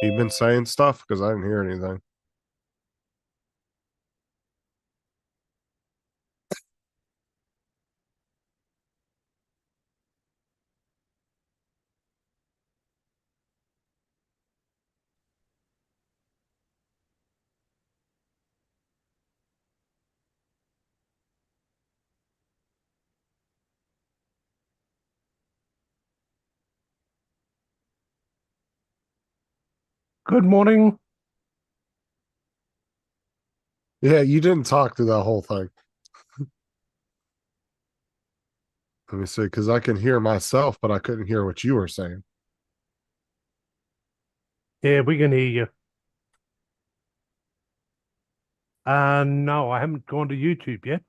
You been saying stuff? Because I didn't hear anything. Good morning. Yeah, you didn't talk through that whole thing. Let me see, because I can hear myself, but I couldn't hear what you were saying. Yeah, we can hear you. No, I haven't gone to YouTube yet.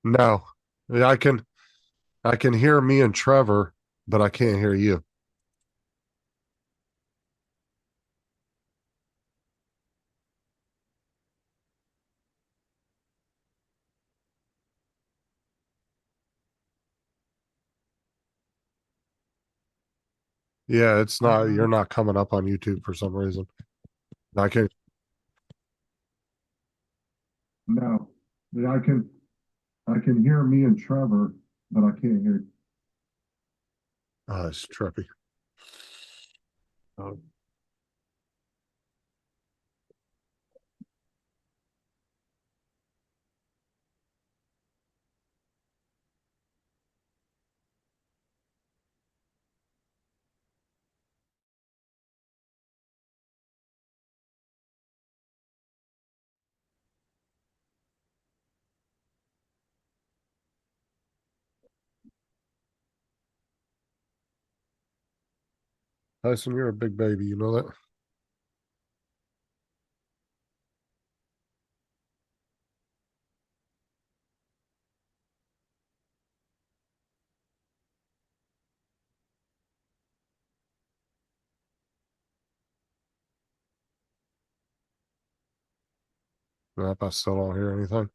No, yeah, I can hear me and Trevor, but I can't hear you. Yeah, it's not. You're not coming up on YouTube for some reason. I can. No, yeah, I can hear me and Trevor, but I can't hear. Oh, it's trippy. Oh, Tyson, you're a big baby. You know that? Nope, I still don't hear anything.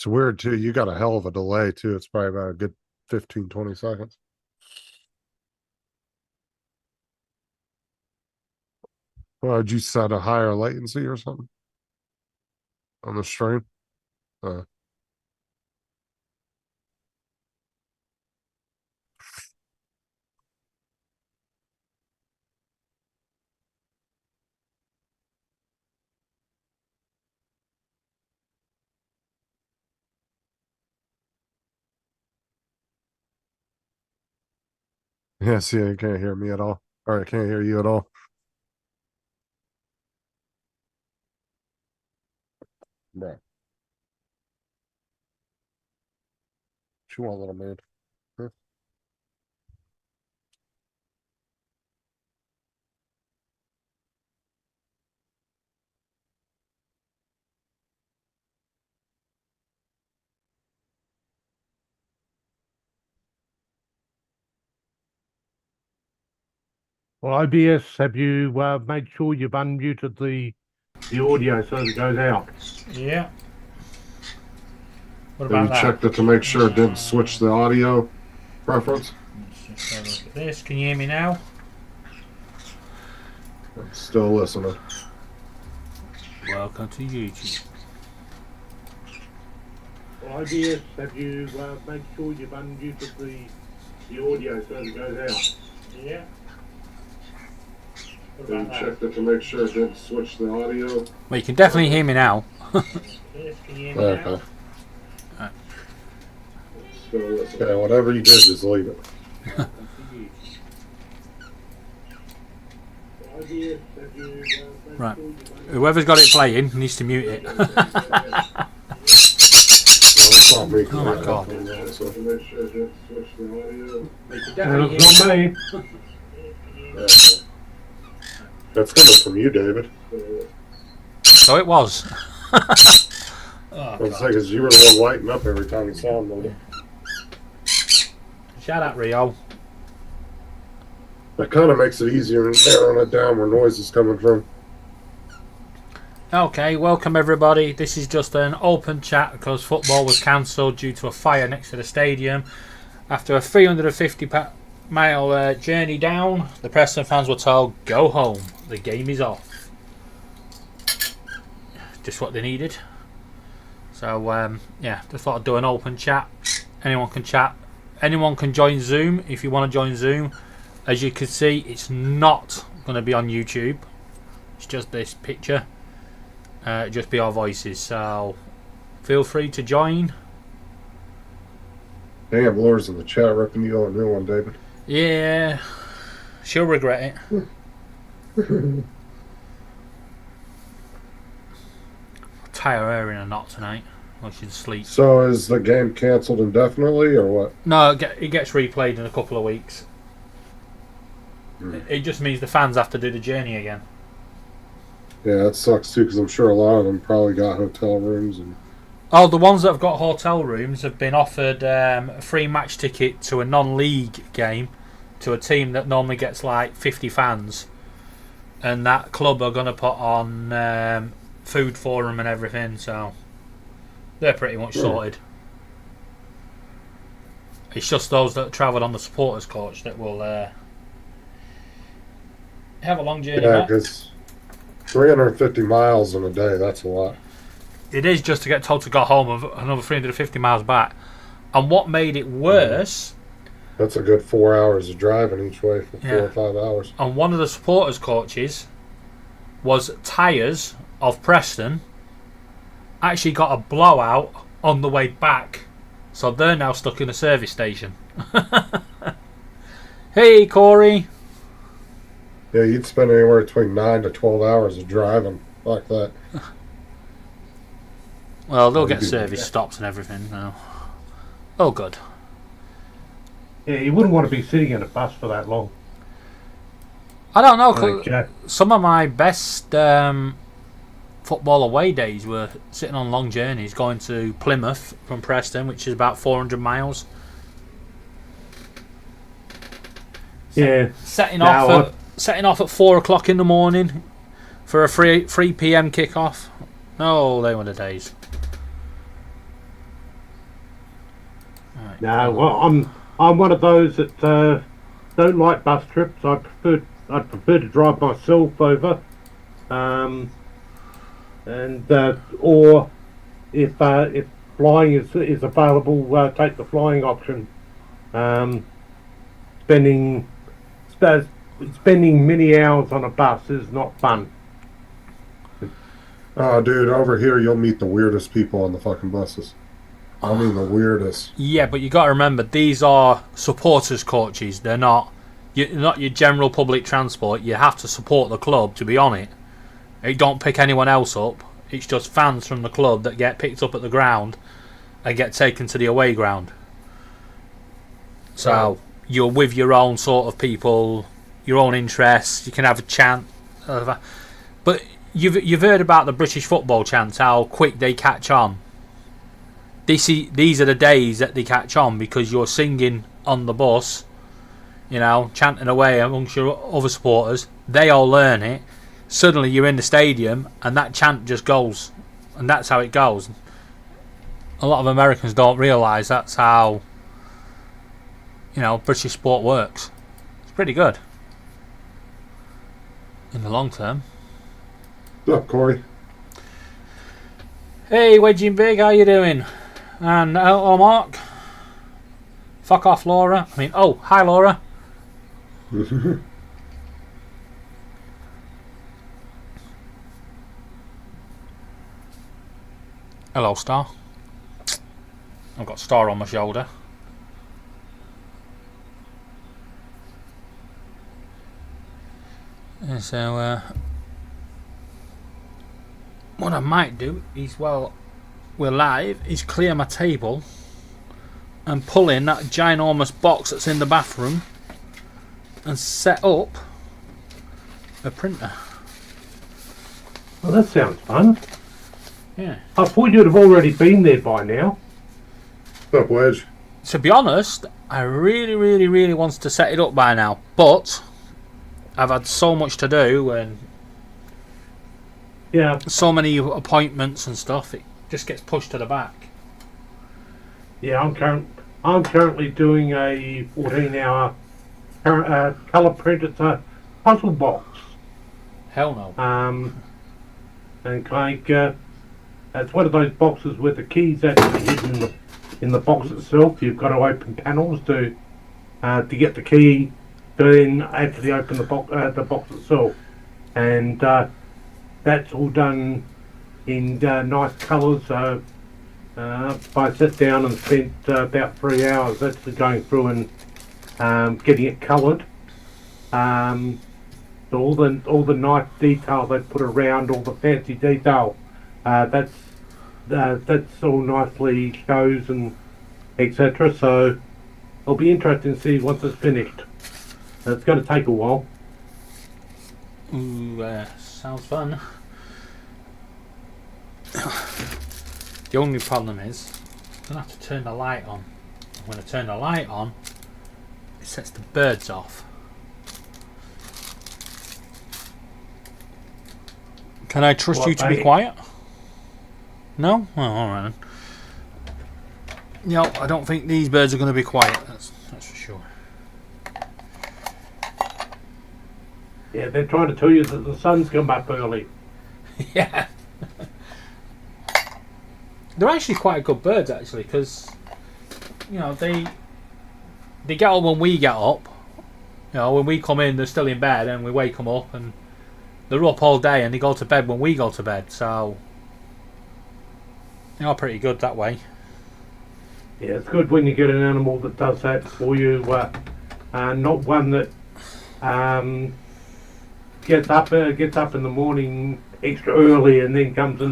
It's weird too. You got a hell of a delay too. It's probably about a good 15, 20 seconds. Well, did you set a higher latency or something on the stream? Uh, yeah, see, you can't hear me at all. Or I can't hear you at all. Bro, what you want, little man? Huh? well, OBS, have you made sure you've unmuted the audio so that it goes out? Yeah. What Have about you that? checked it to make sure it didn't switch the audio preference? Let's just have a look at this. Can you hear me now? I'm still listening. Welcome to YouTube. Well, OBS, have you made sure you've unmuted the audio so that it goes out? Yeah. What Have about you that? checked it to make sure it didn't switch the audio? Well, you can definitely hear me now. Yes, can you hear me Okay. now? Still listening. Okay, whatever you did, just leave it. Welcome to YouTube. Well, OBS, have you made Right. sure you've unmuted Whoever's got it playing needs to mute it. Oh, me too. Oh my God. So, Make sure I didn't switch the audio. It's not me. that's coming from you, David. So it was. I was saying, because you were the one lighting up every time you sounded. Shout out Rio. That kind of makes it easier narrowing it down where noise is coming from. Okay, welcome everybody. This is just an open chat because football was cancelled due to a fire next to the stadium. After a 350-mile journey down, the Preston fans were told, go home, the game is off. Just what they needed. So, yeah, just thought I'd do an open chat. Anyone can chat. Anyone can join Zoom if you want to join Zoom. As you can see, it's not going to be on YouTube. It's just this picture. Just be our voices, so feel free to join. Damn, Laura's in the chat ripping you on a new one, David. Yeah, she'll regret it. Tie her hair in a knot tonight while she's asleep. So is the game canceled indefinitely or what? No, it gets replayed in a couple of weeks. It just means the fans have to do the journey again. Yeah, that sucks too, because I'm sure a lot of them probably got hotel rooms and. Oh, the ones that have got hotel rooms have been offered a free match ticket to a non-league game to a team that normally gets like 50 fans, and that club are going to put on food for them and everything, so they're pretty much sorted. It's just those that travelled on the supporters coach that will have a long journey Yeah, back. because 350 miles in a day, that's a lot. It is just to get told to go home of another 350 miles back. And what made it worse, That's a good 4 hours of driving each way for 4 Yeah. or 5 hours. and one of the supporters coaches was Tyres of Preston actually got a blowout on the way back, so they're now stuck in a service station. Hey Corey. Yeah, you'd spend anywhere between 9 to 12 hours of driving like that. Well, they'll get Maybe. service stops and everything now. Oh good. Yeah, you wouldn't want to be sitting in a bus for that long. I don't know, Okay. some of my best football away days were sitting on long journeys, going to Plymouth from Preston, which is about 400 miles. Yeah. Setting Now, off at 4 o'clock in the morning for a 3 p.m. kickoff. Oh, they were the days. Right. No, well, I'm one of those that don't like bus trips. I'd prefer to drive myself over, and or if flying is available, take the flying option. Spending many hours on a bus is not fun. Oh, dude, over here you'll meet the weirdest people on the fucking buses. I mean the weirdest. Yeah, but you got to remember these are supporters coaches. They're not your general public transport. You have to support the club to be on it. It don't pick anyone else up. It's just fans from the club that get picked up at the ground and get taken to the away ground. So you're with your own sort of people, your own interests. You can have a chant, but you've heard about the British football chants, how quick they catch on. These are the days that they catch on because you're singing on the bus, chanting away amongst your other supporters. They all learn it. Suddenly you're in the stadium and that chant just goes, and that's how it goes. A lot of Americans don't realise that's how British sport works. It's pretty good in the long term. What's up, Corey? Hey, Wedgie and Big, how you doing? And hello, Mark. Fuck off, Laura. Hi, Laura. Hello, Star. I've got Star on my shoulder. And so, what I might do is, while we're live, is clear my table and pull in that ginormous box that's in the bathroom and set up a printer. Well, that sounds fun. Yeah. I thought you'd have already been there by now. What's up, Wedge? To be honest, I really wanted to set it up by now, but I've had so much to do and Yeah. so many appointments and stuff, it just gets pushed to the back. Yeah, I'm currently doing a 14-hour colour print. It's a puzzle box. Hell no. And like it's one of those boxes where the keys actually hidden in the box itself. You've got to open panels to get the key to then actually open the box itself, and that's all done in nice colours. So I sat down and spent about 3 hours actually going through and getting it coloured. All the nice detail they put around, all the fancy detail, that's all nicely shows and etc. So it'll be interesting to see once it's finished. It's going to take a while. Ooh, sounds fun. The only problem is I'm going to have to turn the light on. When I turn the light on, it sets the birds off. Can I trust you to be quiet? No? Oh, alright then. No, I don't think these birds are going to be quiet, that's for sure. Yeah, they're trying to tell you that the sun's come up early. Yeah. They're actually quite good birds, actually, because they get up when we get up. When we come in, they're still in bed, and we wake them up, and they're up all day, and they go to bed when we go to bed. So they are pretty good that way. Yeah, it's good when you get an animal that does that for you, not one that gets up in the morning extra early and then comes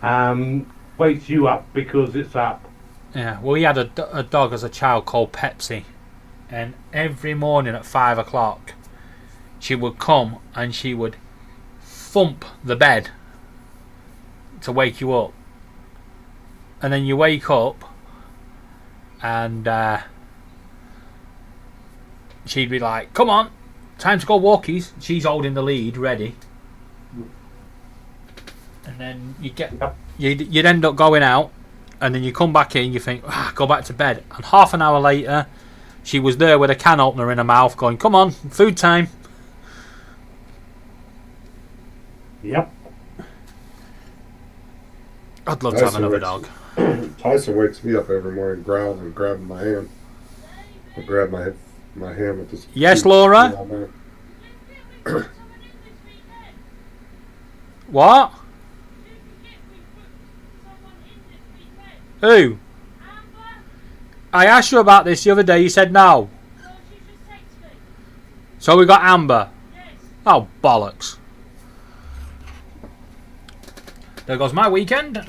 and wakes you up because it's up. Yeah, well, we had a dog as a child called Pepsi, and every morning at 5 o'clock she would come and she would thump the bed to wake you up, and then you wake up and she'd be like, come on, time to go walkies. She's holding the lead ready, and then you'd end up going out, and then you come back in, you think, go back to bed, and half an hour later she was there with a can opener in her mouth going, come on, food time. Yep. I'd love to have another dog. Tyson wakes me up every morning growling and grabbing my hand. I grab my hand with this. Yes, Laura? What? Who? I asked you about this the other day, you said no. So we got Amber. Oh, bollocks. There goes my weekend.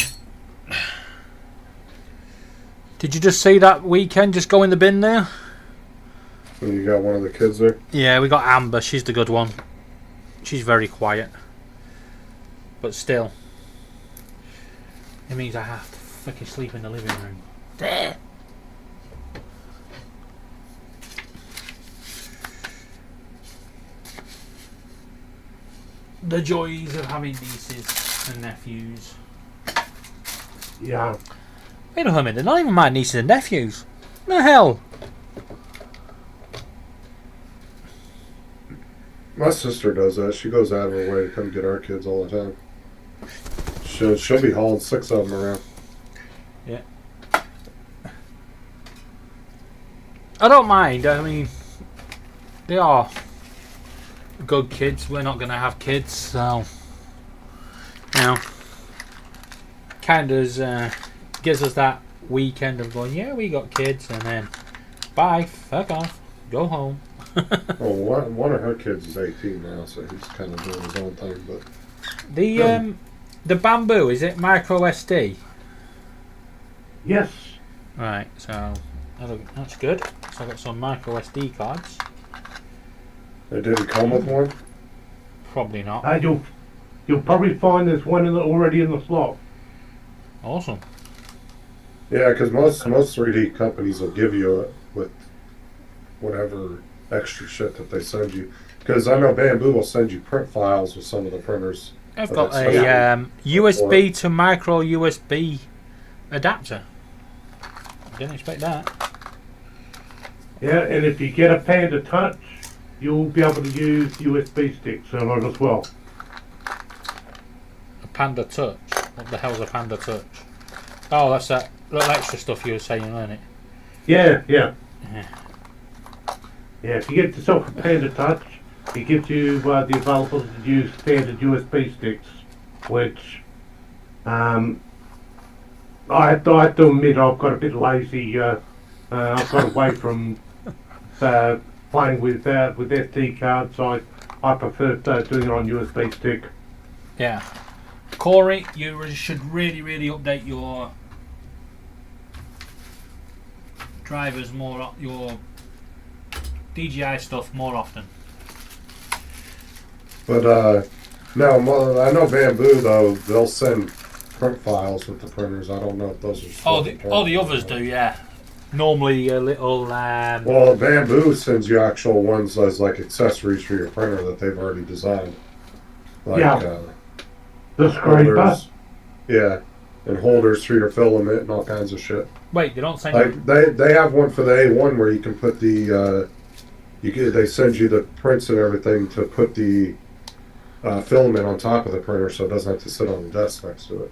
Did you just see that weekend just go in the bin there? So you got one of the kids there? Yeah, we got Amber. She's the good one. She's very quiet. But still. It means I have to fucking sleep in the living room. There. The joys of having nieces and nephews. Yeah. Wait a minute, they're not even my nieces and nephews. What the hell? My sister does that. She goes out of her way to come get our kids all the time. She'll be hauling 6 of them around. Yeah. I don't mind. I mean, they are good kids. We're not going to have kids, so kind of gives us that weekend of going, yeah, we got kids, and then bye, fuck off, go home. Well, one of her kids is 18 now, so he's kind of doing his own thing. But the Bamboo, is it micro SD? Yes. Right, so That's good. So I got some micro SD cards. They didn't come with one. Probably not. You'll probably find there's one already in the slot. Awesome. Yeah, because most 3D companies will give you it with whatever extra shit that they send you. Because I know Bamboo will send you print files with some of the printers. I've But got that's a USB to micro USB adapter. Didn't expect that. Yeah, and if you get a Panda Touch, you'll be able to use USB sticks on it as well. A Panda Touch. What the hell's a Panda Touch? Oh, that's that little extra stuff you were saying, isn't it? Yeah. If you get yourself a Panda Touch, it gives you the availability to use standard USB sticks, which I have to admit I've got a bit lazy. I've got away from playing with SD cards. I prefer doing it on USB stick. Yeah. Corey, you should really update your drivers more, your DJI stuff more often. But no, I know Bamboo though. They'll send print files with the printers. I don't know if those are. Oh, the others do, yeah. Normally a little. Well, Bamboo sends you actual ones as like accessories for your printer that they've already designed. Like, Yeah. The scraper. holders, yeah, and holders for your filament and all kinds of shit. Wait, they don't send Like you. they have one for the A1 where you can put the they send you the prints and everything to put the filament on top of the printer so it doesn't have to sit on the desk next to it.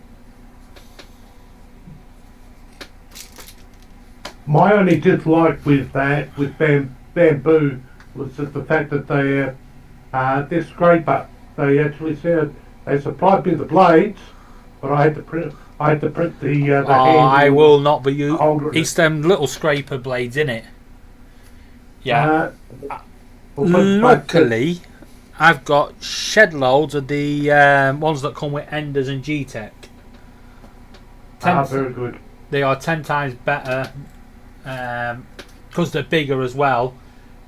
My only dislike with that, with Bamboo, was that the fact that they, this scraper, they actually said they supplied me the blades, but I had to print the handle. I will not be you. holder. It's them little scraper blades in it. Yeah. Luckily, I've got shed loads of the ones that come with Enders and G-Tech. Very good. They are 10 times better because they're bigger as well.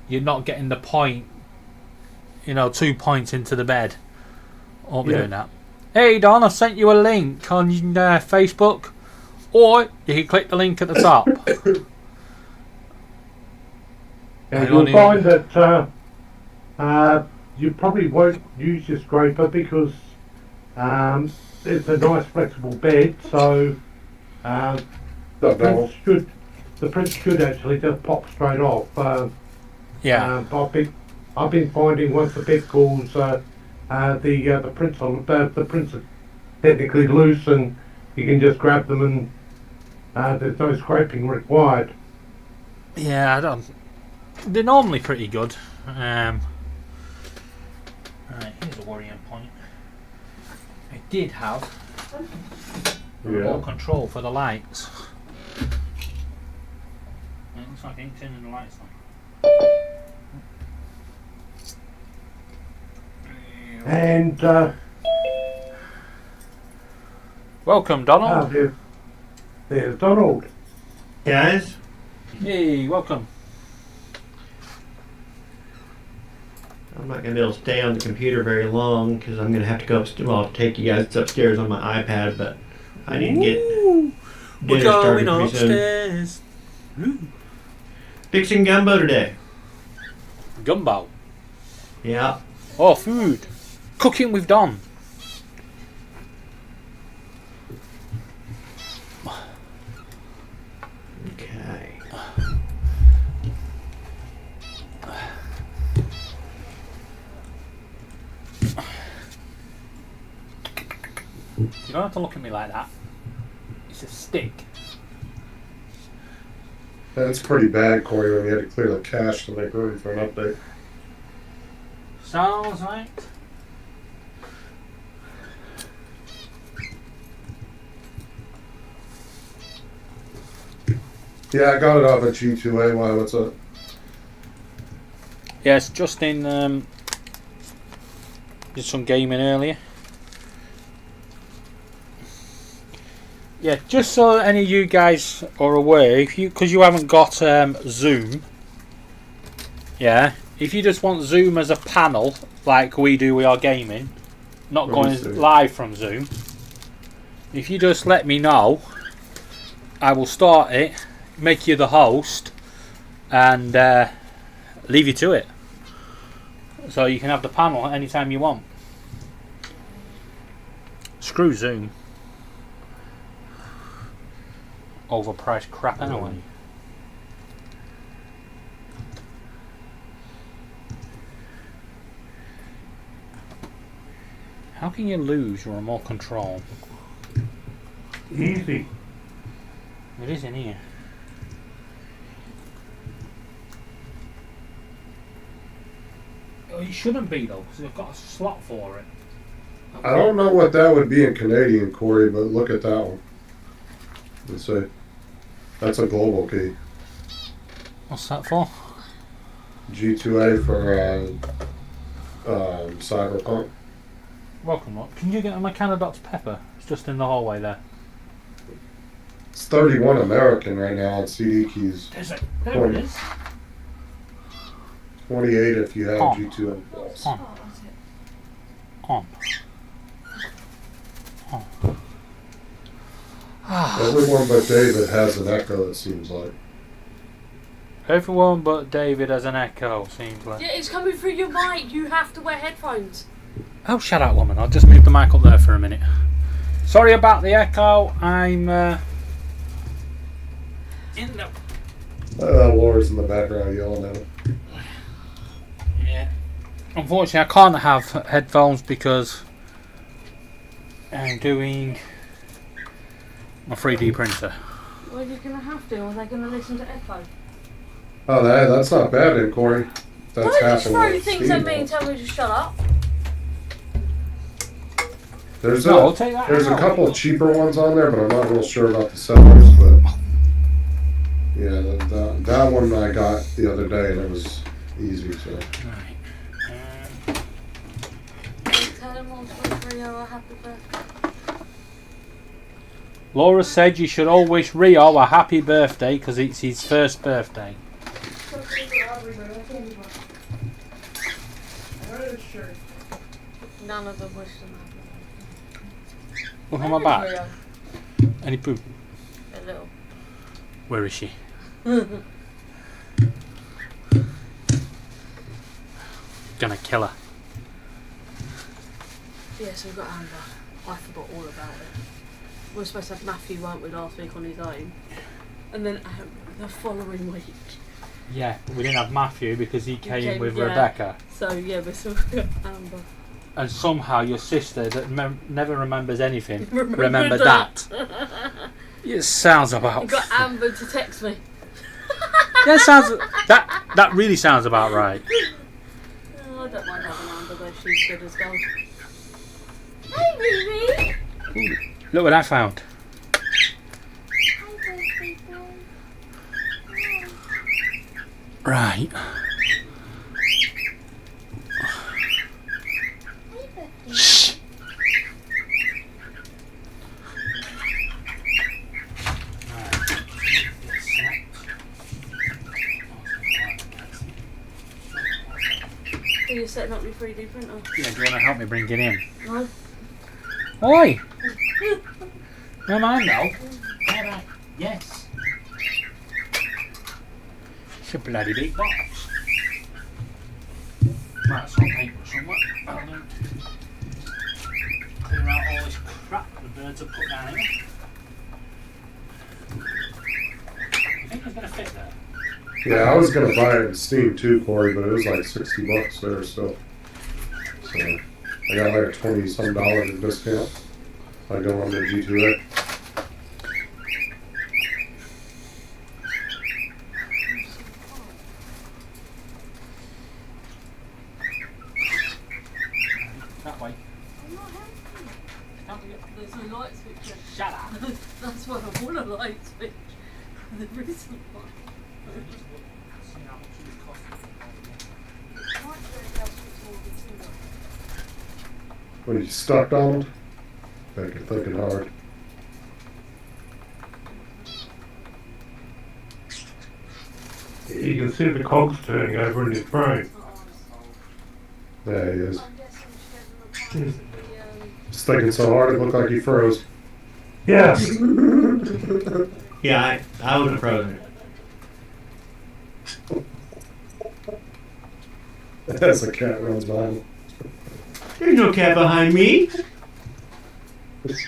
You're not getting the point, 2 points into the bed. Won't be doing that. Hey Don, I've sent you a link on Facebook, or you can click the link at the top. And you'll find that you probably won't use your scraper because it's a nice flexible bed, so the prints should actually just pop straight off. Yeah. I've been finding once the bed cools, the prints are technically loose, and you can just grab them, and there's no scraping required. Yeah, I don't. They're normally pretty good. Right, here's a worrying point. I did have remote control for the lights. It looks like I ain't turning the lights on. And Welcome, Donald. there's Donald. Guys, Hey, welcome. I'm not going to be able to stay on the computer very long because I'm going to have to go upstairs. Well, I'll take you guys upstairs on my iPad, but I need to get We're dinner started going pretty soon. upstairs. Fixing gumbo today. Gumbo. Yeah. Oh, food. Cooking with Don. Okay. You don't have to look at me like that. It's a stick. That's pretty bad, Corey, when you had to clear the cache to make room for an update. Sounds right. Yeah, I got it off at G2A. Why? What's up? Yes, Justin did some gaming earlier. Yeah, just so any of you guys are aware, if you because you haven't got Zoom, yeah, if you just want Zoom as a panel like we do with our gaming, not Let me going see. live from Zoom, if you just let me know, I will start it, make you the host, and leave you to it. So you can have the panel anytime you want. Screw Zoom. Overpriced crap anyway. How can you lose your remote control? Easy. It is in here. Oh, it shouldn't be though, because they've got a slot for it. I don't know what that would be in Canadian, Corey, but look at that one. Let's see. That's a global key. What's that for? G2A for Cyberpunk. Welcome, Rob. Can you get my can of Dr. Pepper? It's just in the hallway there. It's 31 American right now on CD keys. There it is. 28 if you have On. G2A plus. On. On. Everyone but David has an echo, it seems like. Everyone but David has an echo, seems like. Yeah, it's coming through your mic. You have to wear headphones. Oh, shut up, woman. I'll just move the mic up there for a minute. Sorry about the echo. I'm in the... Laura's in the background yelling at him. Yeah. Unfortunately, I can't have headphones because I'm doing my 3D printer. Well, you're going to have to, or they're going to listen to Echo. Oh, that's not bad then, Corey. That's Don't half just of throw what things Steve at me and wants. tell me to shut up. There's No, a, I'll take that there's a out. couple cheaper ones on there, but I'm not real sure about the sellers. But yeah, that one I got the other day, and it was easy. So Right. Tell them all to Rio a happy birthday. Laura said you should all wish Rio a happy birthday because it's his first birthday. None of them wish them happy Look birthday. on my back. Rio? Any poop? A little. Where is she? Gonna kill her. Yes, we've got Amber. I forgot all about it. We were supposed to have Matthew, weren't we, last week on his own? And then the following week. Yeah, but we didn't have Matthew because he came with yeah. Rebecca. So, yeah, we've still got Amber. And somehow your sister that never remembers anything Remembered remembered that. It sounds about. You got Amber to text me. Yeah, sounds that really sounds about right. Oh, I don't mind having Amber though, she's good as gold. Hey, Riri! Look what I found. Right. Shh. Are you setting up your 3D printer? Yeah, do you want to help me bring it in? No? Oi! No, mine now. Yes. It's a bloody big box. Right, some paper somewhere. I'll clear out all this crap the birds have put down here. I think it's going to fit there. yeah, I was gonna buy it in Steam too, Corey, but it was like $60 there still. So I got like a $20-some in discount. I go on the G2A. That way. I'm not helping. There's a light switch there. Shut up. That's why I want a light switch. The recent one. When you stuck, Donald? Bet you're thinking hard. You can see the cogs turning over in his brain. Yeah, he is. I'm guessing she gave him a part of the, Just thinking so hard it looked like he froze. Yes. Yeah, I would have frozen. As the cat runs by him. There's no cat behind me. Is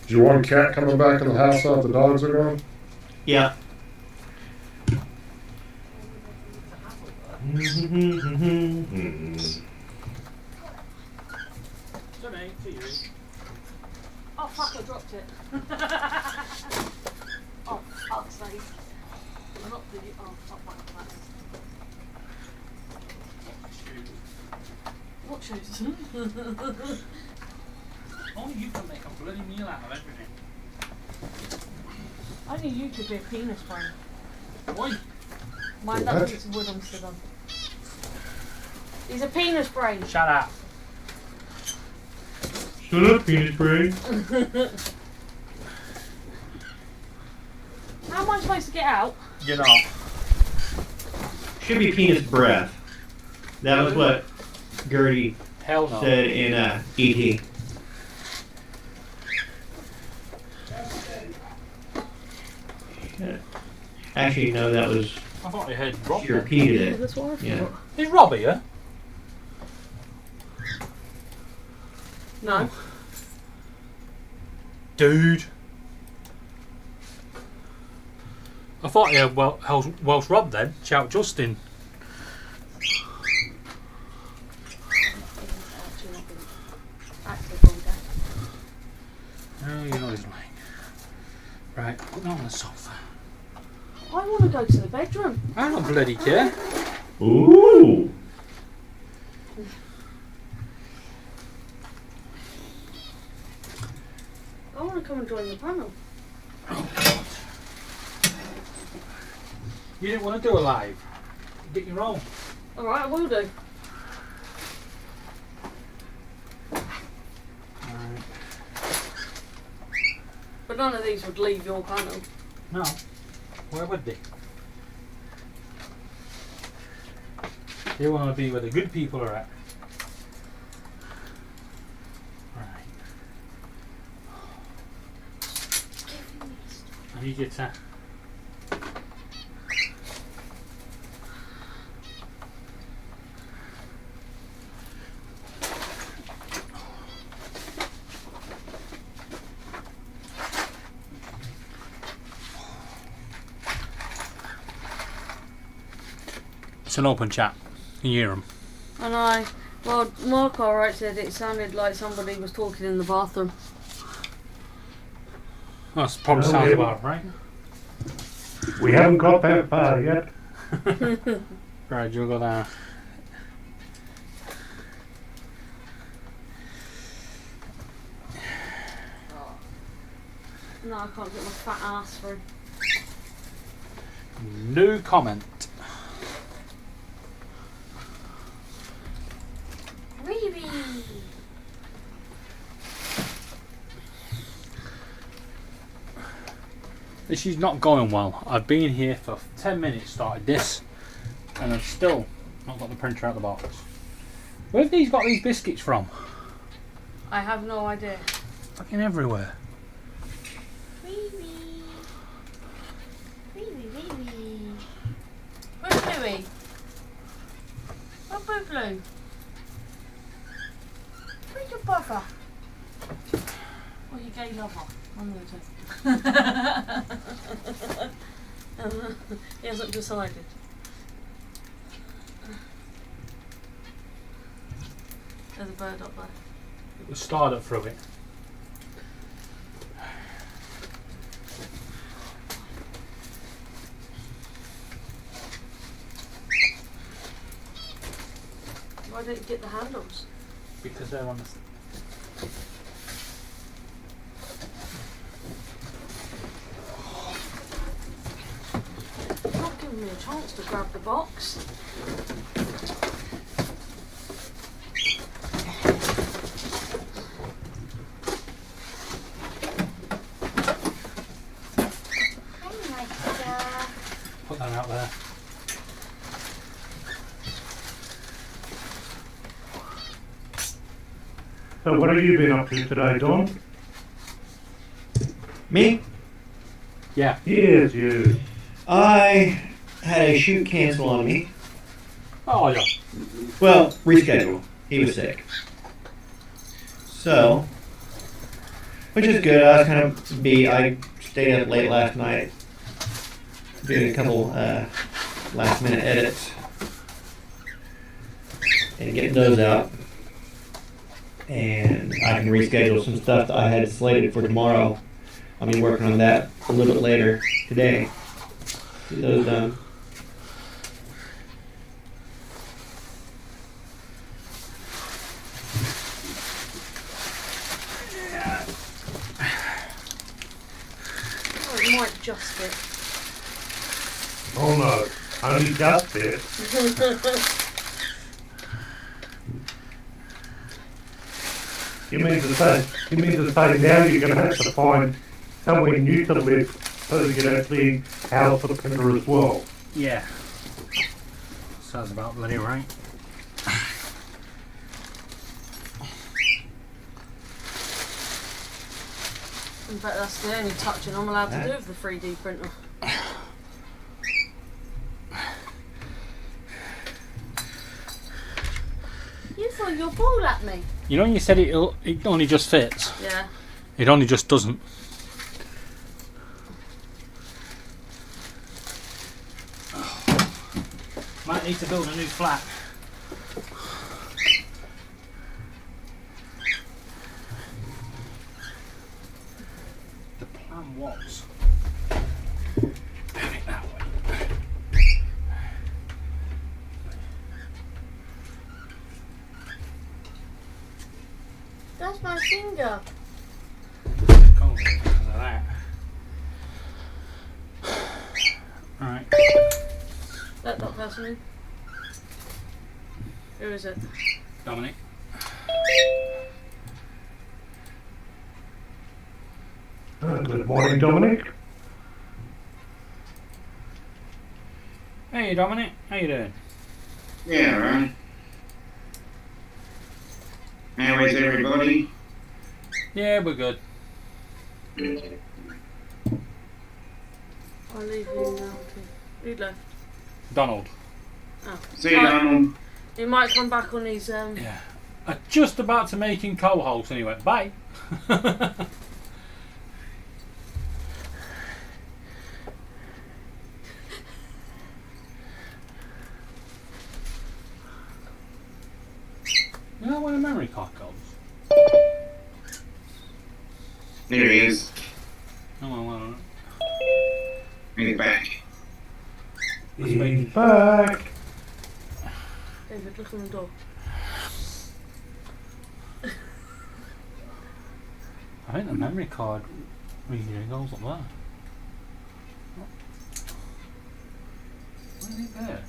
your one cat coming back in the house now that the dogs are gone? Yeah. oh fuck, I dropped it. oh, fuck's sake. I'm not the. Oh, fuck my planet. What shoes? Only you can make a bloody meal out of everything. Only you could be a penis brain. Why? Mind What? that piece of wood I'm stood on. He's a penis brain. Shut up. Shut up, penis brain. How am I supposed to get out? You know. Should be penis breath. That was what Gertie Hell no. said in E.T. Actually, no, that was. I thought you heard Rob. She then. repeated Yeah, it. that's what I Yeah. thought. Is Rob here? No. Dude. I thought you had Welsh Rob then. Shout Justin. Active all day. Oh, you know he's lying. Right, put that on the sofa. I want to go to the bedroom. I don't bloody care. Ooh. I want to come and join the panel. You didn't want to do a live. Get your own. Alright, I will do. Alright. But none of these would leave your panel. No. Where would they? They want to be where the good people are at. Right. I need you to. It's an open chat. Can you hear them? And well, Mark alright said it sounded like somebody was talking in the bathroom. That's probably No, sounds we about right. We haven't got that far yet. Right, you'll go there. No, I can't get my fat ass through. No comment. Baby! This is not going well. I've been here for 10 minutes, started this, and I've still not got the printer out of the box. Where have these got these biscuits from? I have no idea. Fucking everywhere. Baby! Baby, baby! Where's Bluey? Where's Blue? Where's your brother? Or your gay lover? One of the two. He hasn't decided. There's a bird up there. We started through it. Why don't you get the handles? Because they're on the. You're not giving me a chance to grab the box. put that out there. So what have you been up to today, Don? Me? Yeah. Yes, you. I had a shoot cancel on me. Oh yeah. Well, reschedule. He was sick. So, which is good. I was kind of I stayed up late last night doing a couple last minute edits and getting those out. And I can reschedule some stuff that I had slated for tomorrow. I'll be working on that a little bit later today. Get those done. Oh, it might just fit. Oh no, only just it. You mean to say now you're going to have to find somewhere new to live so you can actually house the printer as well. Yeah. Sounds about bloody right. In fact, that's the only touching I'm allowed to do with the 3D printer. You threw your ball at me. You know when you said it only just fits? Yeah. It only just doesn't. Might need to build a new flat. The plan was have it that way. That's my finger. Go because of that. Alright. Let that person in. Who is it? Dominic. Good morning, Dominic. Hey Dominic, how you doing? Yeah, right. How is everybody? Yeah, we're good. I'll leave you now. Who left? Donald. Oh. See you, Donald. He might come back on his Yeah. I'm just about to make him co-host and he went, bye. You know where the memory card goes? There he is. Oh, well, He's back. He's back. David, look on the door. I think the memory card reader goes up there. Where is it there?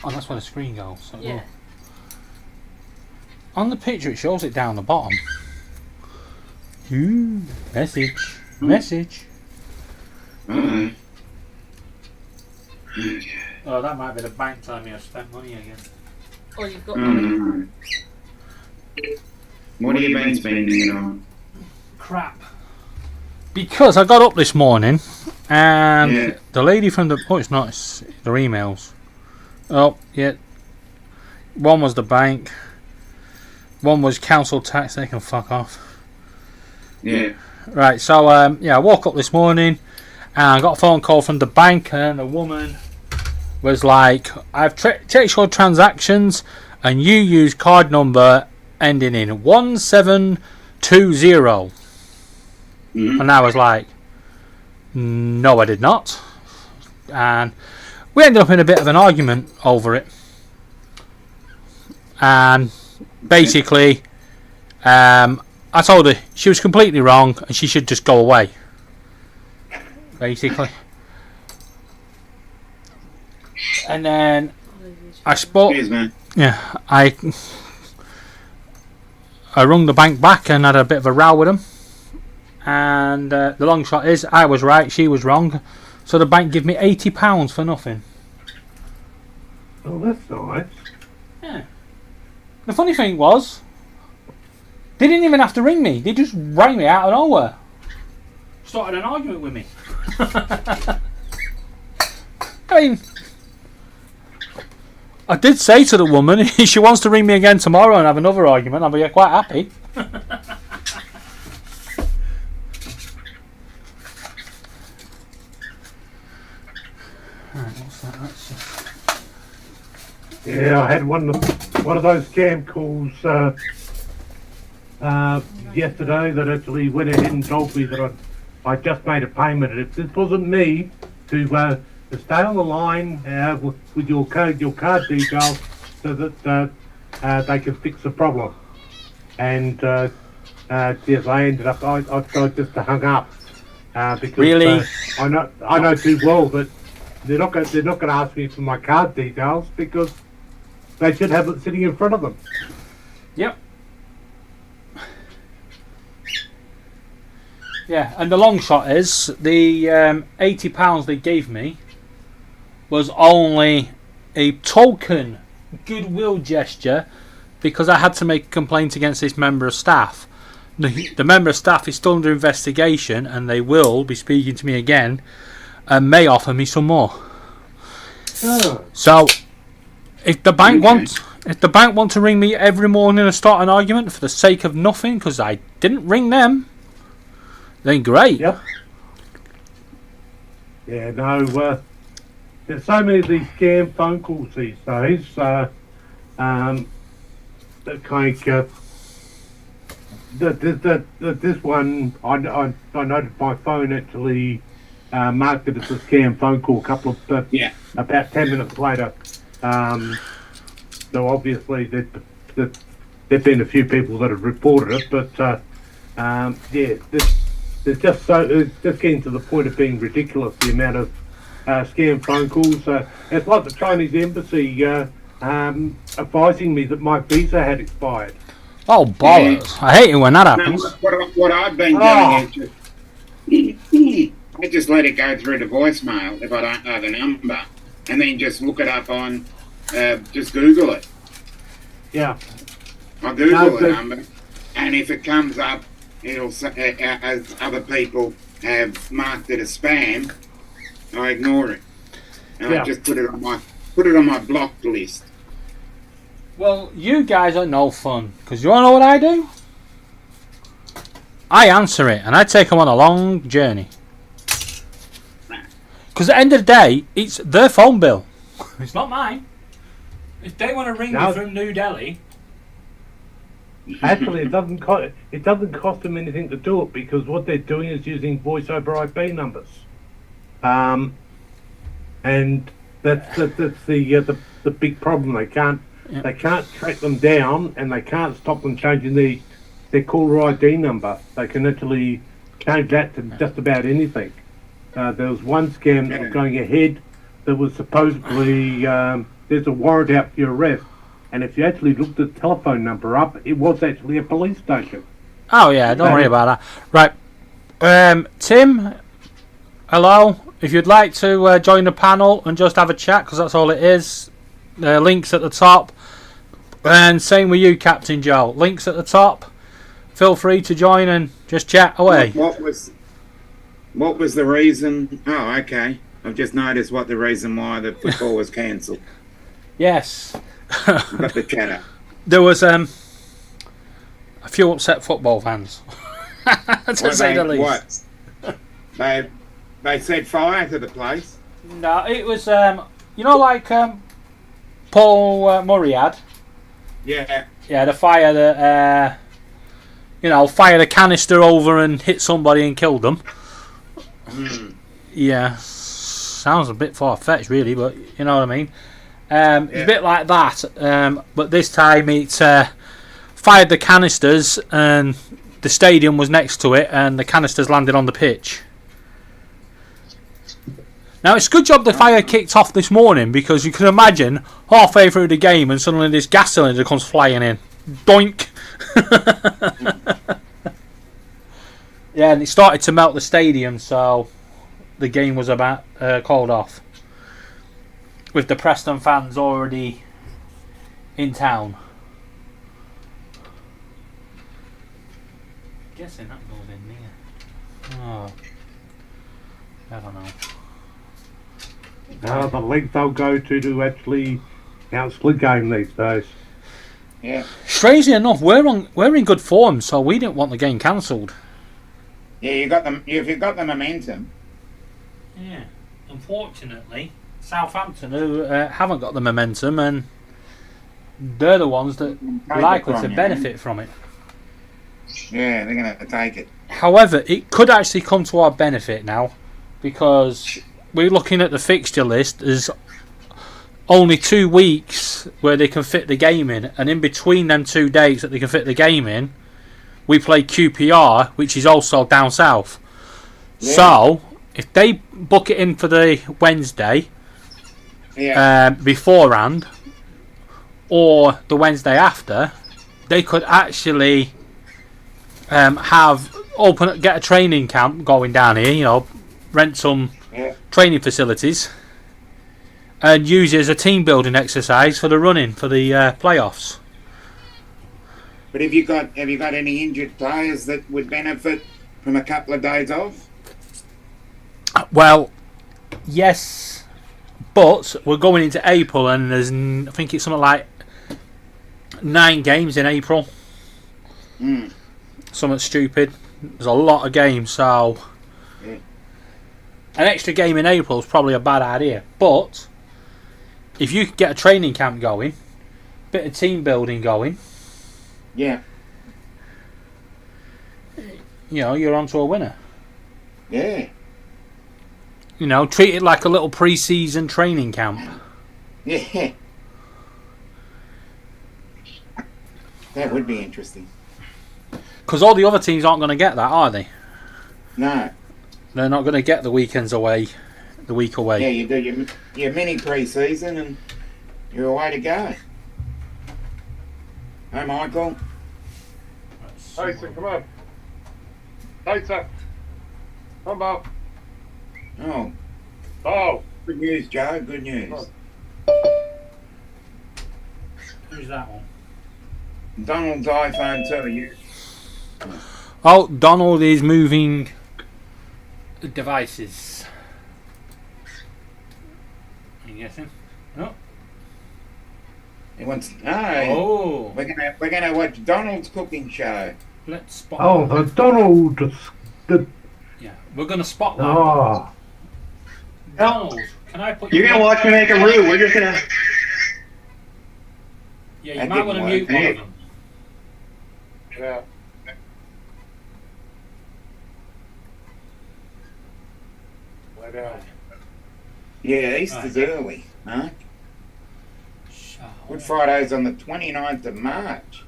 Oh, that's where the screen goes. So Yeah. on the picture, it shows it down the bottom. Ooh, message. Message. Uh-oh. Oh, that might be the bank telling me I've spent money again. Oh, you've got money. What are you been spending it on? Crap. Because I got up this morning and Yeah. the lady from the... Oh, it's not. It's their emails. Oh, yeah. One was the bank. One was council tax. They can fuck off. Yeah. Right, so, yeah, I woke up this morning and I got a phone call from the bank and the woman was like, I've checked your transactions and you use card number ending in 1720. Mm-hmm. And I was like, no, I did not. And we ended up in a bit of an argument over it. And basically, I told her she was completely wrong and she should just go away. Basically. And then I spoke. Cheers, man. Yeah, I rung the bank back and had a bit of a row with them. And the long shot is I was right, she was wrong. So the bank give me £80 for nothing. Oh, that's nice. Yeah. The funny thing was, they didn't even have to ring me. They just rang me out of nowhere. Started an argument with me. I mean, I did say to the woman, if she wants to ring me again tomorrow and have another argument, I'll be quite happy. Right, what's that? That's just... Yeah, I had one of those scam calls yesterday that actually went ahead and told me that I just made a payment. And if this wasn't me to stay on the line with your card details so that they can fix the problem. And yes, I ended up I just hung up because Really? I know too well that they're not going to ask me for my card details because they should have it sitting in front of them. Yep. Yeah, and the long shot is the £80 they gave me was only a token goodwill gesture because I had to make a complaint against this member of staff. The member of staff is still under investigation and they will be speaking to me again and may offer me some more. Oh. So if the bank want to ring me every morning and start an argument for the sake of nothing because I didn't ring them, then great. Yep. Yeah, no, there's so many of these scam phone calls these days. That kind of this one, I noted my phone actually marked it as a scam phone call. About 10 minutes later. So obviously there've been a few people that have reported it, but it's just getting to the point of being ridiculous, the amount of scam phone calls. It's like the Chinese embassy advising me that my visa had expired. Oh bollocks! I hate it when that happens. No, what I've been doing is I just let it go through the voicemail if I don't know the number, and then just look it up on, just Google it. Yeah. I Google the number, and if it comes up, it'll say, as other people have marked it as spam, I ignore it, and I just put it on my blocked list. Well, you guys are no fun because you want to know what I do? I answer it and I take them on a long journey. Because at the end of the day, it's their phone bill. It's not mine. If they want to ring me from New Delhi, actually, it doesn't cost them anything to do it because what they're doing is using voice over IP numbers, and that's the big problem. They can't track them down and they can't stop them changing their caller ID number. They can actually change that to just about anything. There was one scam that was going ahead that was supposedly there's a warrant out for your arrest, and if you actually looked the telephone number up, it was actually a police station. oh yeah, don't worry about that. Right, Tim, hello. If you'd like to join the panel and just have a chat, because that's all it is, links at the top. And same with you, Captain Joe. Links at the top. Feel free to join and just chat away. What was the reason? Oh, okay. I've just noticed what the reason why the football was cancelled. Yes. Got the chat up. There was a few upset football fans. To say the least. What? They set fire to the place. No, it was you know, like Paul Murray had. Yeah. Yeah, the fire that fired a canister over and hit somebody and killed them. Yeah, sounds a bit far-fetched, really, but you know what I mean. It's a bit like that, but this time it fired the canisters and the stadium was next to it, and the canisters landed on the pitch. Now, it's a good job the fire kicked off this morning, because you can imagine halfway through the game and suddenly this gas cylinder comes flying in. Doink! Yeah, and it started to melt the stadium, so the game was about called off, with the Preston fans already in town. Guessing that goes in there. Oh, I don't know. The length they'll go to actually cancel a game these days. Yeah. Strangely enough, we're in good form, so we didn't want the game cancelled. Yeah, you got them. If you've got the momentum. Yeah, unfortunately, Southampton who haven't got the momentum, and they're the ones that are likely to benefit from it. Yeah, they're gonna take it. However, it could actually come to our benefit now, because we're looking at the fixture list as only 2 weeks where they can fit the game in, and in between them 2 dates that they can fit the game in, we play QPR, which is also down south. Yeah. So if they book it in for the Wednesday beforehand, or the Wednesday after, they could actually get a training camp going down here. Rent some training facilities and use it as a team building exercise for the running for the playoffs. But have you got any injured players that would benefit from a couple of days off? Well, yes, but we're going into April, and there's I think it's something like 9 games in April. Something stupid. There's a lot of games, so an extra game in April is probably a bad idea. But if you could get a training camp going, bit of team building going, Yeah. you're onto a winner. Yeah. Treat it like a little pre-season training camp. Yeah. That would be interesting. Because all the other teams aren't going to get that, are they? No. They're not going to get the weekends away, the week away. Yeah, you do your mini pre-season and you're away to go. Hey, Michael. Tyson, come on. Tyson. Come on. Oh, Oh. good news, Joe. Good news. Who's that one? Donald's iPhone 2. Oh, Donald is moving devices. Are you guessing? No. He wants. Oh. We're gonna watch Donald's cooking show. Let's spot. Oh, the Donald. Yeah, we're gonna spotlight. Oh, Donald, can I put? You're gonna watch me make a roux. We're just gonna. Yeah, you That might want to didn't mute one work. of them. Yeah. Lay down. Yeah, Easter's early, huh? Good Friday's on the 29th of March.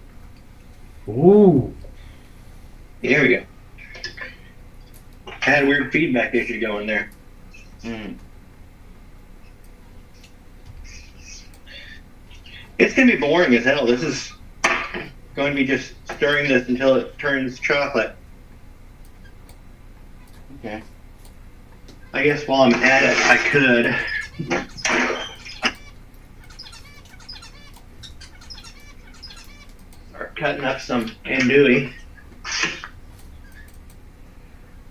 ooh. Here we go. I had weird feedback issue going there. It's gonna be boring as hell. This is going to be just stirring this until it turns chocolate. Okay. I guess while I'm at it, I could. Start cutting up some andouille.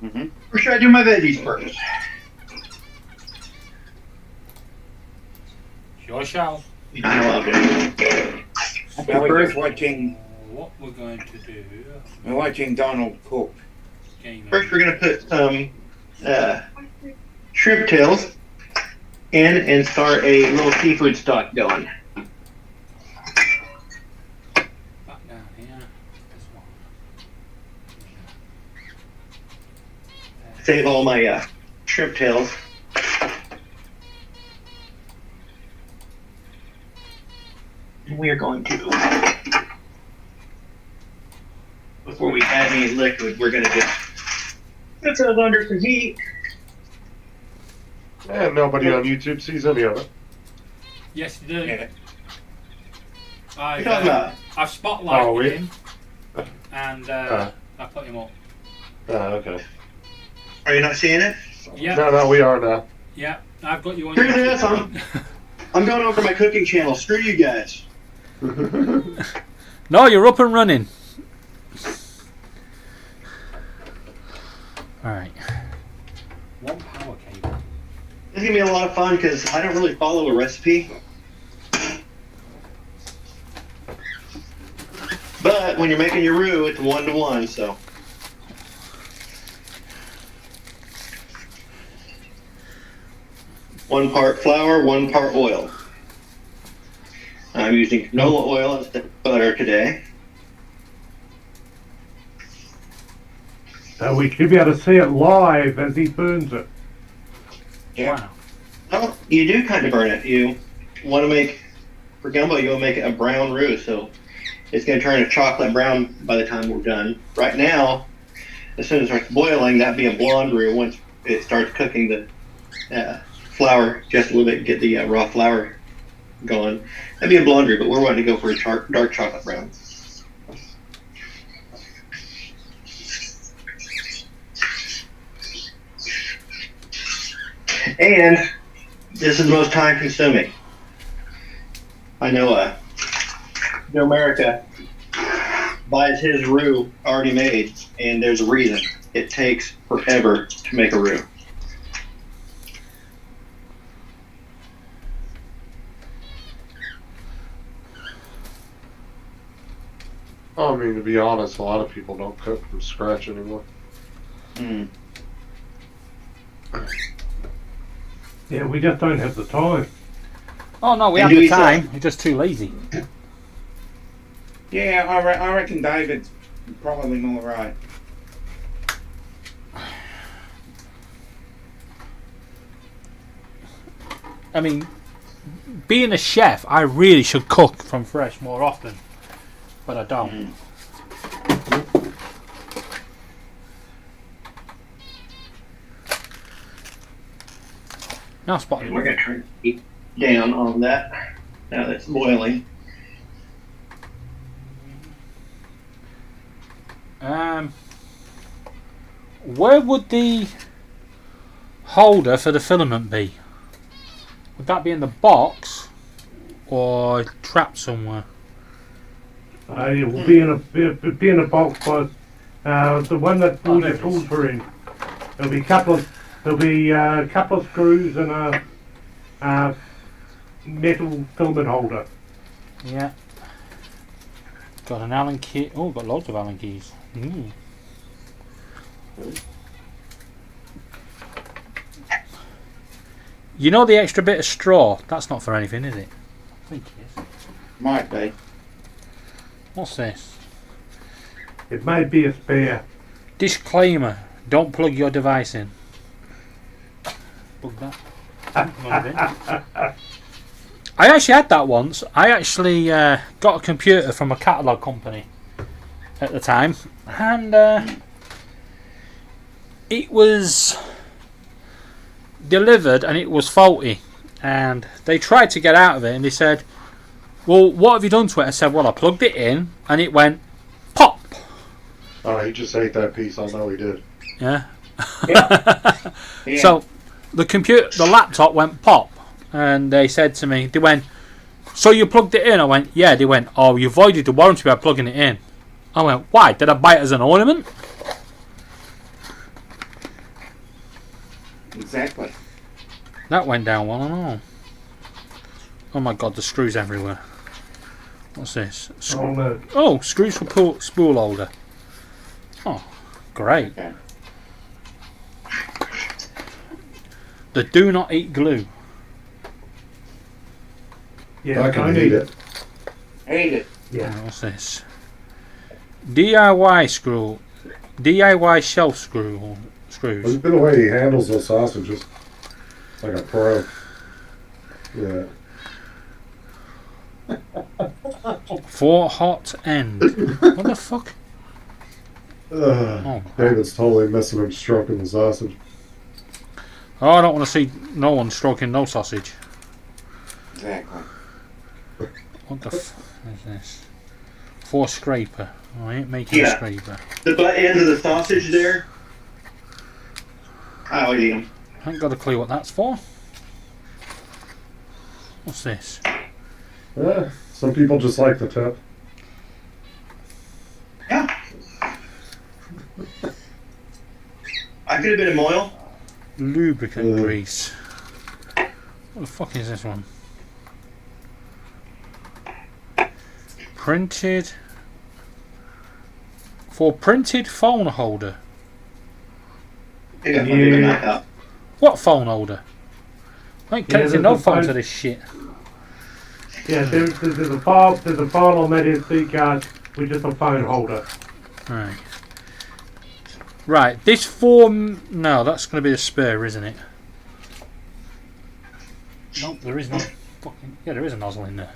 Or should I do my veggies first? Sure shall. I know I'll do. So we're just watching. What we're going to do? We're watching Donald cook. First, we're gonna put some shrimp tails in and start a little seafood stock going. Back down here. This one. Save all my shrimp tails. We are going to, before we add any liquid, we're gonna just put those under some heat. And nobody on YouTube sees any of it. Yes, you do. Yeah. What you talking about? I've spotlighted Oh, we- him, and I put him up. Okay. Are you not seeing it? Yeah, No, we are now. yeah. I've got you on. Screw this. I'm going over to my cooking channel. Screw you guys. No, you're up and running. All right. One power cable. It's gonna be a lot of fun because I don't really follow a recipe. But when you're making your roux, it's 1-to-1, so. One part flour, 1 part oil. I'm using canola oil instead of butter today. We should be able to see it live as he burns it. Wow. Well, you do kind of burn it. You want to make, for gumbo, you want to make it a brown roux, so it's going to turn a chocolate brown by the time we're done. Right now, as soon as it starts boiling, that'd be a blonde roux. Once it starts cooking the flour just a little bit, get the raw flour going. That'd be a blonde roux, but we're wanting to go for a dark chocolate brown. And this is the most time consuming. I know Joe America buys his roux already made, and there's a reason. It takes forever to make a roux. I mean, to be honest, a lot of people don't cook from scratch anymore. Yeah, we just don't have the time. Oh no, we And have do the we time. We're just too lazy. Yeah, I reckon David's probably more right. I mean, being a chef, I really should cook from fresh more often, but I don't. Now spotted. We're going to turn the heat down on that now that it's boiling. Where would the holder for the filament be? Would that be in the box or trapped somewhere? It will be in a box, but the one that all there the it tools is. were in. There'll be a couple of screws and a metal filament holder. Yeah. Got an Allen key. Oh, got loads of Allen keys. You know the extra bit of straw? That's not for anything, is it? I think it is. Might be. What's this? It may be a spare. Disclaimer: don't plug your device in. Plug that. Not a bit. I actually had that once. I actually got a computer from a catalogue company at the time, and it was delivered and it was faulty. And they tried to get out of it, and they said, "Well, what have you done to it?" I said, "Well, I plugged it in, and it went pop." Oh, he just ate that piece. I know he did. Yeah. Yeah. So the laptop went pop, and they said to me, they went, "So you plugged it in?" I went, "Yeah." They went, "Oh, you voided the warranty by plugging it in." I went, "Why? Did I buy it as an ornament?" Exactly. That went down well and all. Oh my god, the screws everywhere. What's this? Oh no. Oh, screws for spool holder. Oh, great. Okay. The do not eat glue. Yeah, I can only- eat it. Hate it. Yeah. Oh, what's this? DIY shelf screws. There's been a way he handles those sausages. Like a pro. Yeah. For hot end. What the fuck? Oh, David's totally missing him stroking the sausage. oh, I don't want to see no one stroking no sausage. Exactly. What the f is this? For scraper. Oh, I ain't making a Yeah. scraper. The butt end of the sausage there, I always eat them. I ain't got a clue what that's for. What's this? Yeah, some people just like the tip. Yeah. I could have been in oil. Lubricant grease. What the fuck is this one? Printed. For printed phone holder. Yeah. What phone holder? I ain't connecting no phone to this shit. Yeah, there's a file on that SD card with just a phone holder. Right. Right, this form. No, that's going to be the spare, isn't it? Nope, there is no fucking. Yeah, there is a nozzle in there.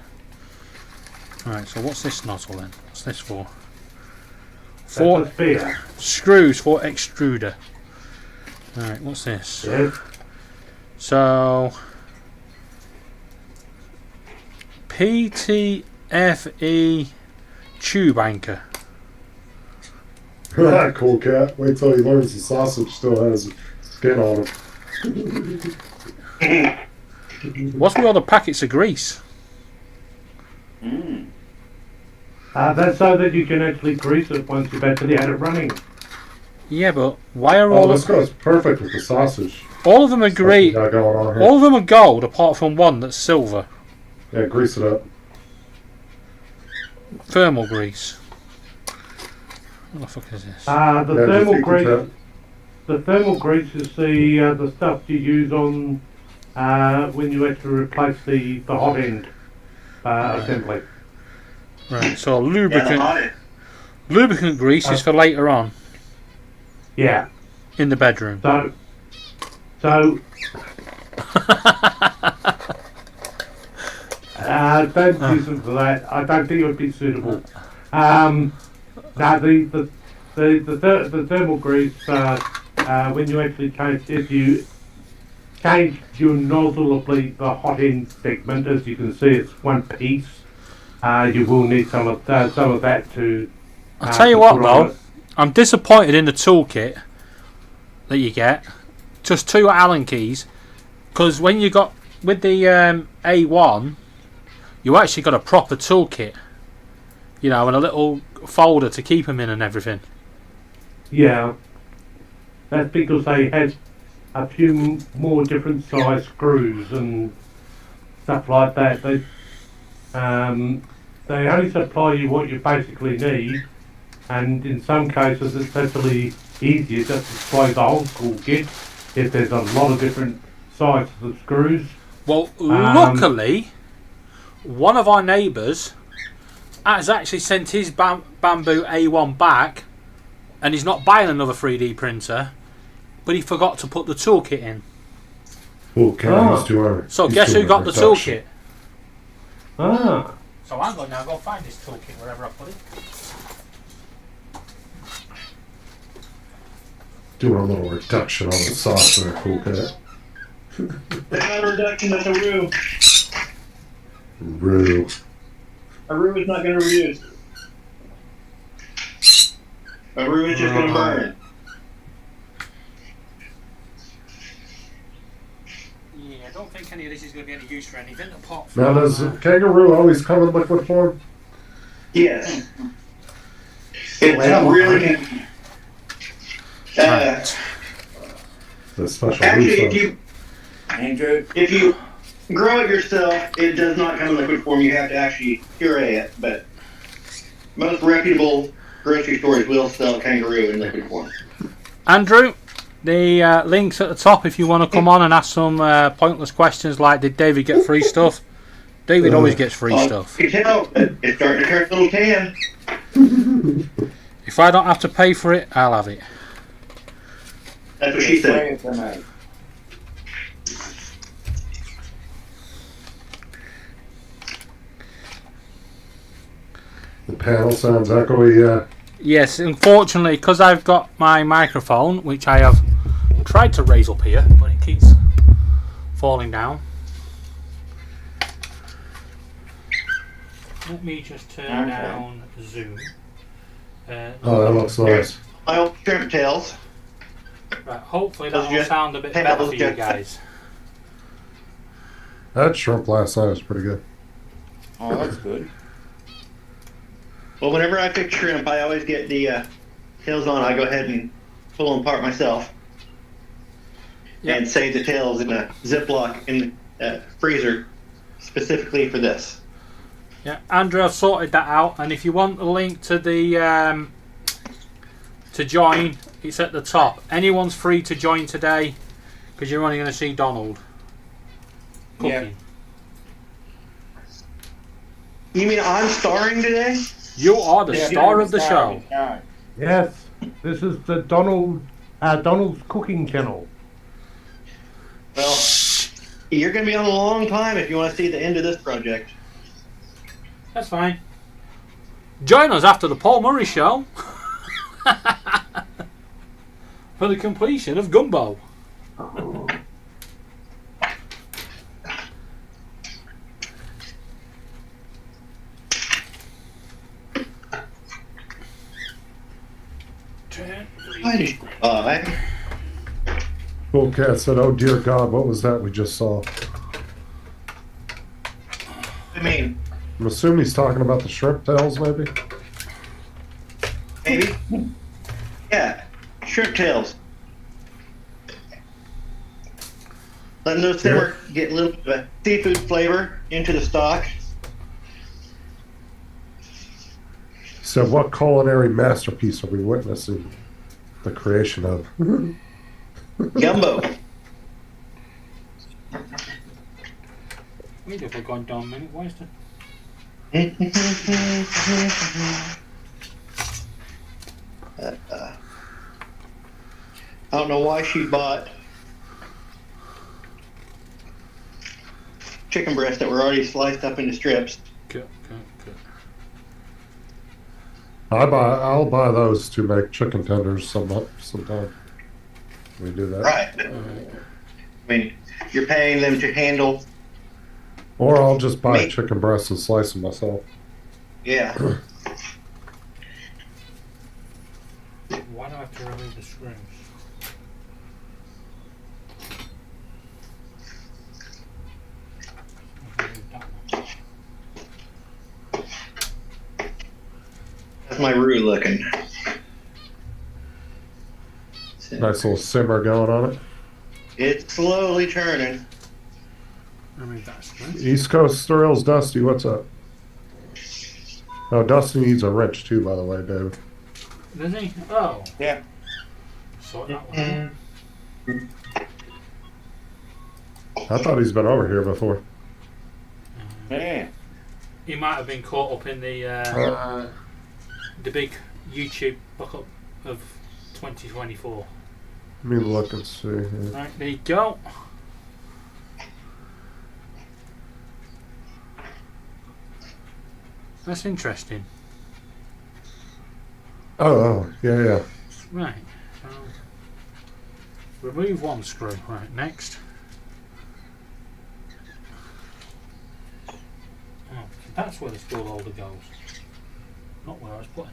Right, so what's this nozzle then? What's this for? For That's a spare. screws for extruder. Right, what's this? Yes. So PTFE tube anchor. Cool cat. Wait till he learns the sausage still has skin on it. What's with all the packets of grease? That's so that you can actually grease it once you've actually had it running. Yeah, but why are Oh, all this of goes perfect with the sausage. all of them are grease? Got going on here. All of them are gold, apart from one that's silver. Yeah, grease it up. Thermal grease. What the fuck is this? The Yeah, thermal just grease. tip. The thermal grease is the stuff you use on when you actually replace the hot end assembly. Right, so Yeah, the lubricant hottest. lubricant grease is for later on Yeah. in the bedroom. So don't listen to that. I don't think it would be suitable. Now the thermal grease when you actually change, if you change your nozzle of the hot end segment, as you can see, it's one piece. You will need some of that to. I'll tell you to what put on though, it. I'm disappointed in the toolkit that you get. Just 2 Allen keys, because when you got with the A1, you actually got a proper toolkit, you know, and a little folder to keep them in and everything. Yeah, that's because they had a few more different size screws and stuff like that. They only supply you what you basically need, and in some cases it's actually easier just to supply the whole school kit if there's a lot of different sizes of screws. Well, luckily, one of our neighbours has actually sent his Bamboo A1 back, and he's not buying another 3D printer, but he forgot to put the toolkit in. Oh, cat, he's doing. So he's guess who doing got the production. toolkit? Ah, So I'm going to now go find this toolkit wherever I put it. Doing a little reduction on the sauce there, cool cat. That's not a reduction, that's a roux. Real. A roux is not going to reduce. A roux is just going to burn. Yeah, I don't think any of this is going to be any use for anything apart from. Now, does kangaroo always come in liquid form? Yes. It's really. The special Actually, research. if you grow it yourself, it does not come in liquid form. You have to actually puree it. But most reputable grocery stores will sell kangaroo in liquid form. Andrew, the link's at the top if you want to come on and ask some pointless questions like, did David get free stuff? David always gets free stuff. You can tell it's starting to turn a little tan. If I don't have to pay for it, I'll have it. That's what she said. The panel sounds echoey, Yes, unfortunately, because I've got my microphone, which I have tried to raise up here, but it keeps falling down. Let me just turn down Zoom. Oh, that looks nice. My old shrimp tails. Right, hopefully Those that'll just- sound a bit hey, better those for you just- guys. That shrimp last night was pretty good. Oh, that's good. Well, whenever I pick shrimp, I always get the tails on. I go ahead and pull them apart myself Yeah. and save the tails in a Ziploc in the freezer specifically for this. Yeah, Andrew, I've sorted that out, and if you want a link to the to join, it's at the top. Anyone's free to join today because you're only going to see Donald cooking. You mean I'm starring today? You are the Yeah, star of the show. Yeah. Yes, this is the Donald's cooking channel. Well, you're going to be on a long time if you want to see the end of this project. That's fine. Join us after the Paul Murray show for the completion of Gumbo. Cool Cat said, "Oh dear God, what was that we just saw?" I mean, I'm assuming he's talking about the shrimp tails, maybe. maybe. Yeah, shrimp tails. Letting those simmer, get a little bit of a seafood flavor into the stock. So, what culinary masterpiece are we witnessing the creation of? Gumbo. We have a goddamn minute wasted. I don't know why she bought chicken breasts that were already sliced up into strips. Good. I'll buy those to make chicken tenders sometime. We do that. Right. I mean, you're paying them to handle. Or I'll just buy Meat. chicken breasts and slice them myself. Yeah. Why do I have to remove the screws? That's my roux looking. Nice little simmer going on it. It's slowly turning. Remove that screw. East Coast Thrills, Dusty, what's up? Oh, Dusty needs a wrench too, by the way, David. Does he? Oh. Yeah. Sort that one out. I thought he's been over here before. Yeah. He might have been caught up in the big YouTube buck up of 2024. Let me look and see. here. Right, there you go. That's interesting. Oh, yeah. Right. So remove one screw. Right, next. Oh, that's where the spool holder goes. Not where I was putting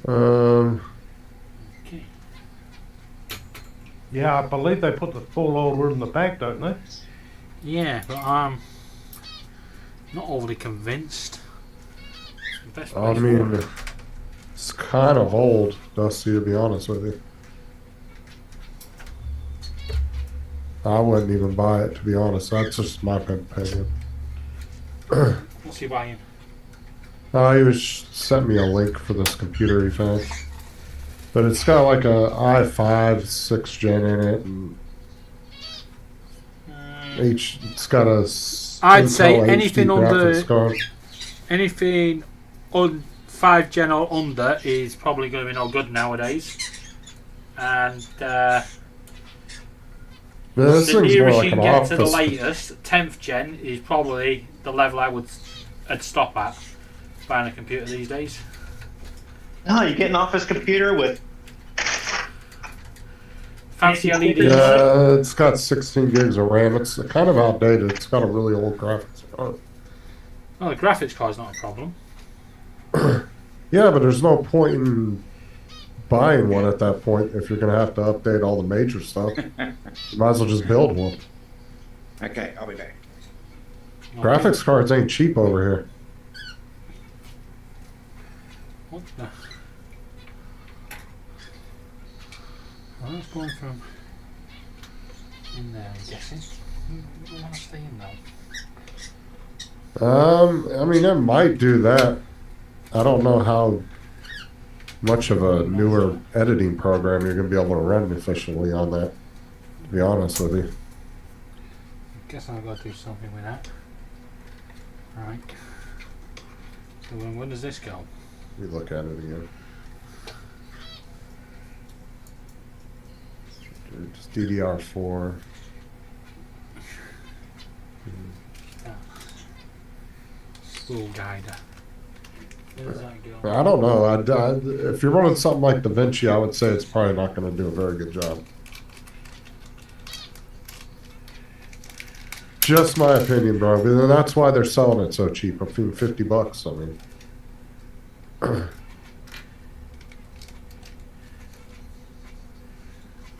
it. Okay. Yeah, I believe they put the full holder in the back, don't they? Yeah, but I'm not overly convinced. It's the best I place mean, for it. it's kind of old, Dusty, to be honest with you. I wouldn't even buy it, to be honest. That's just my opinion. What's he buying? He was sent me a link for this computer he found. But it's got like a i5 6th gen in it, and it's got a I'd say Intel HD anything under- graphics card. Anything on 5 gen or under is probably going to be no good nowadays. And This the thing's more nearest like you an can get to the office. latest, 10th gen, is probably the level I'd stop at buying a computer these days. No, you get an office computer with Fancy LEDs. Yeah, it's got 16 gigs of RAM. It's kind of outdated. It's got a really old graphics card. Well, the graphics card's not a problem. Yeah, but there's no point in buying one at that point if you're going to have to update all the major stuff. You might as well just build one. Okay, I'll be back. Graphics cards ain't cheap over here. What the? Oh, that's going from in there, I'm guessing. You want to stay in though? I mean, it might do that. I don't know how much of a newer editing program you're going to be able to run efficiently on that, to be honest with you. Guess I've got to do something with that. Right. So when does this go? We look at it again. Just DDR4. Spool guider. Where does that go? I don't know. If you're running something like DaVinci, I would say it's probably not going to do a very good job. Just my opinion, bro. And that's why they're selling it so cheap. I'm feeling $50. I mean,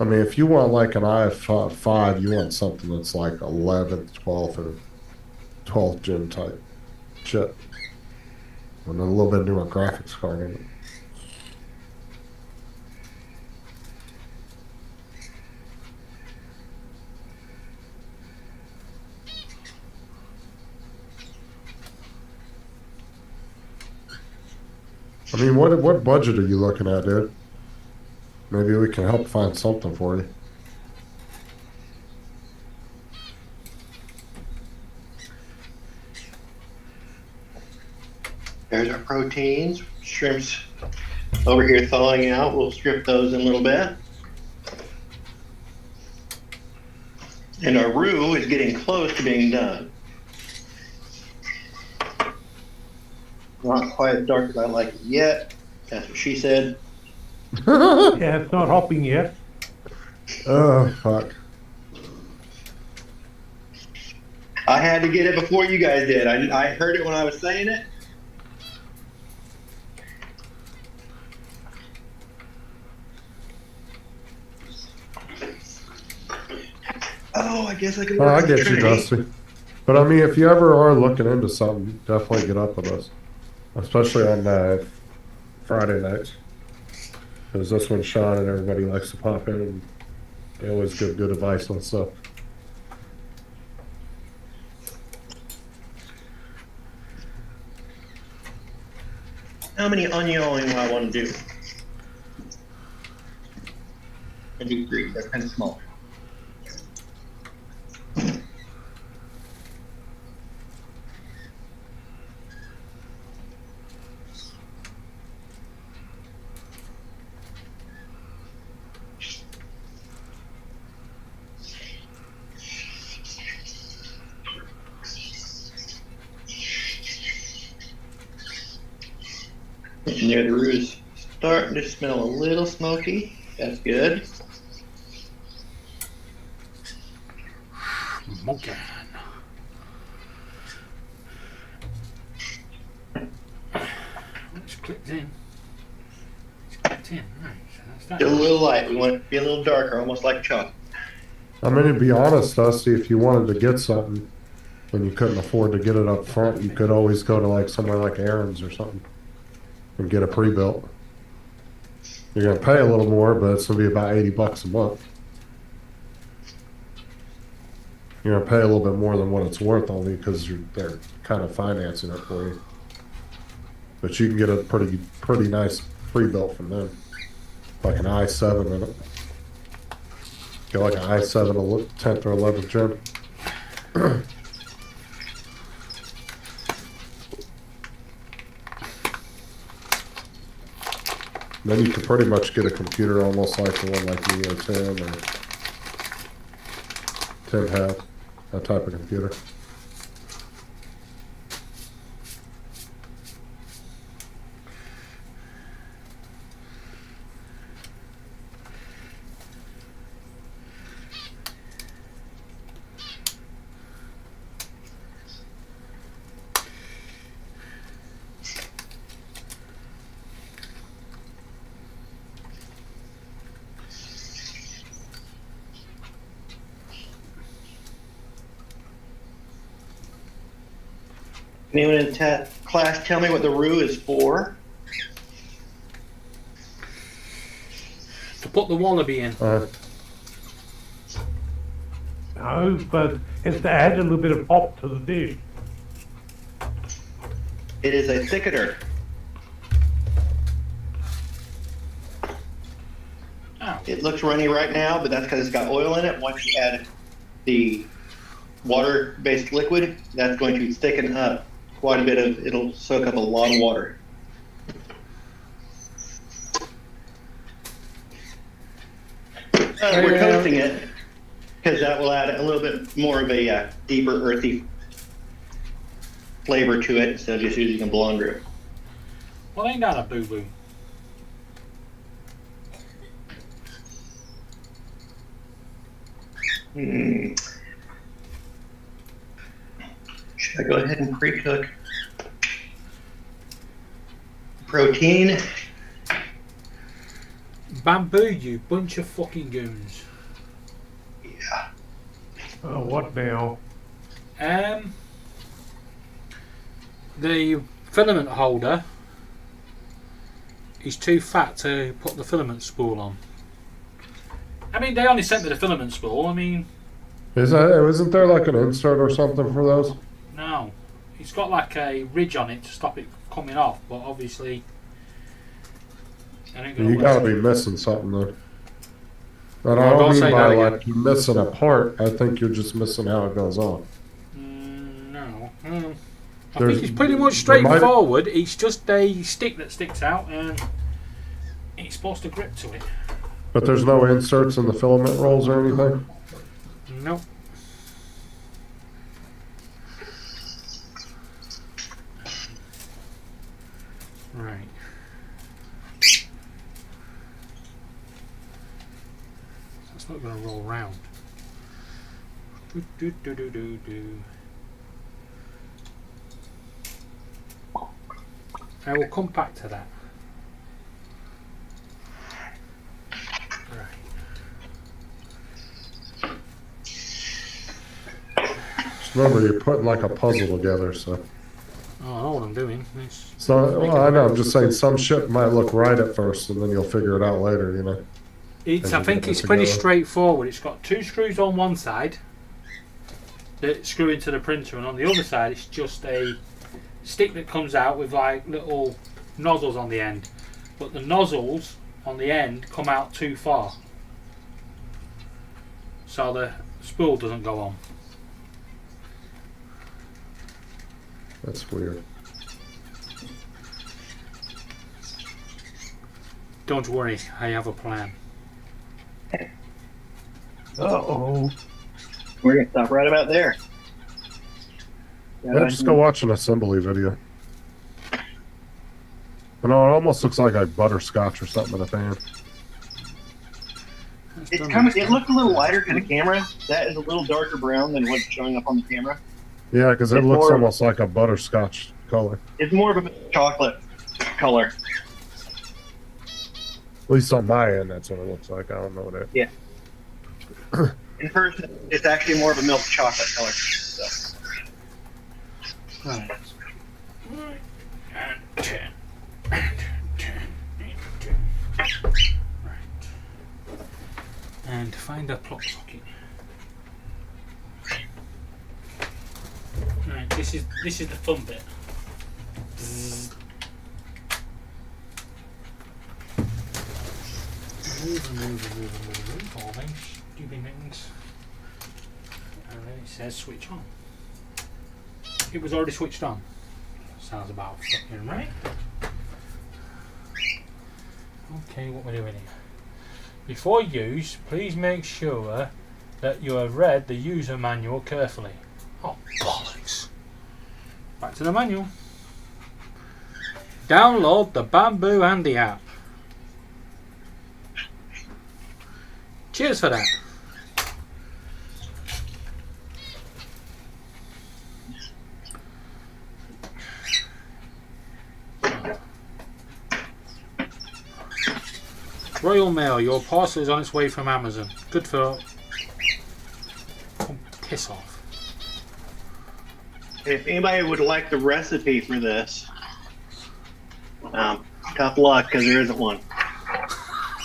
I mean, if you want like an i5, you want something that's like 11th, 12th, or 12th gen type chip. And a little bit newer graphics card in it. I mean, what budget are you looking at, dude? Maybe we can help find something for you. There's our proteins. Shrimps over here thawing out. We'll strip those in a little bit. And our roux is getting close to being done. Not quite as dark as I like it yet. That's what she said. Yeah, it's not hopping yet. Oh, fuck. I had to get it before you guys did. I heard it when I was saying it. Oh, I guess I can. Oh, I get you, Dusty. But I mean, if you ever are looking into something, definitely get up with us. Especially on Friday nights. Because that's when Sean and everybody likes to pop in and they always give good advice on stuff. How many onion do I want to do? I do 3. That's kind of small. Near the roux is starting to smell a little smoky. That's good. Smoking. It's clipped in. It's clipped in, right. So that's that. Still a little light. We want it to be a little darker, almost like chocolate. I mean, to be honest, Dusty, if you wanted to get something and you couldn't afford to get it up front, you could always go to like somewhere like Aaron's or something and get a pre-built. You're going to pay a little more, but it's going to be about $80 a month. You're going to pay a little bit more than what it's worth only because they're kind of financing it for you. But you can get a pretty nice pre-built from them. Like an i7 in it. Get like an i7 10th or 11th gen. Then you can pretty much get a computer almost like the one like Neo 10 or 10 had, that type of computer. Anyone in class tell me what the roux is for? To put the wallaby in. No, but it's to add a little bit of pop to the dish. It is a thickener. Oh. It looks runny right now, but that's because it's got oil in it. Once you add the water-based liquid, that's going to thicken up quite a bit of, it'll soak up a lot of water. We're toasting it because that will add a little bit more of a deeper, earthy flavor to it instead of just using a blonde roux. Well, ain't that a boo-boo? Should I go ahead and pre-cook protein? Bamboo, you bunch of fucking goons. Yeah. Oh, what now? The filament holder is too fat to put the filament spool on. I mean, they only sent me the filament spool. I mean, Isn't there like an insert or something for those? no. It's got like a ridge on it to stop it coming off, but obviously I ain't gonna You work. gotta be missing something though. And I No, don't don't say mean that by again. like you missing a part. I think you're just missing how it goes on. No. I There's- think it's pretty much there might- straightforward. It's just a stick that sticks out and it's supposed to grip to it. But there's no inserts in the filament rolls or anything. Nope. Right. That's not going to roll round. I will come back to that. Just remember, you're putting like a puzzle together, so. Oh, I know what I'm doing. So, well, I know, I'm just saying some shit might look right at first and then you'll figure it out later, you know? I think it's pretty straightforward. It's got two screws on one side that screw into the printer, and on the other side it's just a stick that comes out with like little nozzles on the end. But the nozzles on the end come out too far, so the spool doesn't go on. That's weird. Don't worry, I have a plan. Uh-oh. We're going to stop right about there. Yeah, just go watch an assembly video. You know, it almost looks like a butterscotch or something in a pan. It looked a little lighter to the camera. That is a little darker brown than what's showing up on the camera. Yeah, because it It's looks more- almost like a butterscotch color. It's more of a chocolate color. At least on my end, that's what it looks like. I don't know what it is. Yeah. In person, it's actually more of a milk chocolate color. So. Right. And find a plug socket. Right, this is the fun bit. Bzzz. Move, all them stupid things. And then it says switch on. It was already switched on. Sounds about fucking right. Okay, what we're doing here. Before use, please make sure that you have read the user manual carefully. Oh, bollocks. Back to the manual. Download the Bamboo Handy app. Cheers for that. Royal Mail, your parcel is on its way from Amazon. Good for... Oh, piss off. if anybody would like the recipe for this, tough luck because there isn't one.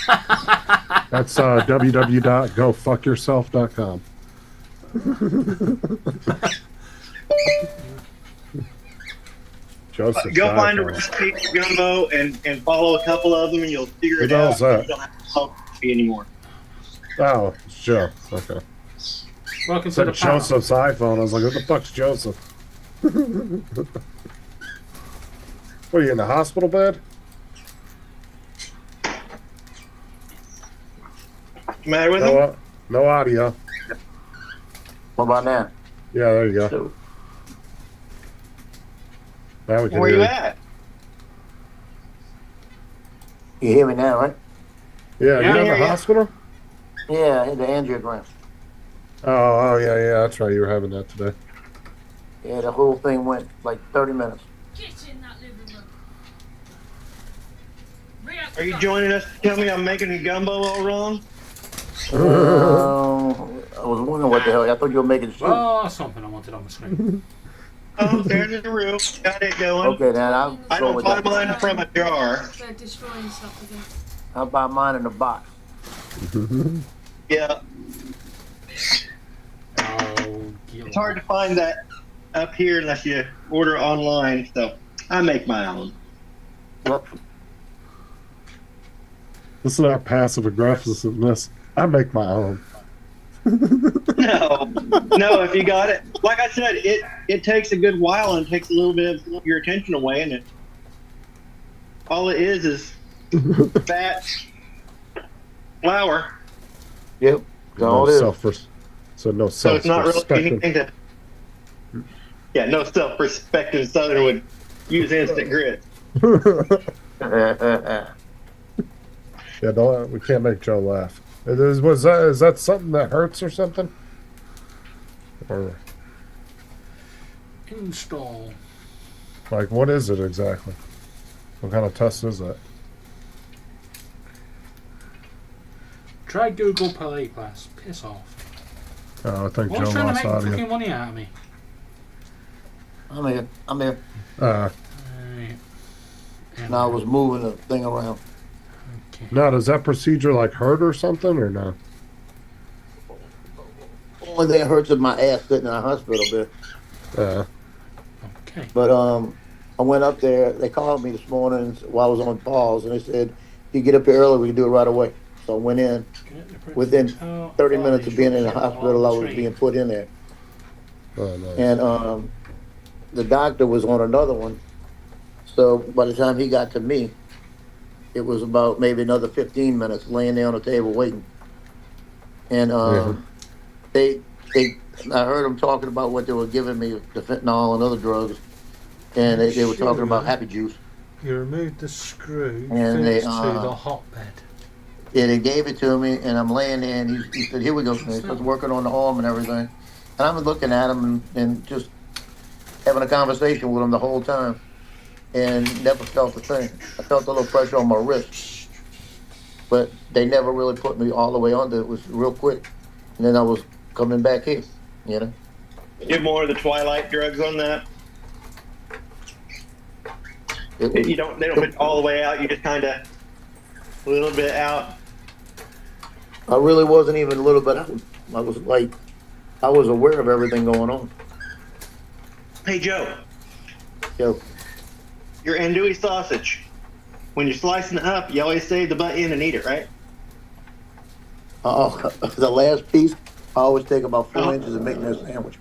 That's www.gofuckyourself.com. Joseph, Go find a recipe for gumbo and follow a couple of them, and you'll figure Who it out. does that? You don't have to follow the recipe anymore. Oh, it's Joe. Okay. Welcome to Said the panel. Joseph's iPhone. I was like, who the fuck's Joseph? What are you in the hospital bed? What's the matter with them? No audio. What about now? Yeah, there you go. So, Now we can Where hear you you. at? you hear me now, right? Yeah, Yeah, you in yeah, the yeah. hospital? Yeah, I had the angiogram. Oh, yeah, that's right. You were having that today. Yeah, the whole thing went like 30 minutes. Get in that living room. Are you joining us to tell me I'm making gumbo all wrong? I was wondering what the hell. I thought you were making soup. Oh, something I wanted on the screen. Oh, there's the roof. Got it going. Okay, then I'll I go don't with buy that. mine from a jar. They're destroying stuff again. I'll buy mine in a box. Yeah, Oh, it's hard to find that up here unless you order online. So I make my own. This is not passive aggressiveness. I make my own. No, if you got it, like I said, it takes a good while and takes a little bit of your attention away, and all it is fat, flour. Yep. That's all it is. No So it's not really self-respecting. anything to. Yeah, no self-respecting Southern would use instant grits. Yeah, don't, we can't make Joe laugh. Is that something that hurts or something? Or install. like, what is it exactly? What kind of test is that? Try Google Play Class. Piss off. Oh, I think What's Joe trying to lost make audio. fucking money out of me? I'm here. Right. Now I was moving the thing around. Okay. Now, does that procedure like hurt or something or no? Only thing that hurts is my ass sitting in a hospital bed. Okay. But I went up there. They called me this morning while I was on pause, and they said, "If you get up here early, we can do it right away." So I went in. Within 30 minutes of being in the hospital, I was being put in there. Oh, nice. And the doctor was on another one. So by the time he got to me, it was about maybe another 15 minutes laying there on the table waiting. And I heard them talking about what they were giving me, the fentanyl and other drugs. And they were talking about Happy Juice. You removed the screw And they, to the hotbed. Yeah, they gave it to me, and I'm laying there, and he said, "Here we go." And he starts working on the arm and everything. And I'm looking at him and just having a conversation with him the whole time, and never felt a thing. I felt a little pressure on my wrist, but they never really put me all the way under. It was real quick, and then I was coming back here, you know. Get more of the twilight drugs on that. They don't put it all the way out. You just kind of a little bit out. I really wasn't even a little bit out. I was like, I was aware of everything going on. Hey Joe, So, your andouille sausage. When you're slicing it up, you always save the butt end and eat it, right? the last piece, I always take about 4 inches and make me a sandwich.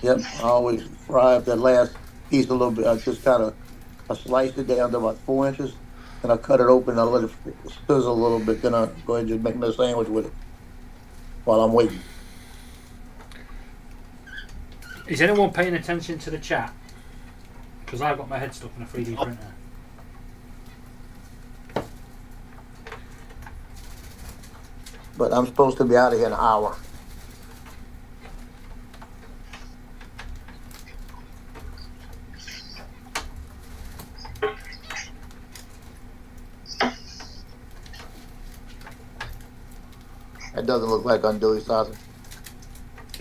Yep, I always fry up that last piece a little bit. I sliced it down to about 4 inches, and I cut it open and I let it sizzle a little bit. Then I go ahead and just make me a sandwich with it while I'm waiting. Is anyone paying attention to the chat? Because I've got my head stuck in a 3D printer. But I'm supposed to be out of here in an hour. That doesn't look like andouille sausage.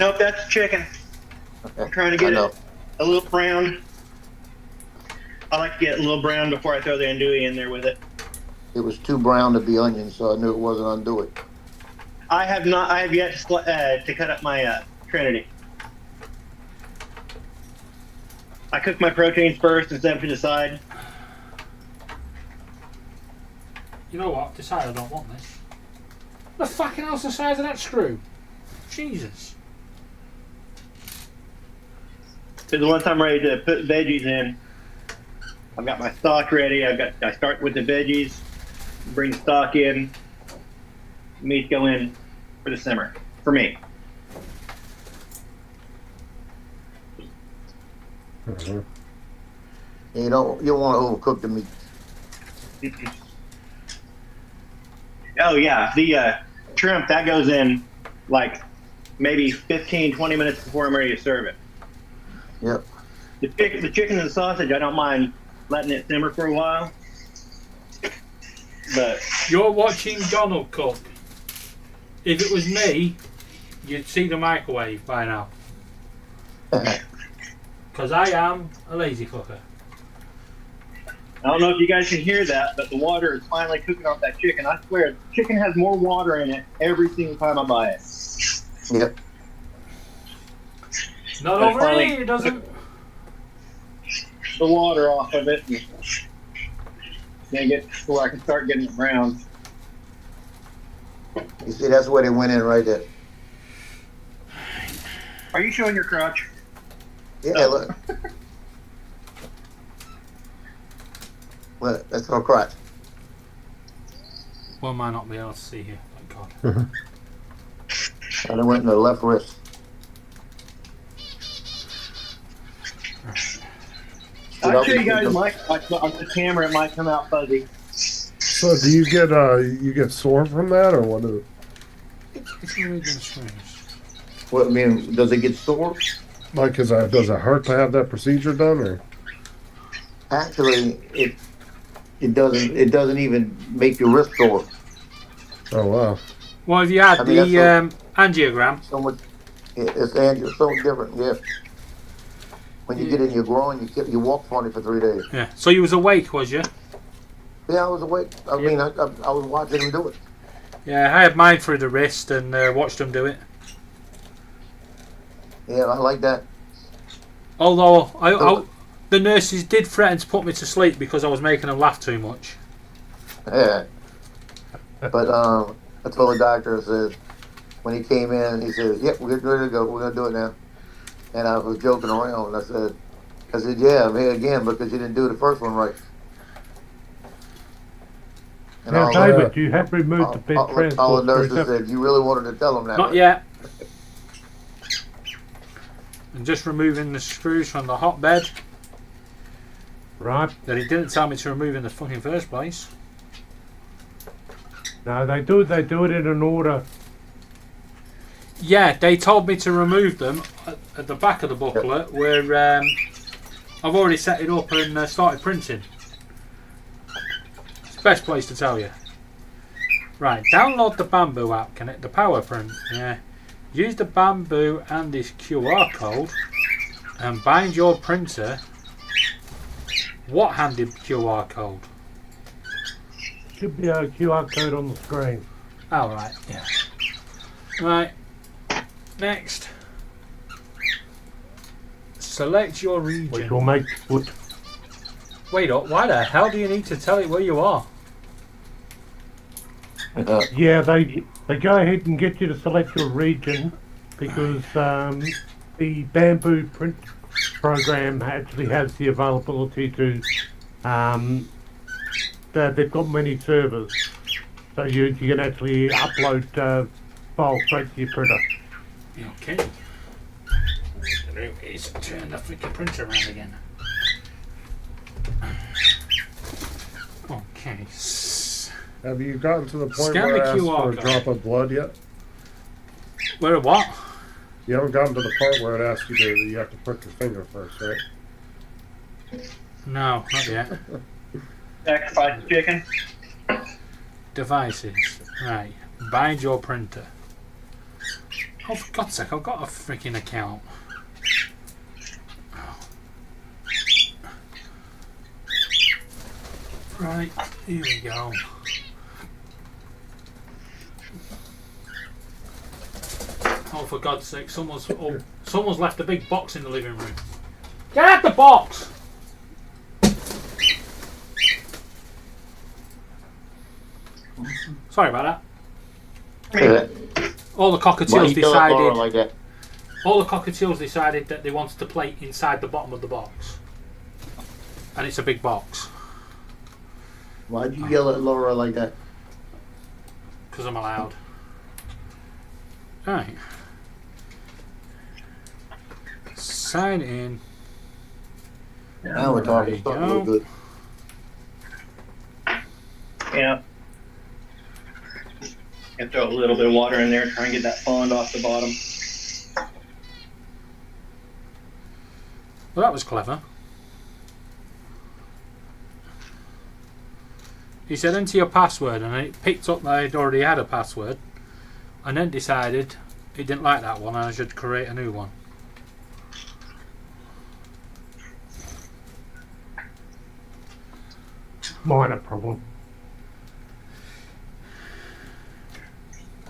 Nope, that's chicken. Okay. I'm trying to I get know. it a little brown. I like to get a little brown before I throw the andouille in there with it. It was too brown to be onion, so I knew it wasn't andouille. I have yet to cut up my Trinity. I cook my proteins first and set them to the side. You know what? Decide I don't want this. The fucking hell's the size of that screw? Jesus. Because once I'm ready to put veggies in, I've got my stock ready. I start with the veggies, bring stock in, meat go in for the simmer. For me. Mhm. You don't want to overcook the meat. Oh yeah, the shrimp that goes in like maybe 15, 20 minutes before I'm ready to serve it. Yep. The chicken and the sausage, I don't mind letting it simmer for a while. But You're watching Donald cook. If it was me, you'd see the microwave by now. Because I am a lazy cooker. I don't know if you guys can hear that, but the water is finally cooking off that chicken. I swear, chicken has more water in it every single time I buy it. Yep. Not But over finally- here, it doesn't. The water off of it. And then get to where I can start getting it brown. You see, that's where they went in right there. Are you showing your crotch? Yeah, look. Well, that's her crotch. One might not be able to see here. Thank God. And it went in the left wrist. I'll show you guys on the camera. It might come out fuzzy. So do you get sore from that, or what? It's really good screws. What, I mean, does it get sore? Like, does it hurt to have that procedure done, or? Actually, it doesn't even make your wrist sore. Oh wow. Well, have you had I mean, the angiogram? So much, it's so different. Yeah. When you get in your groin, you walk funny for 3 days. Yeah. So you was awake, was you? Yeah, I was awake. I mean, I was watching him do it. Yeah, I had mine through the wrist and watched him do it. Yeah, I like that. Although the nurses did threaten to put me to sleep because I was making them laugh too much. Yeah. But I told the doctor, I said, when he came in, he said, "Yep, we're ready to go. We're gonna do it now." And I was joking around. I said, "Yeah, I'm here again because you didn't do the first one right." And Now, all David, you have removed the bed all the transport nurses screws. said, "You really wanted to tell them that." Not right?" yet. I'm just removing the screws from the hotbed Right. that he didn't tell me to remove in the fucking first place. No, they do it in an order. Yeah, they told me to remove them at the back of the booklet where I've already set it up and started printing. It's the best place to tell you. Right, download the Bamboo app, connect the PowerPrint. Yeah. Use the Bamboo and this QR code and bind your printer. What handed QR code? Should be a QR code on the screen. Oh, right, yeah. Right, next. Select your Which region. will make Wait up, why the hell do you need to tell it where you are? yeah, they go ahead and get you to select your region because the Bamboo print program actually has the availability to they've got many servers, so you can actually upload files straight to your printer. Okay. Is turn the freaking printer around again. Okay. Have you gotten to the point Scan where the it asks QR for a code. drop of blood yet? Where what? You haven't gotten to the part where it asks you to. You have to prick your finger first, right? No, not yet. Sacrifice the chicken. Devices. Right. Bind your printer. Oh, for God's sake, I've got a freaking account. Right, here we go. Oh, for God's sake, someone's left a big box in the living room. Get out the box! Sorry about that. All the cockatiels decided. Like that? All the cockatiels decided that they wanted to play inside the bottom of the box, and it's a big box. Why'd you yell at Laura like that? Because I'm allowed. Right. Sign in. Now we're talking. It's starting to look good. Yeah. And throw a little bit of water in there, try and get that pond off the bottom. Well, that was clever. He said enter your password, and it picked up that I'd already had a password, and then decided he didn't like that one and I should create a new one. Minor problem.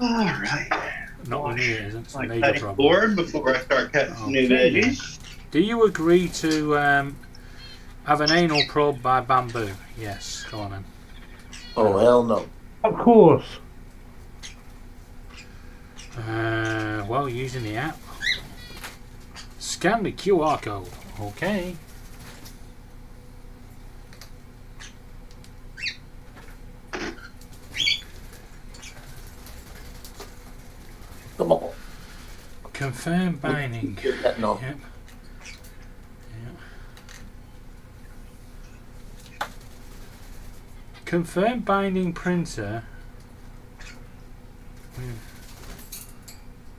All right. Not with me, it isn't. It's a Like major cutting problem. board before I start cutting some new Okay. veggies. Do you agree to have an anal probe by bamboo? Yes. Go on then. Oh, hell no. Of course. Well, using the app. Scan the QR code. Okay. Come on. Confirm binding. No. Yep. Confirm binding printer.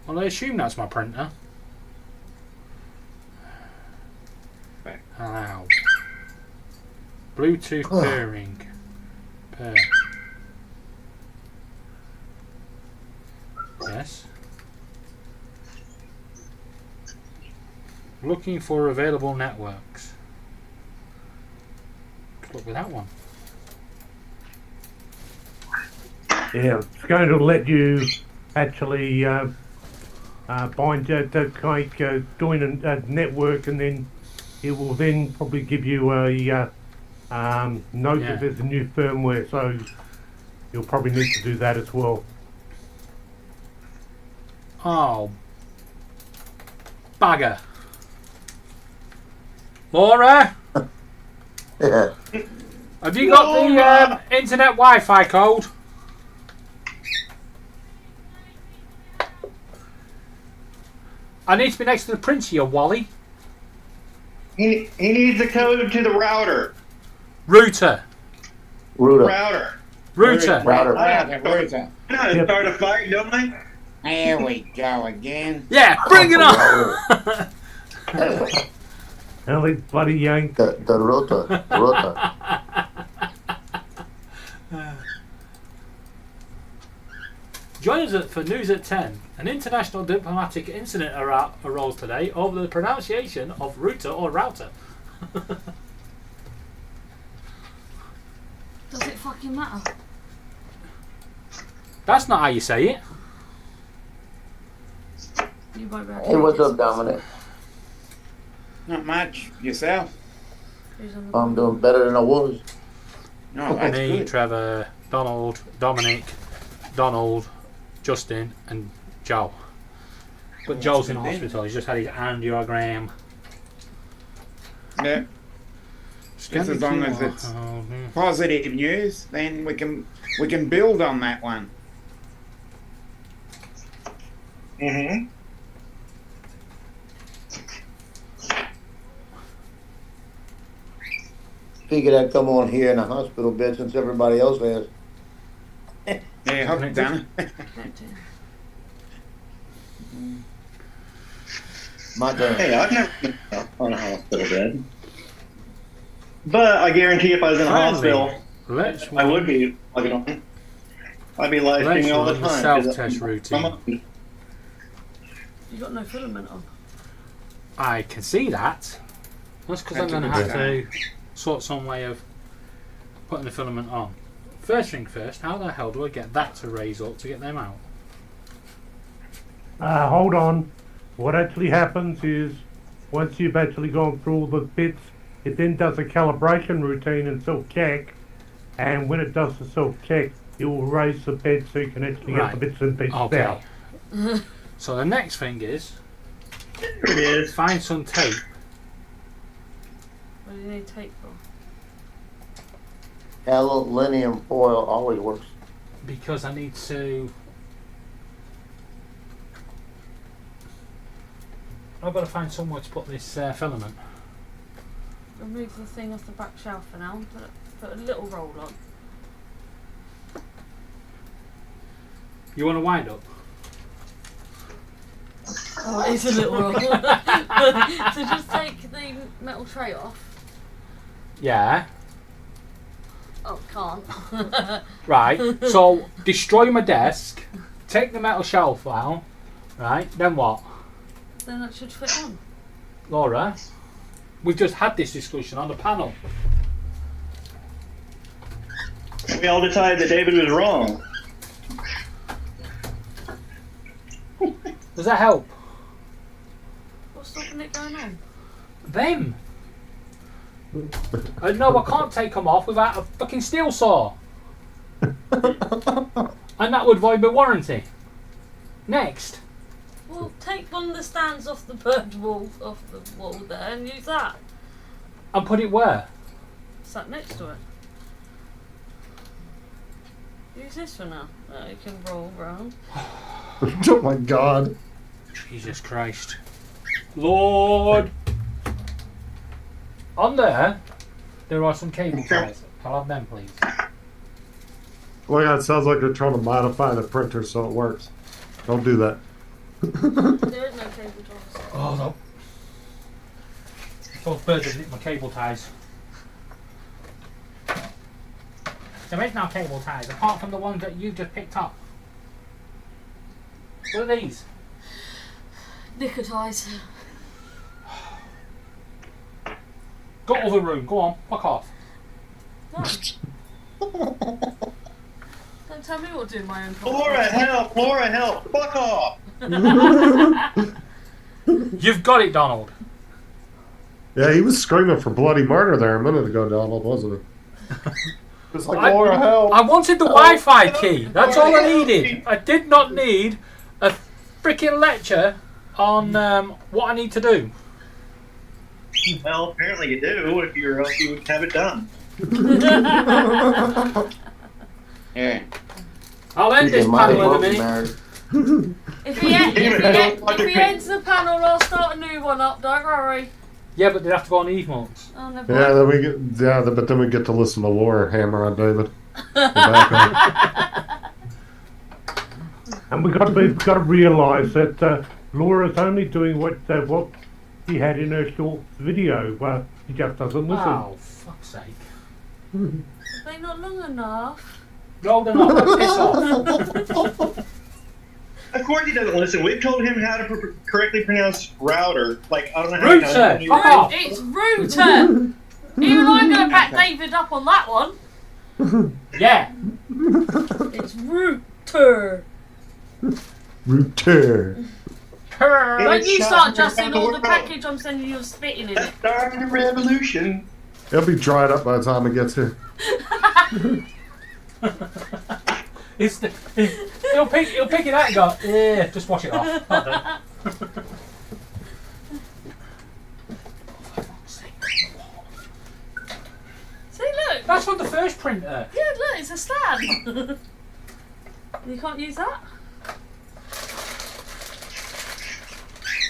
Well, I assume that's my printer. Allow. Bluetooth pairing. Pair. Yes. Looking for available networks. Let's look with that one. Yeah, it's going to let you actually bind join a network, and then it will then probably give you a note that there's a new firmware. So you'll probably need to do that as well. Oh, bugger. Laura? Yeah. Have you got the internet Wi-Fi code? I need to be next to the printer, you Wally. He needs the code to the router. Router. Router. Router. I know how to start a fight, don't I? Here we go again. Yeah, bring it on. Only bloody yank. The router. Join us for News at 10. An international diplomatic incident arose today over the pronunciation of router or router. Does it fucking matter? That's not how you say it. You won't be able to Hey, read what's this. up, Dominic? Not much. Yourself? Who's on the I'm doing better than I was. No, that's Me, good. Trevor, Donald, Dominic, Donald, Justin, and Joe. But Joe's in good then. hospital. He's just had his angiogram. Yeah. Just as long as it's positive news, then we can build on that one. Mm-hmm. Figured I'd come on here in a hospital bed since everybody else has. Yeah, hope it done. My turn. Hey, I've never been on a hospital bed. But I guarantee if I was in a hospital, Let's I would be plugging on. I'd be live Let's streaming all the run the time. 'cause self-test routine. You got no filament on. I can see that. That's because I'm going to have to sort some way of putting the filament on. First thing first, how the hell do I get that to raise up to get them out? Hold on. What actually happens is, once you've actually gone through all the bits, it then does a calibration routine and self-check. And when it does the self-check, it will raise the bed so you can actually get the bits and pieces out. So the next thing is, There it is. find some tape. What do you need tape for? Aluminium foil always works. Because I need to. I've got to find somewhere to put this filament. Remove the thing off the back shelf for now. Put a little roll on. You want to wind up? Oh, it is a little roll. So just take the metal tray off. Yeah. Oh, can't. Right. So destroy my desk. Take the metal shelf out. Right. Then what? Then that should fit on. Laura, we've just had this discussion on the panel. We all decided that David was wrong. Does that help? What's stopping it going on? Them. No, I can't take them off without a fucking steel saw. And that would void my warranty. Next. Well, take one of the stands off the bird wall, off the wall there, and use that. And put it where? Sat next to it. Use this for now. You can roll around. Oh my god. Jesus Christ. Lord. On there are some cable ties. I'll have them, please. Well, yeah, it sounds like they're trying to modify the printer so it works. Don't do that. There is no cable ties. Oh no. Those birds have nicked my cable ties. There is no cable ties, apart from the ones that you've just picked up. What are these? Knicker ties. Go to the room, go on, fuck off. No. Don't tell me what to do in my own podcast. Laura, help! Fuck off! You've got it, Donald. Yeah, he was screaming for bloody murder there a minute ago, Donald, wasn't he? It's like, Laura, help! I wanted the Wi-Fi key. That's all I needed. I did not need a freaking lecture on what I need to do. Well, apparently you do. If you're else, you would have it done. Yeah. I'll end this panel in a minute. If he ends the panel, I'll start a new one up. Don't worry. Yeah, but they'd have to go on Eve modes. Oh, never Yeah, mind. but then we get to listen to Laura hammer on David. And we've got to realise that Laura's only doing what she had in her short video. Well, she just doesn't listen. Oh, fuck's sake. Are they not long enough? No, they're not. Piss off. Of course he doesn't listen. We've told him how to correctly pronounce router. Like, I don't know how Router! to Fuck off! It's router! Even I'm going to back David up on that one. Yeah. It's router. Router. Don't you start adjusting all the package I'm sending you spitting in it. Starting the revolution. It'll be dried up by the time it gets here. He'll pick it out and go, yeah, just wash it off. Not done. See, look. That's from the first printer. Yeah, look, it's a stand. You can't use that?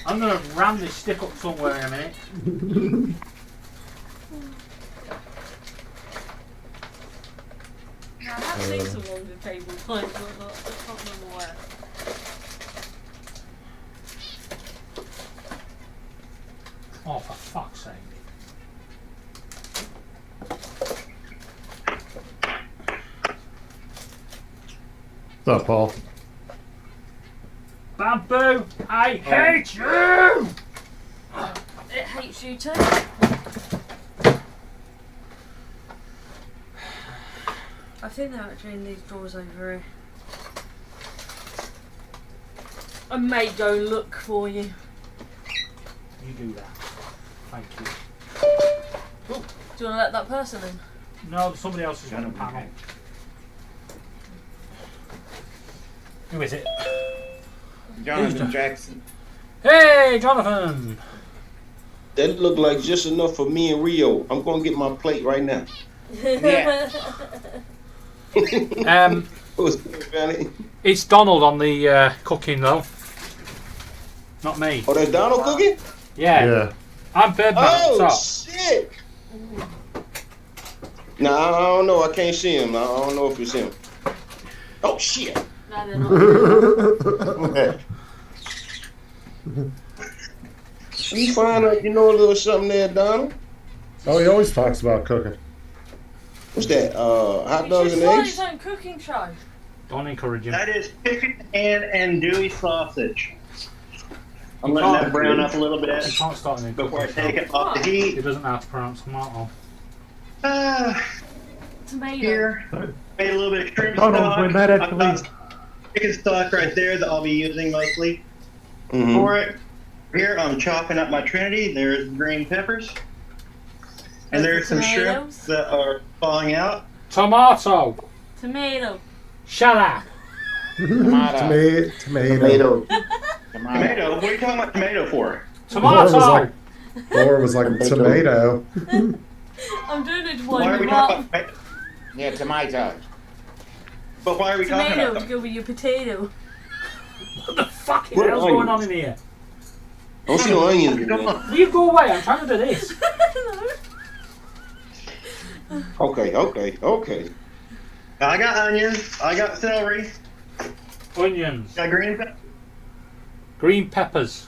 I'm going to ram this stick up somewhere in a minute. I have seen some ones with cable ties, but I can't remember where. Oh, for fuck's sake. What's up, Paul? Bamboo, I hate you! It hates you too. I think they're actually in these drawers over here. I may go look for you. You do that. Thank you. Do you want to let that person in? No, somebody else is on the panel. Who is it? Jonathan Jackson. Hey, Jonathan! That looked like just enough for me and Rio. I'm gonna get my plate right now. Yeah. What's good, Johnny? It's Donald on the cooking though. Not me. Oh, that's Donald cooking? Yeah. Yeah. I'm Birdman. Oh, What's shit! Nah, I don't know. I can't see him. I don't know if it's him. Oh, shit! No, they're not. You find out, you know, a little something there, Donald? Oh, he always talks about cooking. What's that? Hot You dogs should and start eggs? his own cooking show. Don't encourage him. That is chicken and andouille sausage. I'm letting that brown up a little You bit can't start in before I take it off the heat. He doesn't know how to pronounce tomato. Tomato. Here, made a little bit of shrimp Donald, stock. we're mad at I've police. got chicken stock right there that I'll be using mostly Mm-hmm. for it. Here, I'm chopping up my Trinity. There's green peppers. And there's some shrimp Tomatoes. that are falling out. Tomato! Tomato. Shut up! Tomato. Tomato. Tomato? What are you talking about tomato for? Tomato! Laura was like, tomato. I'm doing it to Why are wind we you talking up. about tomato? Yeah, tomato. But why are we talking Tomato about to go with your potato. What the fucking What hell's onions? going on in here? I don't see no onions in there. Will you go away? I'm trying to do this. Okay. I got onions. I got celery. Onions. Got green pepper. Green peppers.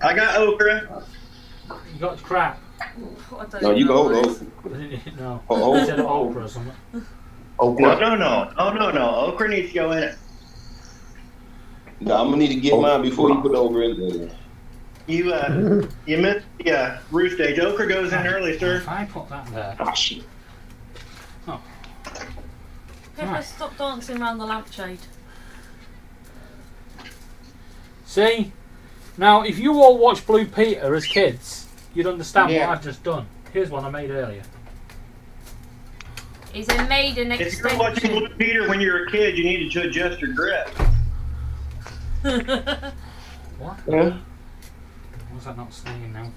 I got okra. You got crap. I don't No, you know go what it hold is. those. No. Oh, I said okra or something. No. Okra needs to go in it. No, I'm gonna need to get mine before you put over in there. You missed the root stage. Okra goes in early, sir. If I put that there. Oh, shit. Pepper, stop dancing around the lampshade. See? Now, if you all watched Blue Peter as kids, you'd understand Yeah. what I've just done. Here's one I made earlier. He's a maiden If you're watching extension. Blue Peter when you're a kid, you needed to adjust your grip. What? Yeah. Was that not sneezing now?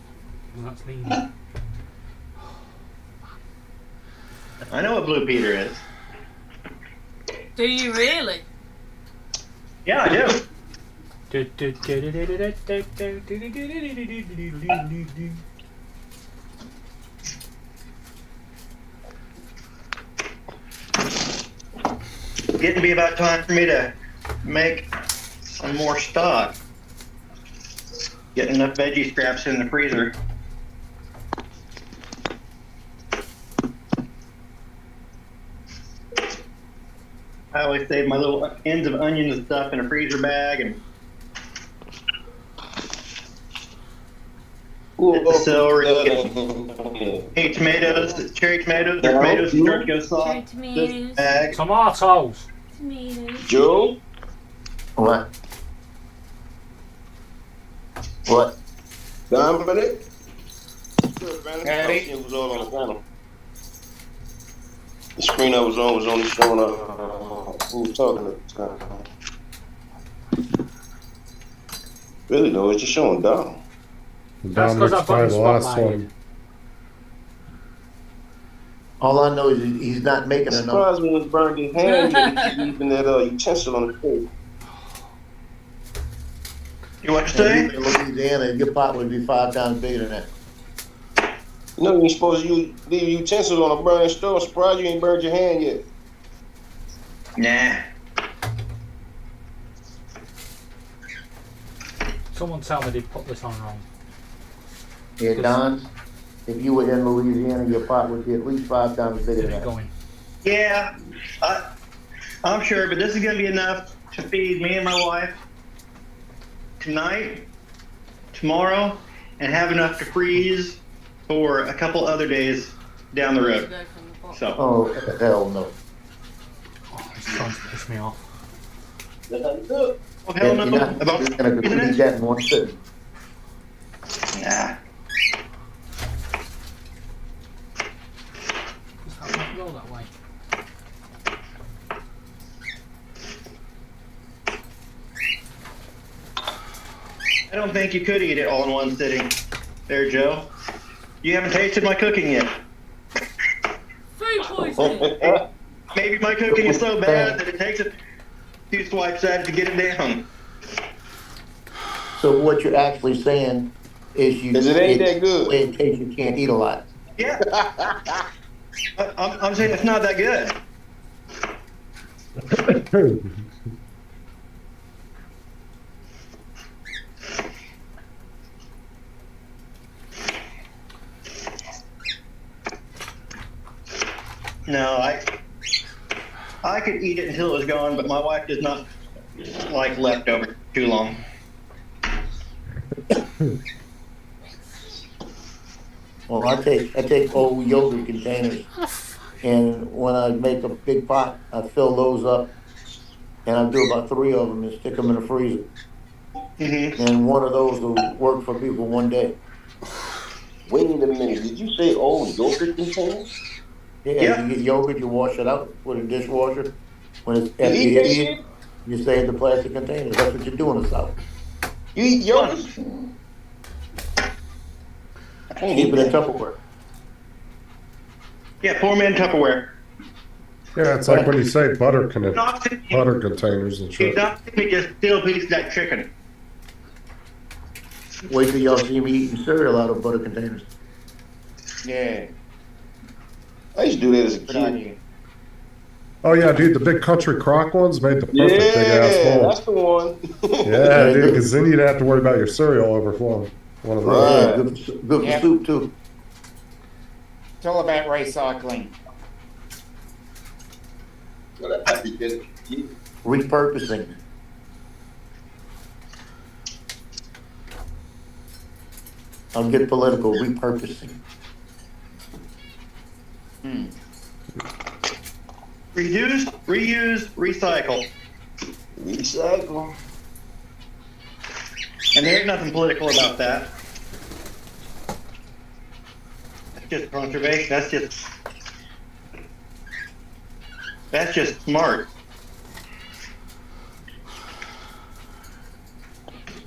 Was that sneezing? I know what Blue Peter is. Do you really? Yeah, I do. Getting to be about time for me to make some more stock. Getting enough veggie scraps in the freezer. I always save my little ends of onions and stuff in a freezer bag and Ooh, celery. oh, Hey, tomatoes, cherry tomatoes, the tomatoes start to go Cherry soft. tomatoes. This bag. Tomatoes. Tomatoes. Joe? What? What? Dominic? Howdy. It was all on the panel. The screen I was on was only showing who was talking at the time. Really though, it's just showing Donald. That's 'cause Dominic's I've got probably the the last spotlight. one. All I know is he's not making I'm enough. surprised when he burned his hand yet, he's leaving that utensil on the table. You want to In say? Louisiana, your pot would be 5 times bigger than that. You know you ain't supposed to leave utensils on a burning stove. I'm surprised you ain't burned your hand yet. Nah. Someone tell me they put this on wrong. Yeah, Don, if you were in Louisiana, your pot would be at least 5 times bigger Get than it that. going. Yeah, I'm sure, but this is going to be enough to feed me and my wife tonight, tomorrow, and have enough to freeze for a couple other days down the road. So. Oh, hell no. Oh, it's trying to piss me off. Oh, hell no. You're not About gonna complete that in one sitting. Nah. Does that not go that way? I don't think you could eat it all in one sitting. There, Joe. You haven't tasted my cooking yet. Food poisoning. Maybe my cooking is so bad that it takes a few swipes at it to get it down. So what you're actually saying is you. Cause it ain't that good. In case you can't eat a lot. Yeah. I'm saying it's not that good. No, I could eat it until it was gone, but my wife does not like leftover too long. Well, I take old yogurt containers, and when I make a big pot, I fill those up, and I do about 3 of them and stick them in the freezer. Mm-hmm. And one of those will work for people one day. Wait a minute, did you say old yogurt containers? Yeah, you get yogurt, you wash it out with a dishwasher. When it's after eat you that eat shit? it, you save the plastic containers. That's what you do in the South. You eat yogurt? I can't Keep eat it in that. Tupperware. Yeah, pour me in Tupperware. Yeah, it's like when you say butter Not to butter containers and shit. not to just still piece that chicken. Wait till y'all see me eating cereal out of butter containers. Yeah. I used to do that as a Good on kid. you. Oh yeah, dude, the big country crock ones made the perfect Yeah, big ass bowl. that's the one. Yeah, dude, because then you'd have to worry about your cereal overflowing. One of those. Right. Yeah, good for Yep. soup too. It's all about recycling. Repurposing. I'll get political. Repurposing. Reduce, reuse, recycle. Recycle. And there ain't nothing political about that. That's just conservation. That's just smart.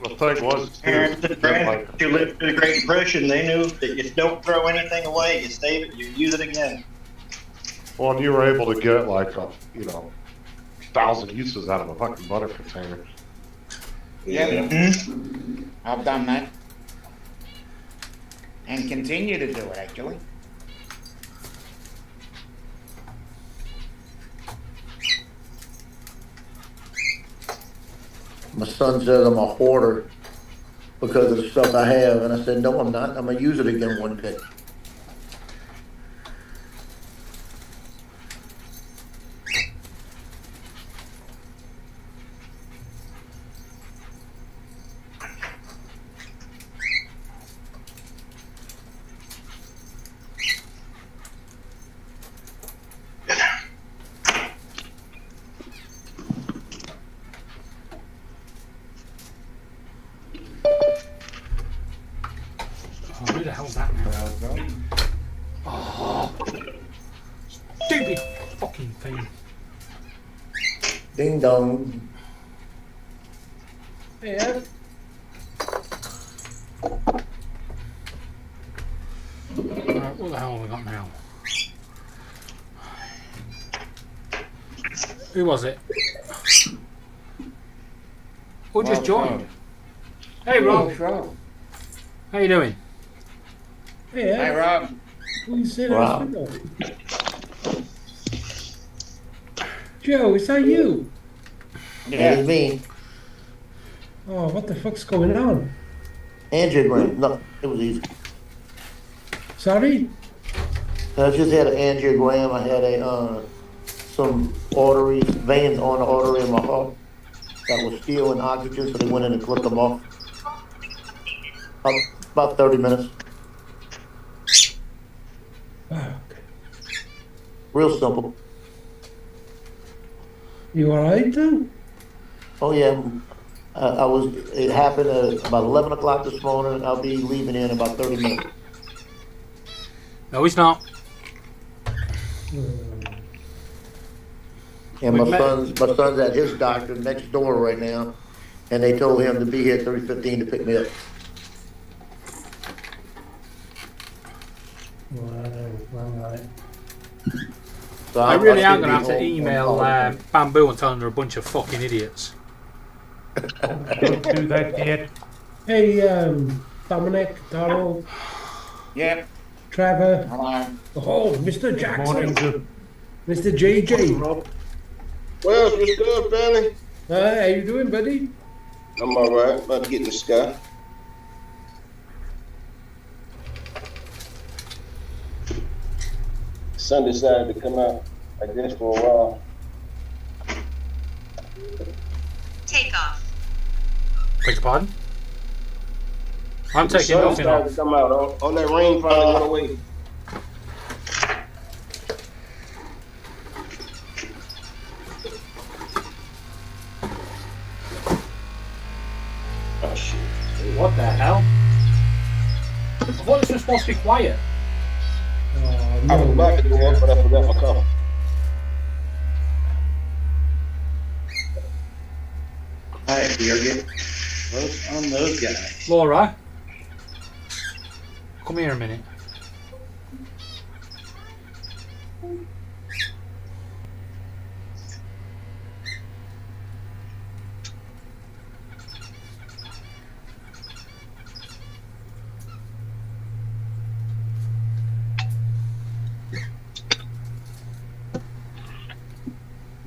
The thing was, Parents and grandparents who lived through the Great Depression, they knew that you don't throw anything away. You save it, you use it again. well, and you were able to get like a, 1,000 uses out of a fucking butter container. Yeah, Hmm? I've done that. And continue to do it, actually. My son says I'm a hoarder because of the stuff I have, and I said, no, I'm not. I'm gonna use it again one day. Oh, who the hell's that now? Oh, stupid fucking thing. Ding dong. Yeah. Right, what the hell have we got now? Who was it? Who just joined? Hey Rob, how you doing? Hey, Rob. Wow. Joe, is that you? That is me. Oh, what the fuck's going on? Angiogram. No, it was easy. Sorry? I just had an angiogram. I had some veins on the artery in my heart. that was stealing oxygen, so they went in and clipped them off. About 30 minutes. Real simple. You alright then? Oh yeah, it happened at about 11 o'clock this morning. I'll be leaving in about 30 minutes. No, he's not. And my son's at his doctor next door right now, and they told him to be here at 3:15 to pick me up. Right. So I really am should going to have be to home email on Bamboo and tell them they're a bunch of fucking idiots. Don't do that yet. Hey, Dominic, Donald, Yep. Trevor. Hello. Oh, Mr. Jackson. Morning to Mr. JJ. Rob. Well, what's good, Benny? How you doing, buddy? I'm alright. About to get in the sky. Sun decided to come out, I guess, for a while. Take off. Beg your pardon? I'm The taking sun nothing decided off. to come out. All that rain finally went away. Oh shit. What the hell? I thought this was supposed to be quiet. I was about to go up, but I forgot my car. Alright, you're good. Close on those guys. Laura, come here a minute.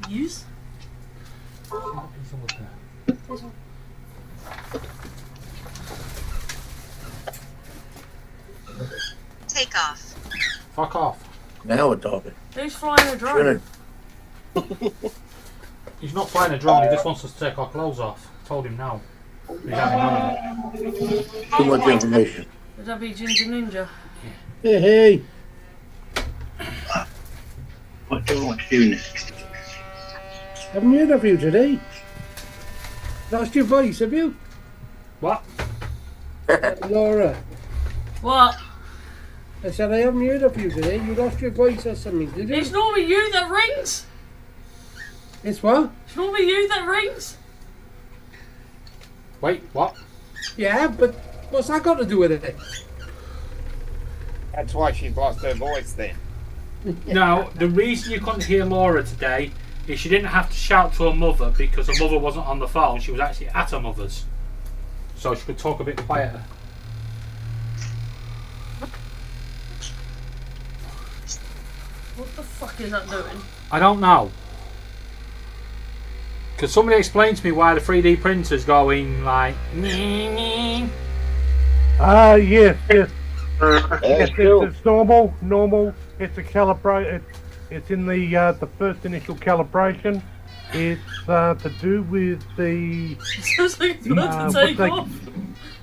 Use? Take off. Fuck off. Now we're talking. Who's flying a drone? He's not flying a drone, he just wants us to take our clothes off. I told him now. He's having none of it. Too much information. Would that be Ginger Ninja? Hey. What do I want to do next? Haven't heard of you today. Lost your voice, have you? What? Laura. What? I said I haven't heard of you today. You lost your voice or something, did you? It's normally you that rings. It's what? It's normally you that rings. Wait, what? Yeah, but what's that got to do with it? That's why she's lost her voice then. No, the reason you couldn't hear Laura today is she didn't have to shout to her mother because her mother wasn't on the phone. She was actually at her mother's. So she could talk a bit quieter. What the fuck is that doing? I don't know. Because somebody explained to me why the 3D printer's going like... Yes. Yes, it's normal. It's a calibrate. It's in the first initial calibration. It's to do with the. Sounds like it's about to take off.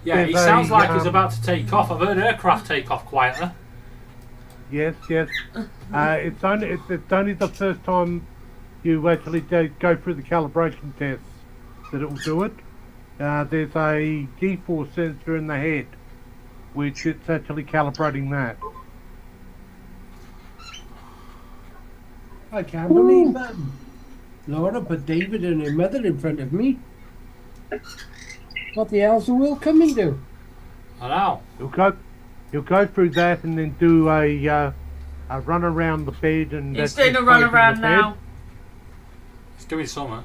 Yeah, it sounds like it's about to take off. I've heard aircraft take off quieter. Yes. It's only the first time you actually go through the calibration tests that it will do it. There's a G-force sensor in the head, which it's actually calibrating that. I can't believe that. Laura put David and her mother in front of me. What the hell's the world coming to? I know. You'll go through that and then do a run around the bed and. He's doing a run around now. It's doing something.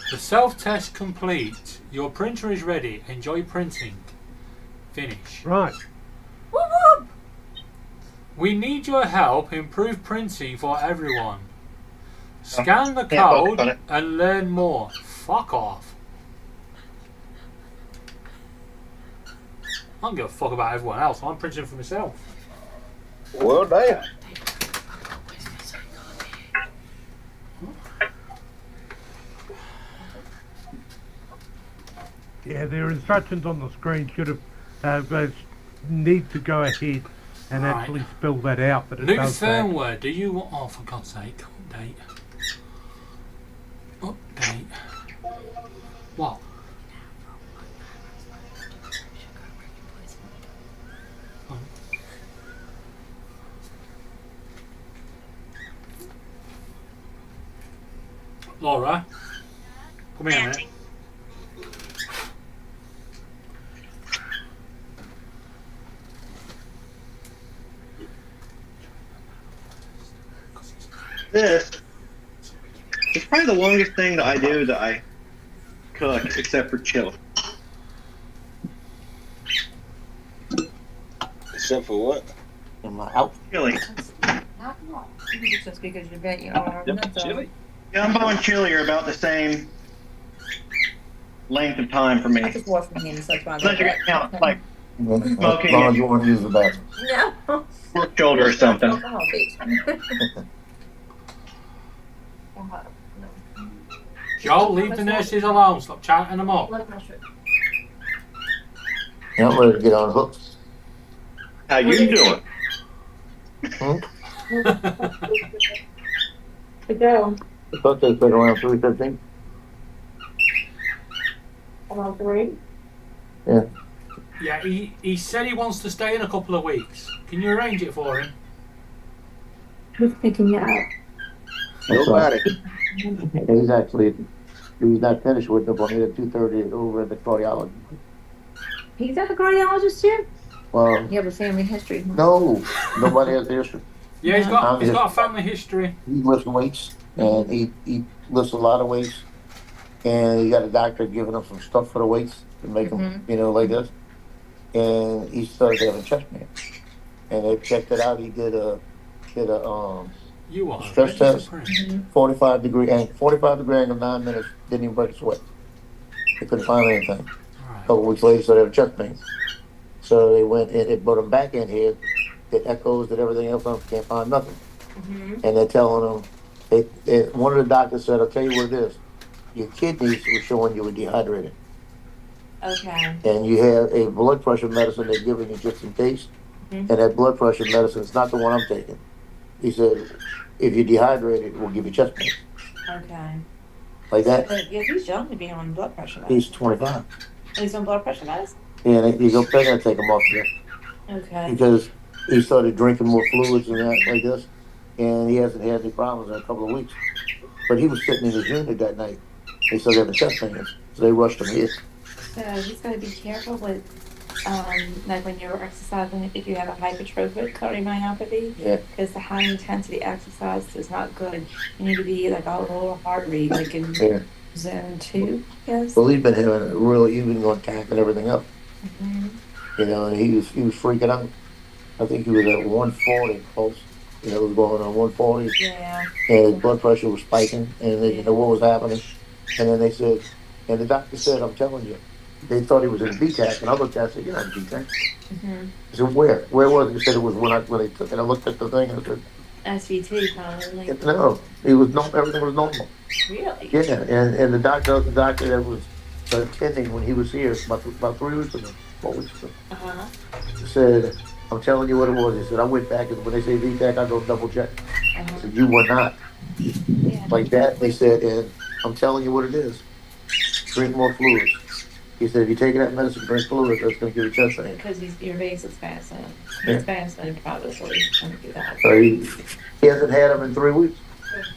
The self-test complete. Your printer is ready. Enjoy printing. Finish. Right. Whoop whoop! We need your help. Improve printing for everyone. Scan the code and learn more. Fuck off. I don't give a fuck about everyone else. I'm printing for myself. Well, damn. Yeah, their instructions on the screen should have need to go ahead and Right. actually spell that out. But it New does that. firmware. Do you want? Oh, for God's sake! Update. Update. What? Laura, come here a minute. This is probably the longest thing that I do that I cook, except for chili. Except for what? In my house. Chili. Just because you bet you are. Chili? Yeah, I'm and chili are about the same length of time for me. I just wash my hands, so that's why I Unless you got count, like As long smoking as you want to use the bathroom. No. pork shoulder or something. Alcohol, bitch. Joe, leave the nurses alone. Stop chatting them up. Yeah, I'm ready to get on hooks. How you doing? To go. I thought they said around 3:15. Around 3. Yeah. Yeah, he said he wants to stay in a couple of weeks. Can you arrange it for him? Who's picking you up? Nobody. He's not finished with the one. He's at 2:30 over at the cardiology. He's at the cardiologist too? Well, You have a family history. no, nobody has the issue. Yeah, he's got a family history. He lifts weights, and he lifts a lot of weights, and he got a doctor giving him some stuff for the weights to make him, like this. And he started having chest pain, and they checked it out. He did a You are. stress test, Mm-hmm. 45 degree angle, 9 minutes, didn't even break a sweat. They couldn't find anything. A couple weeks later, he started having chest pain. So they went and it put him back in here. It echoes, did everything else, can't find nothing. And they're telling him, one of the doctors said, I'll tell you what it is. Your kidneys were showing you were dehydrated. Okay. And you have a blood pressure medicine they're giving you just in case. Mhm. And that blood pressure medicine is not the one I'm taking. He said, if you're dehydrated, we'll give you chest pain. Okay. Like that. But yeah, he's young to be on blood pressure medicine. He's 25. He's on blood pressure medicine? And they're going to take him off there. Okay. Because he started drinking more fluids and that like this. And he hasn't had any problems in a couple of weeks. But he was sitting in his unit that night. He started having chest pains. So they rushed him here. So he's got to be careful with, like when you're exercising, if you have a hypertrophic cardiomyopathy. Yeah. Because the high intensity exercise is not good. You need to be like a lower heart rate, like in Yeah. zone 2, yes. Well, he's been having he's been going tacking everything up. Mhm. And he was freaking out. I think he was at 140 pulse. It was going on 140. Yeah. And his blood pressure was spiking, and they didn't know what was happening. And then they said, and the doctor said, I'm telling you, they thought he was in VTAC, and I looked at it and said, you're not in VTAC. Mhm. I said, where? Where was it? He said it was when they took it. I looked at the thing and I said, SVT probably. no, it was everything was normal. Really? Yeah, and the doctor that was attending when he was here about 3 weeks ago, 4 weeks ago, Uh-huh. said, I'm telling you what it was. He said, I went back, and when they say VTAC, I go double check. I said, you were not. Like that, they said, and I'm telling you what it is. Drink more fluids. He said, if you're taking that medicine, drink fluids, that's going to give you chest pain. Because your veins expansion. Yeah. Expansion probably is going to do that. So he hasn't had them in 3 weeks.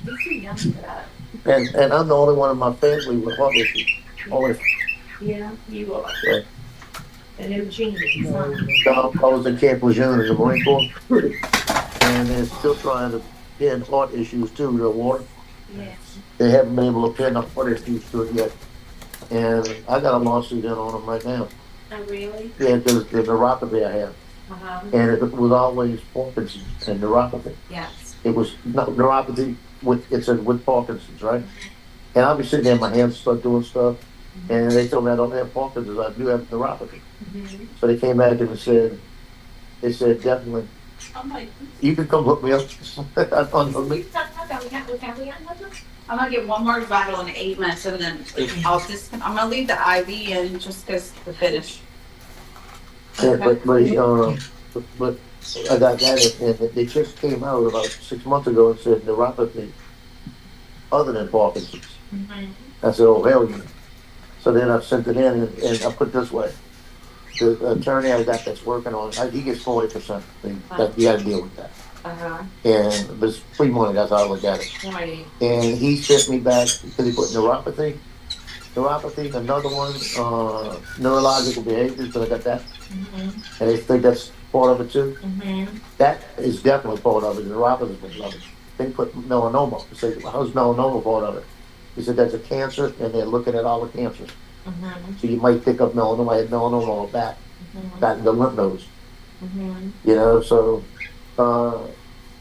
He's too young for that. And I'm the only one in my family with heart issues. Only Yeah, you are. Yeah. And they're genius. Huh? I was in Camp Lejeune in the Marine Corps, and they're still trying to pin heart issues to the water. Yes. They haven't been able to pin the heart issues to it yet. And I got a lawsuit in on them right now. Oh, really? Yeah, because the neuropathy I have. Uh-huh. And it was always Parkinson's and neuropathy. Yes. It was not neuropathy with Parkinson's, right? And I'll be sitting there, my hands start doing stuff, and they told me I don't have Parkinson's, I do have neuropathy. Mm-hmm. So they came back and they said, definitely, I'm like, you can come look me up on me. I'm gonna get one more bottle in 8 minutes, and then I'm gonna leave the IV in just because the finish. Yeah, but I got that, and they just came out about 6 months ago and said neuropathy other than Parkinson's. I said, oh, hell yeah. So then I sent it in, and I put it this way. The attorney I got that's working on it, he gets 40%. That, you gotta deal with that. And there's free money, that's how I look at it. Right. And he sent me back, because he put neuropathy, another one, neurological behaviors, but I got that. And I think that's part of it too. That is definitely part of it. Neuropathy was part of it. They put melanoma. I said, how's melanoma part of it? He said, that's a cancer, and they're looking at all the cancers. So you might pick up melanoma. I had melanoma on the back in the lymph nodes. You know, so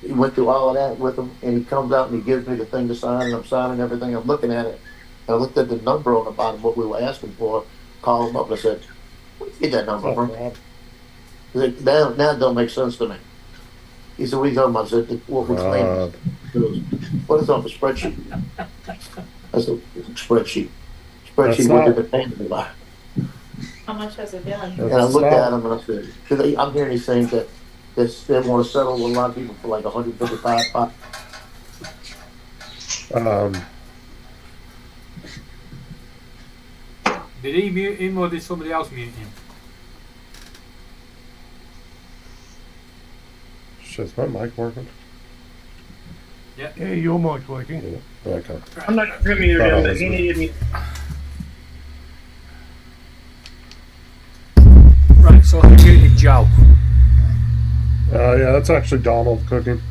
he went through all of that with him, and he comes out and he gives me the thing to sign, and I'm signing everything. I'm looking at it, and I looked at the number on the bottom, what we were asking for, called him up, and I said, where'd you get that number from? He said, now it don't make sense to me. He said, what are you talking about? I said, what we claim. He goes, what is on the spreadsheet? I said, spreadsheet. Spreadsheet, what did the payment buy? How much has it been? And I looked at him and I said, because I'm hearing these things that they want to settle with a lot of people for like 155. Did he mute him or did somebody else mute him? Shit, is my mic working? Yeah. Yeah, your mic's working. Yeah. Okay. I'm not sure who muted him, but he needed me. Right, so who muted Joe? Yeah, that's actually Donald cooking.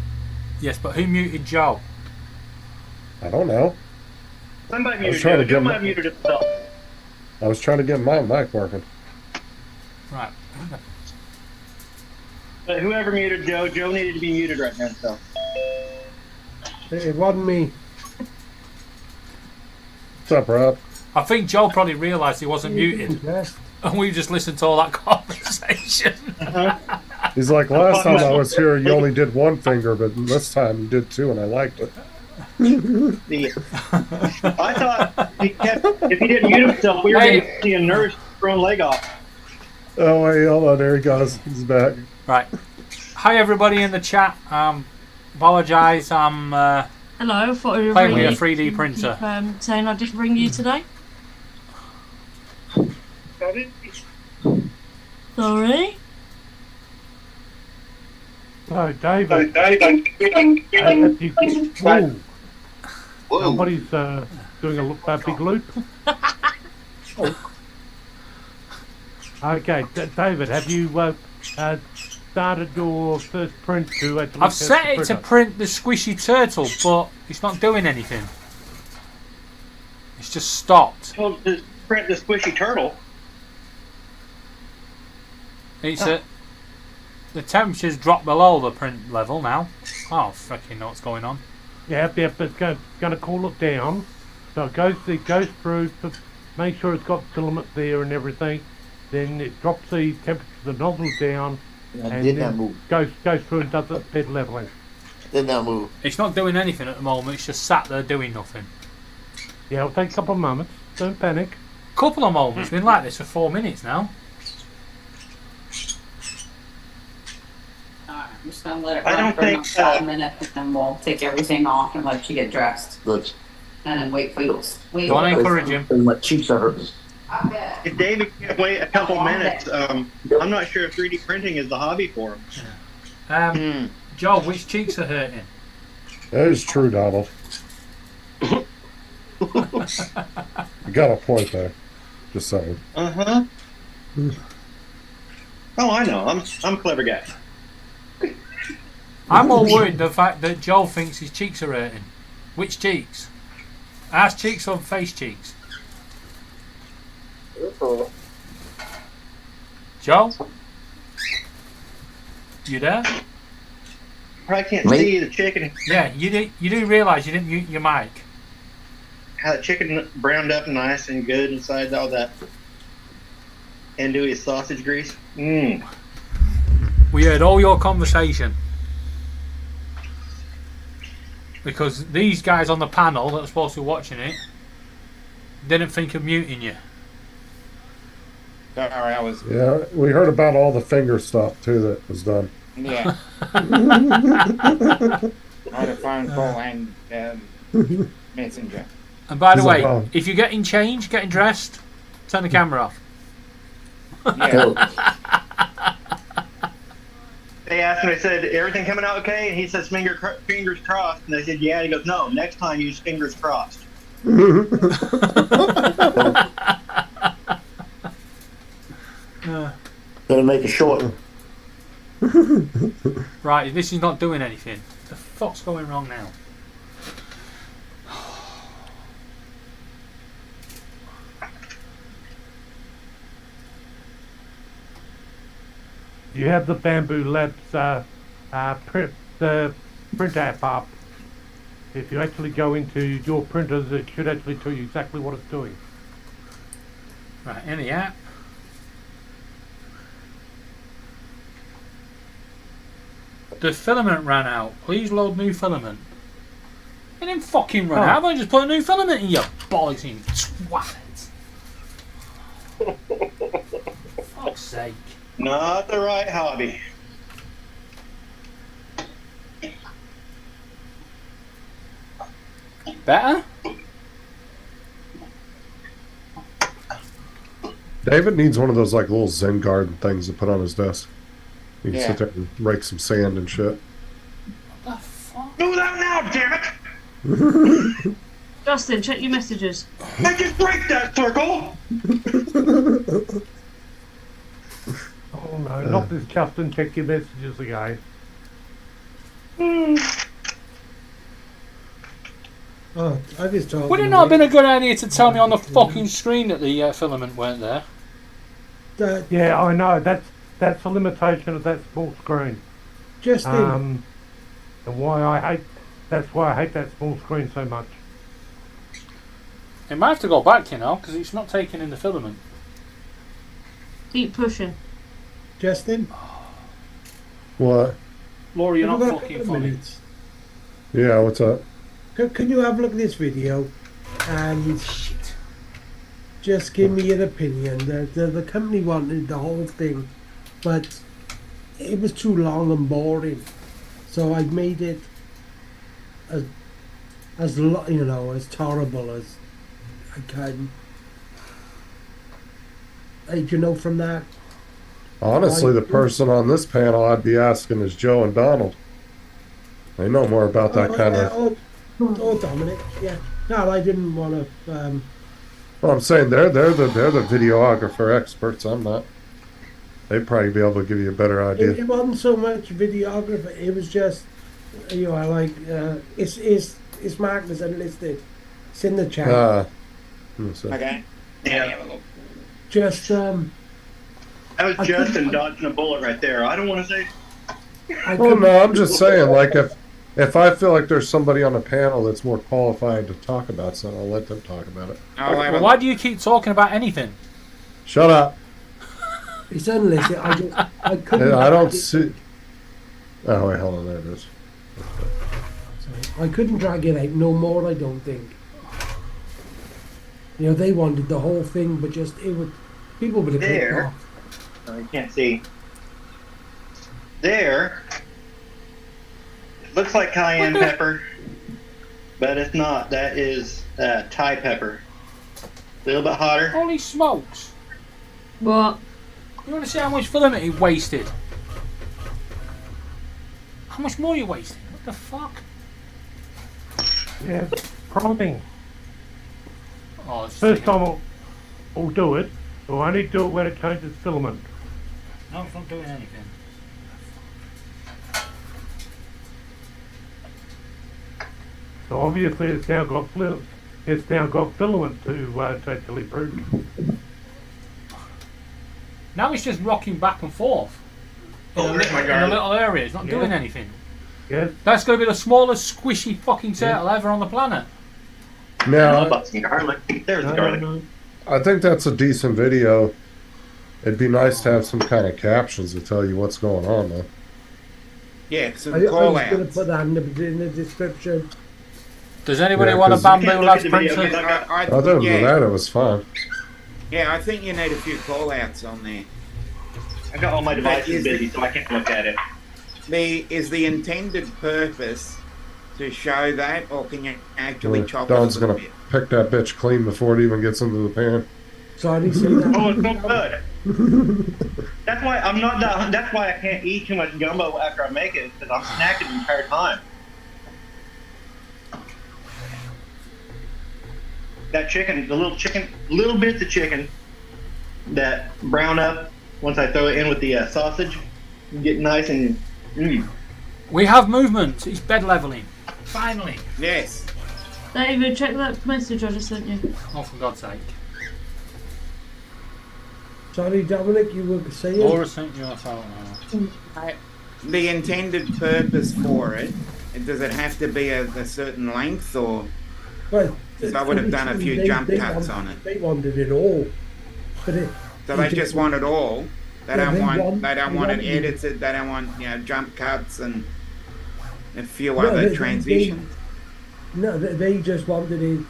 Yes, but who muted Joe? I don't know. Somebody I was muted trying Joe. to get Joe my- might have muted himself. I was trying to get my mic working. Right. But whoever muted Joe, Joe needed to be muted right now, so. It wasn't me. What's up, Rob? I think Joe probably realised he wasn't muted, and we just listened to all that conversation. He's like, last time I was here, you only did one finger, but this time you did two, and I liked it. I thought if he didn't mute himself, we were going to see a nurse thrown leg off. Oh, wait, hold on. There he goes. He's back. Right. Hi, everybody in the chat. Apologise. I'm Hello, I thought you were playing ringing. with a 3D printer. Saying I didn't ring you today. Sorry. So, David. Whoa. Somebody's doing a big loop. Okay, David, have you started your first print to actually I've test set the it to printer? print the squishy turtle, but it's not doing anything. It's just stopped. Supposed to print the squishy turtle. It's the temperature's dropped below the print level now. Oh, freaking know what's going on. Yeah, it's going to cool it down. So it goes through, to make sure it's got filament there and everything. Then it drops the temperature of the nozzle down. And did not move. Goes through and does it bed leveling. Did not move. It's not doing anything at the moment. It's just sat there doing nothing. Yeah, it'll take a couple of moments. Don't panic. Couple of moments. It's been like this for 4 minutes now. Alright, I'm just gonna let it I run don't for think, about 5 minutes, and then we'll take everything off and let you get dressed. Good. And then wait for you. Don't encourage him. My cheeks are hurting. If David can't wait a couple minutes, I'm not sure if 3D printing is the hobby for him. Joe, which cheeks are hurting? That is true, Donald. You got a point there. Just saying. Oh, I know. I'm a clever guy. I'm more worried the fact that Joe thinks his cheeks are hurting. Which cheeks? Ass cheeks or face cheeks? Joe? You there? I can't see the chicken. Yeah, you do realise you didn't mute your mic. How the chicken browned up nice and good inside all that andouille sausage grease. We heard all your conversation. because these guys on the panel that are supposed to be watching it didn't think of muting you. Sorry, I was. Yeah, we heard about all the finger stuff too that was done. Yeah. On a phone call and messenger. And by the He's way, like, oh. if you're getting changed, getting dressed, turn the camera off. Yeah. They asked him, they said, everything coming out okay? And he says, fingers crossed. And they said, yeah. And he goes, no, next time use fingers crossed. Gonna make it shorter. Right, this is not doing anything. The fuck's going wrong now? You have the Bamboo Labs the print app up. If you actually go into your printers, it should actually tell you exactly what it's doing. Right, in the app. The filament ran out. Please load new filament. It didn't fucking run out. I just put a new filament in your bollocks, you twat. Fuck's sake. Not the right hobby. Better? David needs one of those like little Zen garden things to put on his desk. You can Yeah. sit there and rake some sand and shit. What the fuck? Move out now, damn it! Justin, check your messages. I just break that circle! Oh no, not this Justin, check your messages again. Oh, I just told Would it them not have that- been a good idea to tell me on the fucking screen that the filament weren't there? that Yeah, I know, that's a limitation of that small screen. Justin, And that's why I hate that small screen so much. It might have to go back, you know, because it's not taking in the filament. Keep pushing. Justin, What? Laura, you're have not you got a fucking couple of funny. minutes? Yeah, what's up? Can you have a look at this video and just give me an opinion? The company wanted the whole thing, but it was too long and boring, so I made it as as terrible as I can. You know, from that. Honestly, the person on this panel I'd be asking is Joe and Donald. They know more about that kind of. Oh, Dominic, yeah. No, I didn't want to. Well, I'm saying they're the videographer experts. I'm not. They'd probably be able to give you a better idea. It wasn't so much videographer. It was just, it's marked as unlisted. It's in the chat. Okay. Yeah. Just That was Justin dodging a bullet right there. I don't want to say. Well, no, I'm just saying, like, if I feel like there's somebody on the panel that's more qualified to talk about something, I'll let them talk about it. Well, why do you keep talking about anything? Shut up. It's unlisted. I couldn't. I don't see. Oh wait, hold on. There it is. I couldn't drag it out no more. I don't think. They wanted the whole thing, but just it would. People would have clicked There. off. Oh, you can't see. There. It looks like cayenne pepper, but it's not. That is Thai pepper. A little bit hotter. Holy smokes! What? You want to see how much filament he wasted? How much more you wasted? What the fuck? Yeah, priming. Oh, it's First time we'll do it. We'll only do it when it changes filament. No, it's not doing anything. So obviously it's now got filament to actually prove. Now it's just rocking back and forth in a little area. It's not doing anything. Yes. That's going to be the smallest squishy fucking turtle ever on the planet. Now, garlic. There's the garlic. I think that's a decent video. It'd be nice to have some kind of captions to tell you what's going on, though. Yeah, some I call was going to outs. put that in the description. Does anybody Yeah, want a 'cause- bamboo Look lads at the video, printer? okay, look at- Other than yeah. that, it was fine. Yeah, I think you need a few call outs on there. I got all my But devices is busy, so I can't look at it. is the intended purpose to show that, or can you actually Well, chop Don's it a little gonna bit? pick that bitch clean before it even gets into the pan. Sorry, say that. Oh, it's so good. That's why I'm not that. That's why I can't eat too much gumbo after I make it, because I'm snacking the entire time. That chicken, the little bits of chicken that brown up once I throw it in with the sausage, get nice and. We have movement. It's bed leveling. Finally. Yes. David, check that message I just sent you. Oh, for God's sake. Sorry, Dominic, you were saying. Laura sent you a photo. The intended purpose for it, does it have to be a certain length, or? Well, Because I would have done a few jump cuts on it. They wanted it all, but So they just want it all. They Yeah, don't they want. want- They don't they want it want- edited. They don't want jump cuts and a few No, other they- transitions. No, they just wanted it,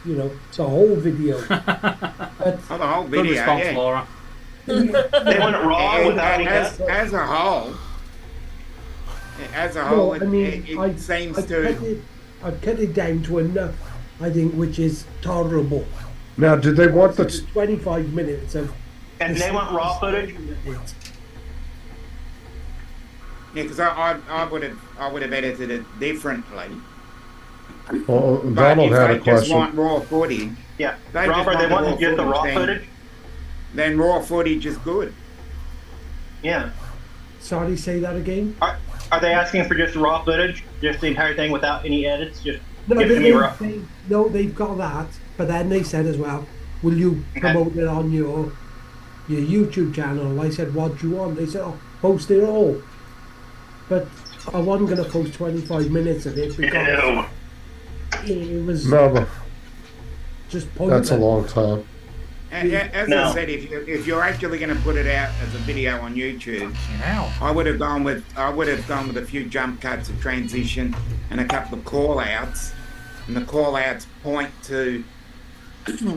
the whole video. But Oh, the whole Good video. response, Yeah. Laura. They want it raw And without any as a whole. As a whole, no, I mean, it seems I've cut it down to enough, I think, which is tolerable. Now, did they want the? It's 25 minutes of. And they want raw footage. Yeah, because I would have edited it differently. Well, But Donald if had they a just question. want raw footage, Yeah, they Robert, just they want raw to get the raw then- footage. Then raw footage is good. Yeah. Sorry, say that again. Are they asking for just raw footage, just the entire thing without any edits? Just No, give it to me raw. they've got that, but then they said as well, will you promote it on your YouTube channel? I said, what do you want? They said, oh, post it all. But I wasn't going to post 25 minutes of it because it was No, but just pointless. that's a long time. As I said, if you're actually going to put it out as a video on YouTube, I would have gone with a few jump cuts of transition and a couple of call outs, and the call outs point to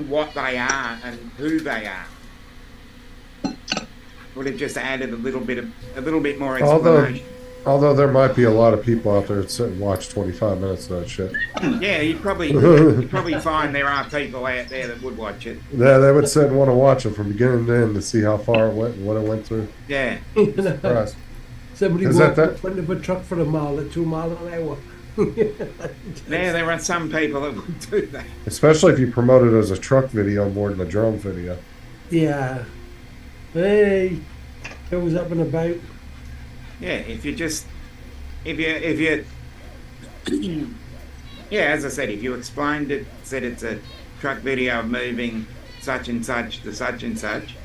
what they are and who they are. Would have just added a little bit more explanation. Although there might be a lot of people out there that sit and watch 25 minutes of that shit. Yeah, you'd probably find there are people out there that would watch it. Yeah, they would sit and want to watch it from beginning to end to see how far it went and what it went through. Yeah. Surprised. Somebody Is walked that in front of a truck for a mile or 2 miles an hour. Yeah, there are some people that would do that. Especially if you promote it as a truck video more than a drone video. Yeah. Hey, it was up and about. Yeah, if you yeah, as I said, if you explained it, said it's a truck video of moving such and such to such and such.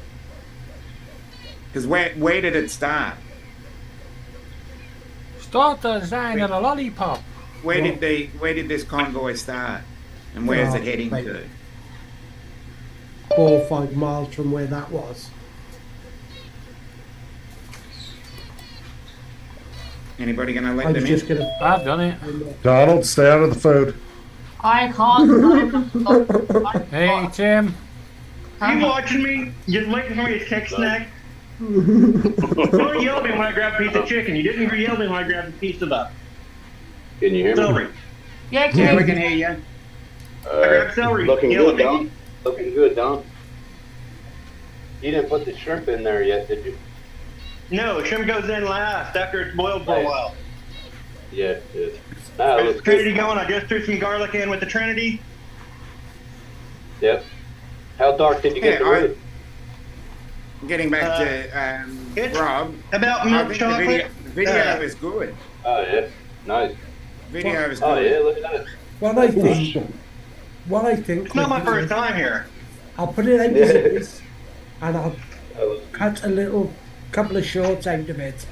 Because where did it start? Start the design of a lollipop. Where did this convoy start? And where is it heading to? 4 or 5 miles from where that was. Anybody gonna let I them was in? just gonna. I've done it. Donald, stay out of the food. I can't. Hey, Tim. You watching me? Just waiting for me to take a snack? You only yelled at me when I grabbed a piece of chicken. You didn't even yell at me when I grabbed a piece of Can you hear me? celery. Yeah, Yeah, we can hear you. I grabbed celery. Looking Yell good, at me. Don. Looking good, Don. You didn't put the shrimp in there yet, did you? No, shrimp goes in last after it's boiled for a while. Yeah, it ah, looks Trinity good. going. I just threw some garlic in with the Trinity. Yep. How dark did you get the wood? Getting back to it's Rob. about I milk think chocolate. the video is good. Oh yeah, nice. Video is Oh good. yeah, look at that. What I think. It's not my first time here. I'll put it out as it is, and I'll cut a couple of shorts out of it.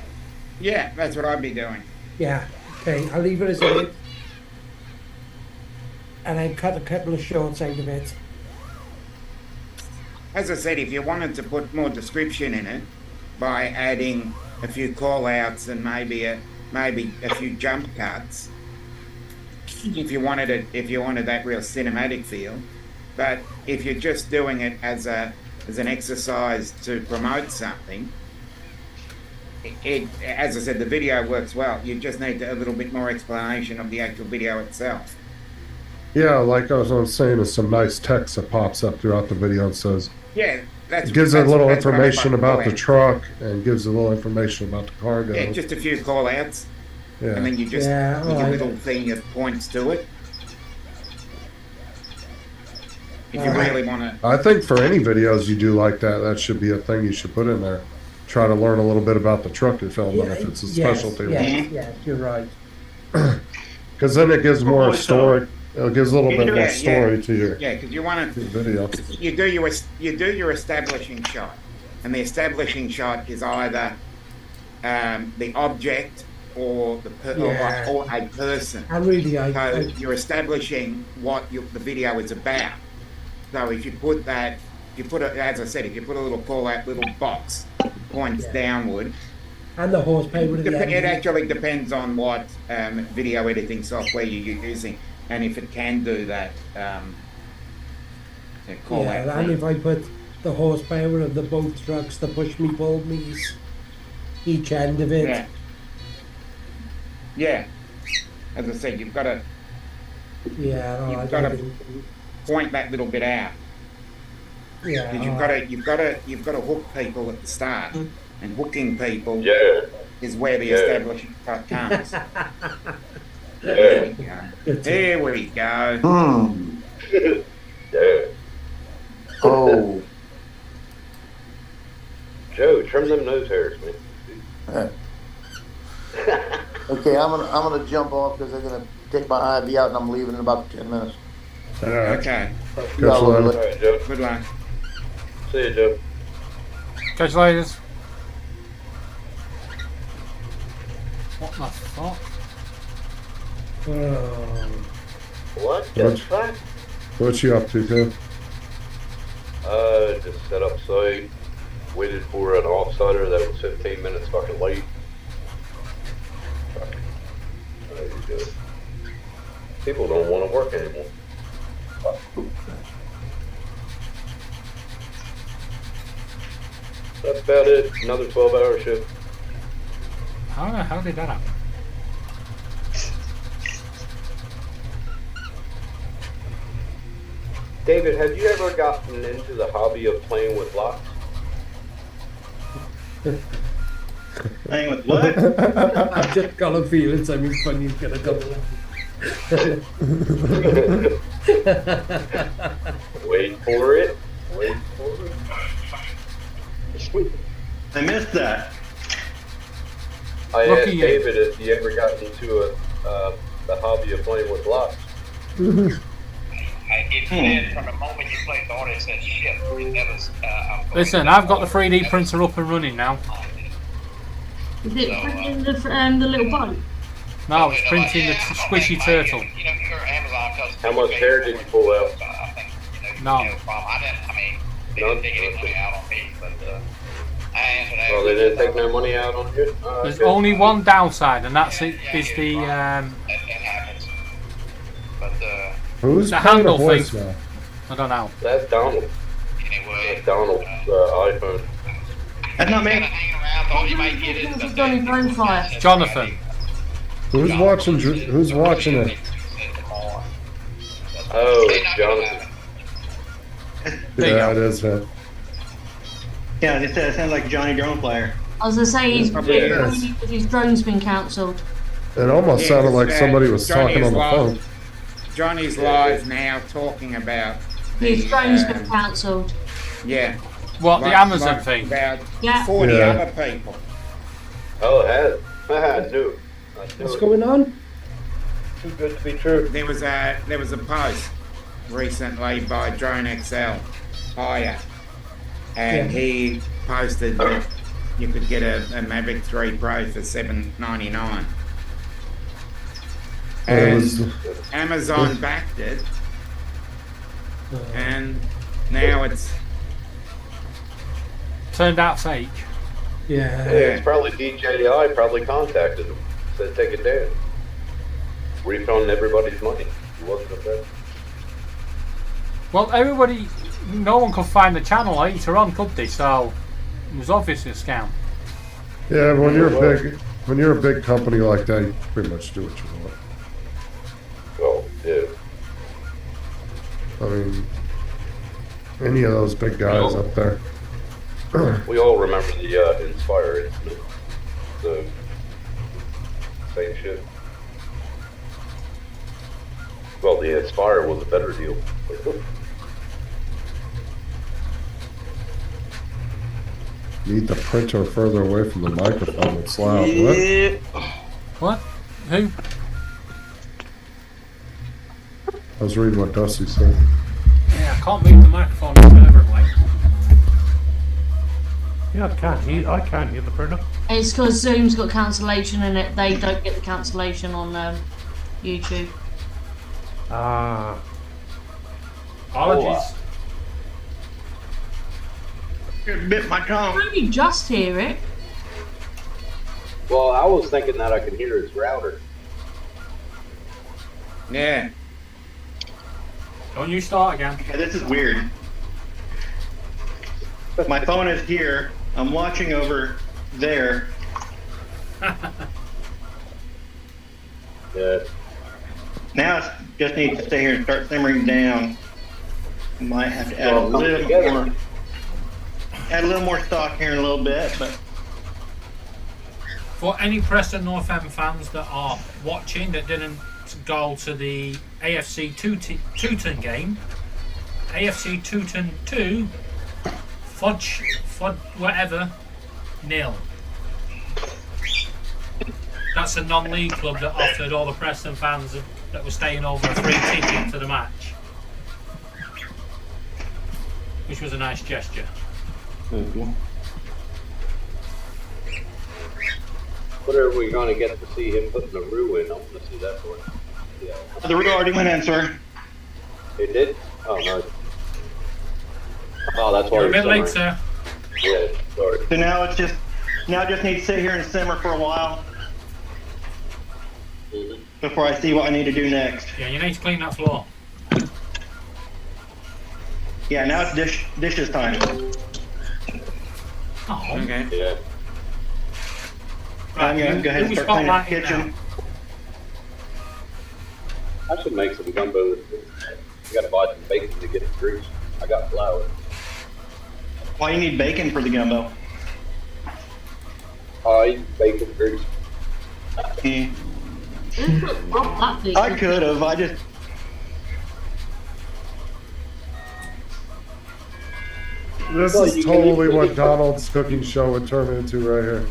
Yeah, that's what I'd be doing. Yeah. Okay, I'll leave it as it is, and then cut a couple of shorts out of it. As I said, if you wanted to put more description in it by adding a few call outs and maybe a few jump cuts, if you wanted it, if you wanted that real cinematic feel. But if you're just doing it as an exercise to promote something, as I said, the video works well. You just need a little bit more explanation of the actual video itself. Yeah, like I was saying, is some nice text that pops up throughout the video and says, Yeah, gives a little that's what I mean information by about the call-outs. truck and gives a little information about the cargo. Yeah, just a few call outs. Yeah. And then you just Yeah, with your alright. little thing that points to it. If you really want to. I think for any videos you do like that, that should be a thing you should put in there. Try to learn a little bit about the truck you're filming if it's a specialty one. Yes, you're right. Because then it gives more Also, story. It gives a little bit more Yeah, story to your Yeah, because you want to. video. You do your establishing shot, and the establishing shot is either the object or Yeah. or a person. I really, So you're establishing what the video is about. So if you put that, as I said, if you put a little call out, little box points downward. and the horsepower of the It engine. actually depends on what video editing software you're using, and if it can do that call out. Yeah, and if I put the horsepower of the both trucks to push me pull me's each end of it. Yeah. Yeah. As I said, you've got to Yeah, no, I you've got to think- point that little bit out. Yeah, Because you've got to hook people at the start, and hooking people is where the Yeah. establishing cut comes. Yeah. There we go. Yeah. Oh. Joe, trim them nose hairs, man. Okay, I'm gonna jump off because they're gonna take my IV out and I'm leaving in about 10 minutes. Okay. Catch you later. All right, Joe. Good luck. See you, Joe. Catch you later. What the fuck? What? What? That's fine. What you up to, Tim? Just set up site. Waited for an off-sider that was 15 minutes fucking late. There you go. People don't want to work anymore. That's about it. Another 12-hour shift. How the hell did that happen? David, have you ever gotten into the hobby of playing with locks? Playing with what? I just got a feeling something funny's gonna come Wait for it. Wait for it. I missed that. I Lucky asked you. David if he ever got into the hobby of playing with locks. It said from the moment you placed the order, it said ship. It never. Listen, I've got the 3D printer up and running now. Is it printing the little boat? No, it's printing the squishy turtle. How much hair did you pull out? No. None? Well, they didn't take no money out on you? There's only one downside, and that's it. Is the Who's the playing a handle voice thing. now? I don't know. That's Donald. That's Donald's iPhone. That's not me. This is Johnny Bonefire. Jonathan. Who's watching? Who's watching it? Oh, it's Jonathan. There you Yeah, go. it is him. Yeah, it sounds like Johnny Drone Player. I was gonna say Yeah. his drone's been cancelled. It almost sounded like somebody was talking on the phone. Johnny's live now talking about His drone's been cancelled. yeah. What, the Like- Amazon like thing? About Yeah. 40 Yeah. other people. Oh, it has. I knew. I knew What's it. going on? Too good to be true. There was a post recently by Drone XL Hire, and Yeah. he posted that you could get a Mavic 3 Pro for $799. It And was- Amazon backed it, and now it's Turned out fake. Yeah. Yeah, it's probably DJI probably contacted him. Said take it down. refund everybody's money. It wasn't a threat. Well, no one could find the channel later on, could they? So it was obviously a scam. Yeah, but when you're a big company like that, you pretty much do what you want. Well, yeah. I mean, any of those big guys up there. We all remember the Inspire incident. The same shit. Well, the Inspire was a better deal. Need the printer further away from the microphone. It's loud. What? Who? I was reading what Dusty said. Yeah, I can't move the microphone further away. Yeah, I can't hear the printer. It's because Zoom's got cancellation in it. They don't get the cancellation on YouTube. Ah. Apologies. Bit my tongue. How do you just hear it? Well, I was thinking that I could hear his router. Yeah. Don't you start again. Okay, this is weird. My phone is here. I'm watching over there. Yeah. Now it just needs to stay here and start simmering down. Might have to add a little more stock here in a little bit, but For any Preston North End fans that are watching that didn't go to the AFC Tooten game, AFC Tooten 2, Fudge whatever, 0. That's a non-league club that offered all the Preston fans that were staying over a free ticket to the match, which was a nice gesture. What are we going to get to see him putting the Roo in? I want to see that one. Yeah. the Roo already went in, sir. It did? Oh, no. Oh, that's why You're a bit late, sir. Yeah, sorry. So now it just needs to sit here and simmer for a while before I see what I need to do next. Yeah, you need to clean that floor. Yeah, now it's dishes time. Oh. Okay. Yeah. I'm gonna go ahead and start cleaning the kitchen. I should make some gumbo. You gotta buy some bacon to get it greased. I got flour. Why you need bacon for the gumbo? I eat bacon grease. I could have. I just. This is totally what Donald's cooking show would turn into right here.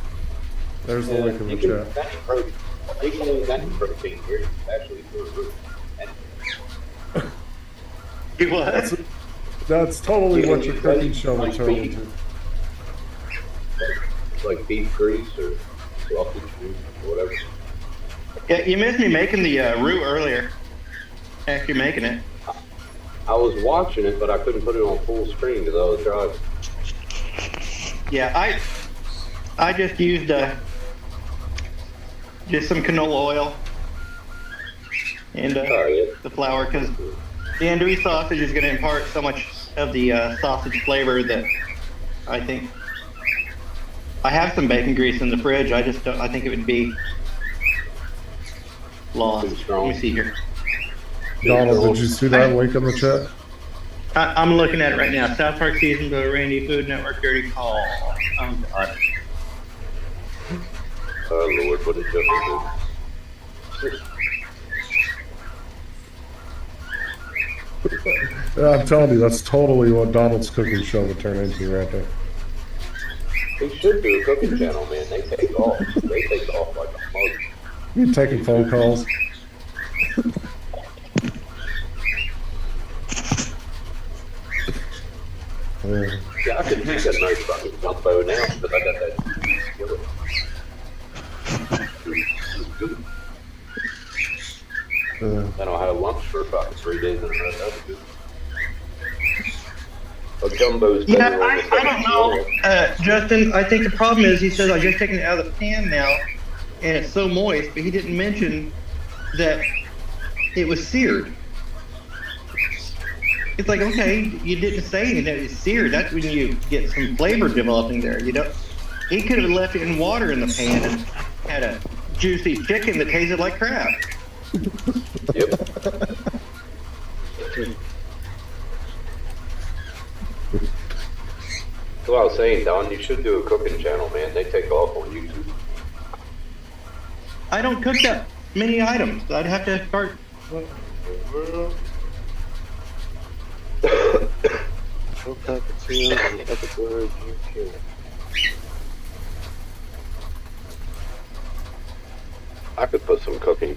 There's the link in the chat. You can use any protein here, actually, for a root. What? That's totally what your cooking show would turn into. Like beef grease or sausage grease or whatever. Yeah, you missed me making the roux earlier. After making it. I was watching it, but I couldn't put it on full screen because I was driving. Yeah, I just used just some canola oil and the flour because the andouille sausage is going to impart so much of the sausage flavor that I think I have some bacon grease in the fridge. I just don't. I think it would be lost. Let me see here. Donald, did you see that link in the chat? I'm looking at it right now. South Park season to Randy Food Network Dirty Call. Oh God. Oh Lord, what did you do? Yeah, I'm telling you, that's totally what Donald's cooking show would turn into right there. They should do a cooking channel, man. They take off. They take off like a mug. You taking phone calls? Yeah, I could make a nice fucking gumbo now, but I got that skillet. Then I'll have lunch for fucking 3 days in a row. That's good. A gumbo's Yeah, better on I the don't know, Justin. I think the problem is he says I just taken it out of the pan now, and it's so moist. But he didn't mention that it was seared. It's like, okay, you didn't say that it's seared. That's when you get some flavor developing there. You don't. He could have left it in water in the pan and had a juicy chicken that tasted like crap. Yep. That's what I was saying, Don. You should do a cooking channel, man. They take off on YouTube. I don't cook that many items. I'd have to start. I could put some cooking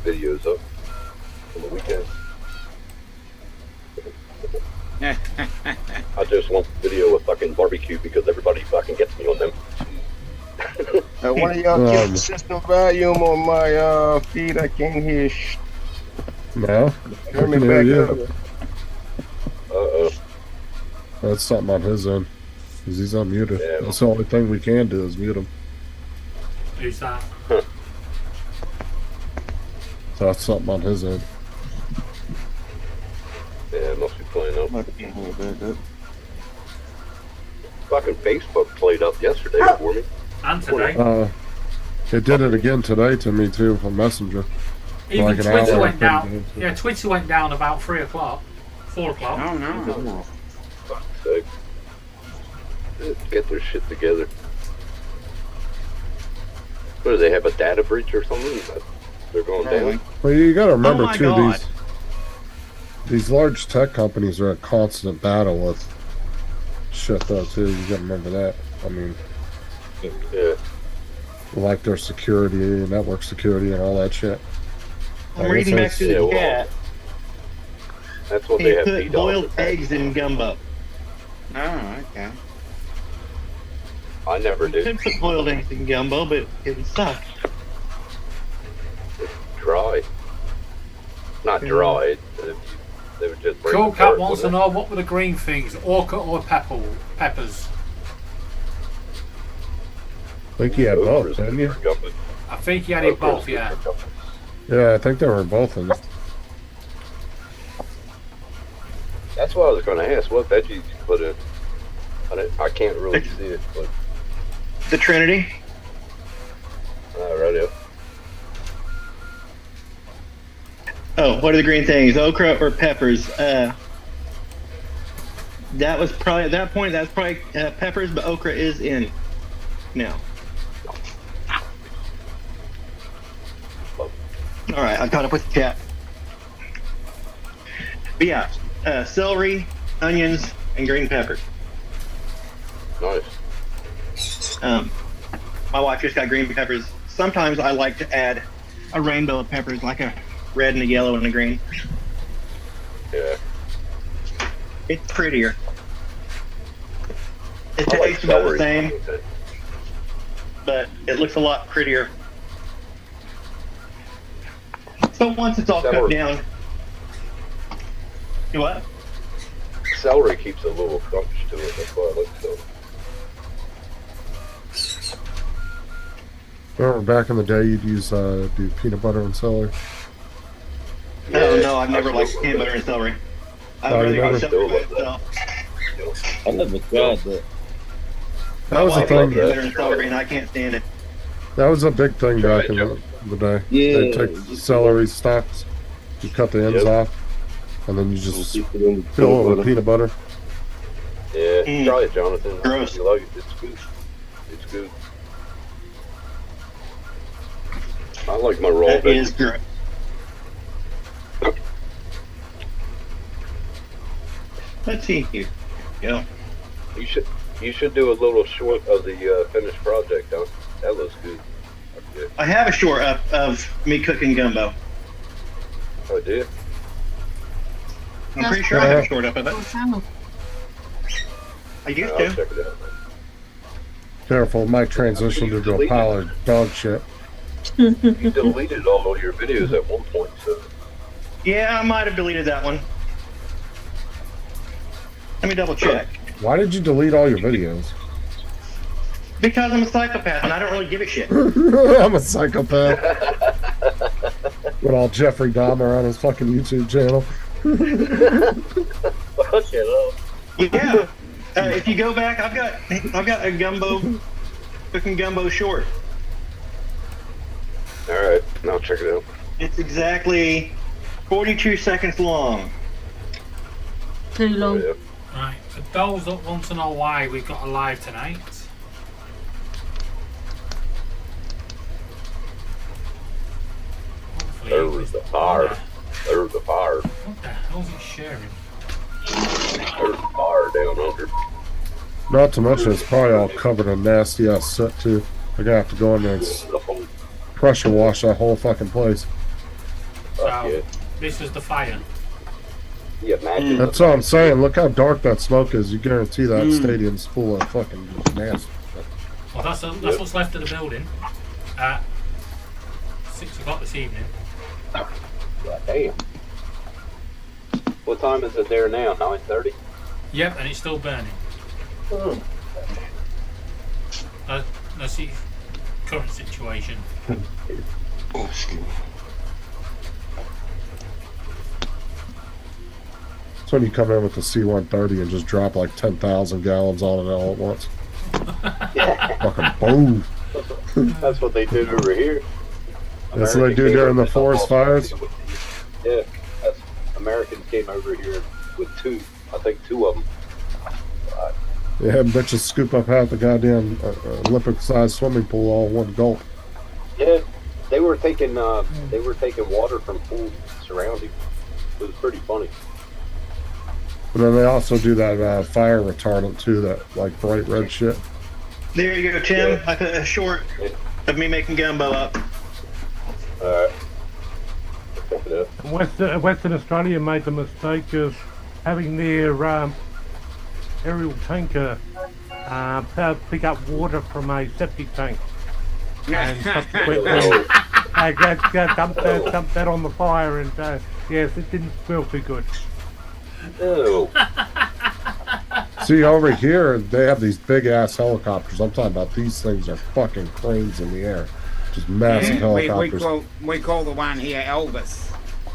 videos up on the weekend. I just want the video with fucking barbecue because everybody fucking gets me on them. One of y'all keep the system volume on my feed. I can't hear No. Turn me I can hear back you. up. Uh-oh. That's something on his end. Because he's unmuted. Yeah. That's the only thing we can do is mute him. Who's that? So that's something on his end. Yeah, it must be playing up. Fucking Facebook played up yesterday for me. And today. It did it again today to me too on Messenger. Even like an Twitter hour went down. ago. Yeah, Twitter went down about 3 o'clock, 4 o'clock. Oh no. Fuck's sake. Get their shit together. What do they have, a data breach or something? They're going down? Well, you got to remember Oh my too, God. these large tech companies are in constant battle with shit though too. You got to remember that. I mean, Yeah. like their security, network security, and all that shit. I'm reading back to the Yeah, well, chat. That's what He they have put DDoS boiled attacks. eggs in gumbo. Oh, okay. I never You did. could put boiled eggs in gumbo, but it would suck. Dry. Not dry. They would just break Cool apart, Cat wants to wouldn't know what were the green things, orca or peppers. I think you had both, didn't you? it? I think he had it both, yeah. Yeah, I think they were both in. That's what I was going to ask. What veggies you put in? I can't really see it, but The Trinity. right up. Oh, what are the green things? Okra or peppers? That was probably at that point. That's probably peppers, but okra is in now. All right, I caught up with the chat. But yeah, celery, onions, and green peppers. Nice. My wife just got green peppers. Sometimes I like to add a rainbow of peppers, like a red and a yellow and a green. Yeah. It's prettier. It I like tastes about the celery. same, but it looks a lot prettier. So once it's all cooked Celery. down, you what? Celery keeps a little crunch to it. That's why I like celery. Remember back in the day, you'd use do peanut butter and celery. Oh no, I've never liked peanut butter and celery. I'd Oh, rather you go never? celery by itself. I never tried that. That was My a wife thing. likes peanut butter and celery, and I can't stand it. That was a big thing back in the day. Yeah. They'd take celery stalks, you cut the ends off, and then you just fill it with peanut butter. Yeah, Mm. try it, Jonathan. Gross. You like it? It's good. It's good. I like my raw That is veggies. gross. Let's see here. Yeah. You should do a little short of the finished project, huh? That looks good. Yeah. I have a short up of me cooking gumbo. Oh, did? I'm pretty sure I have a short up of it. channel. I used I'll to. check it out. Careful, it might transition to a pile of dog shit. You deleted all your videos at one point, so Yeah, I might have deleted that one. Let me double check. Why did you delete all your videos? Because I'm a psychopath and I don't really give a shit. I'm a psychopath. With all Jeffrey Dahmer on his fucking YouTube channel. Yeah. If you go back, I've got a cooking gumbo short. All right, I'll check it out. It's exactly 42 seconds long. Too long. Right, for those that want to know why we've got a live tonight. There's the fire. There's the fire. What the hell's it sharing? There's the fire down under. Not to mention, it's probably all covered in nasty ass soot too. They're gonna have to go in there and pressure wash that whole fucking place. So, this is the fire. Yeah, imagine. That's all I'm saying. Look how dark that smoke is. You guarantee that stadium's full of fucking nasty. Well, that's what's left of the building at 6 o'clock this evening. God damn. What time is it there now? 9:30? Yep, and it's still burning. That's the current situation. That's when you come in with the C-130 and just drop like 10,000 gallons on it all at once. Fucking boom. That's what they did over here. That's what they do during the forest fires? Yeah, Americans came over here with two of them. They had bitches scoop up half the goddamn Olympic-sized swimming pool all in one gulp. Yeah, they were taking water from pools surrounding. It was pretty funny. But then they also do that fire retardant too, that like bright red shit. There you go, Tim. I put a short of me making gumbo up. Alright. Western Australia made the mistake of having their aerial tanker pick up water from a septic tank and subsequently dump that on the fire, and yes, it didn't smell too good. Ew. See, over here, they have these big-ass helicopters. I'm talking about these things are fucking cranes in the air. Just massive helicopters. We call the one here Elvis.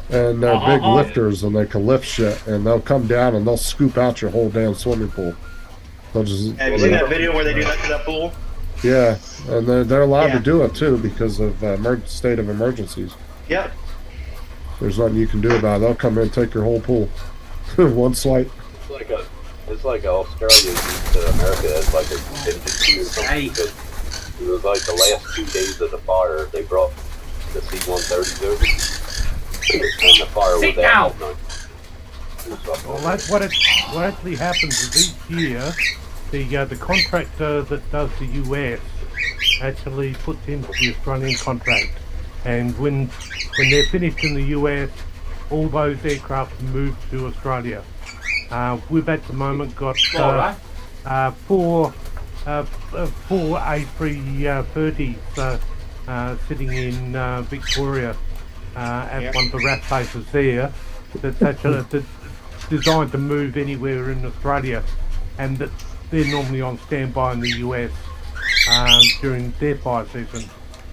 And they're big lifters, and they can lift shit, and they'll come down and they'll scoop out your whole damn swimming pool. They'll just, Have you seen that video where they do that to that pool? yeah, and they're allowed to do it too because of state of emergencies. Yep. There's nothing you can do about it. They'll come in and take your whole pool. One swipe. It's like Australia used to America as like a contingency or something. It was like the last 2 days of the fire, they brought the C-130s over, and the fire was out. Well, that's what actually happens is each year, the contractor that does the US actually puts into the Australian contract, and when they're finished in the US, all those aircraft move to Australia. We've at the moment got four A330s sitting in Victoria at one of the RAF bases there. That's actually designed to move anywhere in Australia, and that they're normally on standby in the US during their fire season.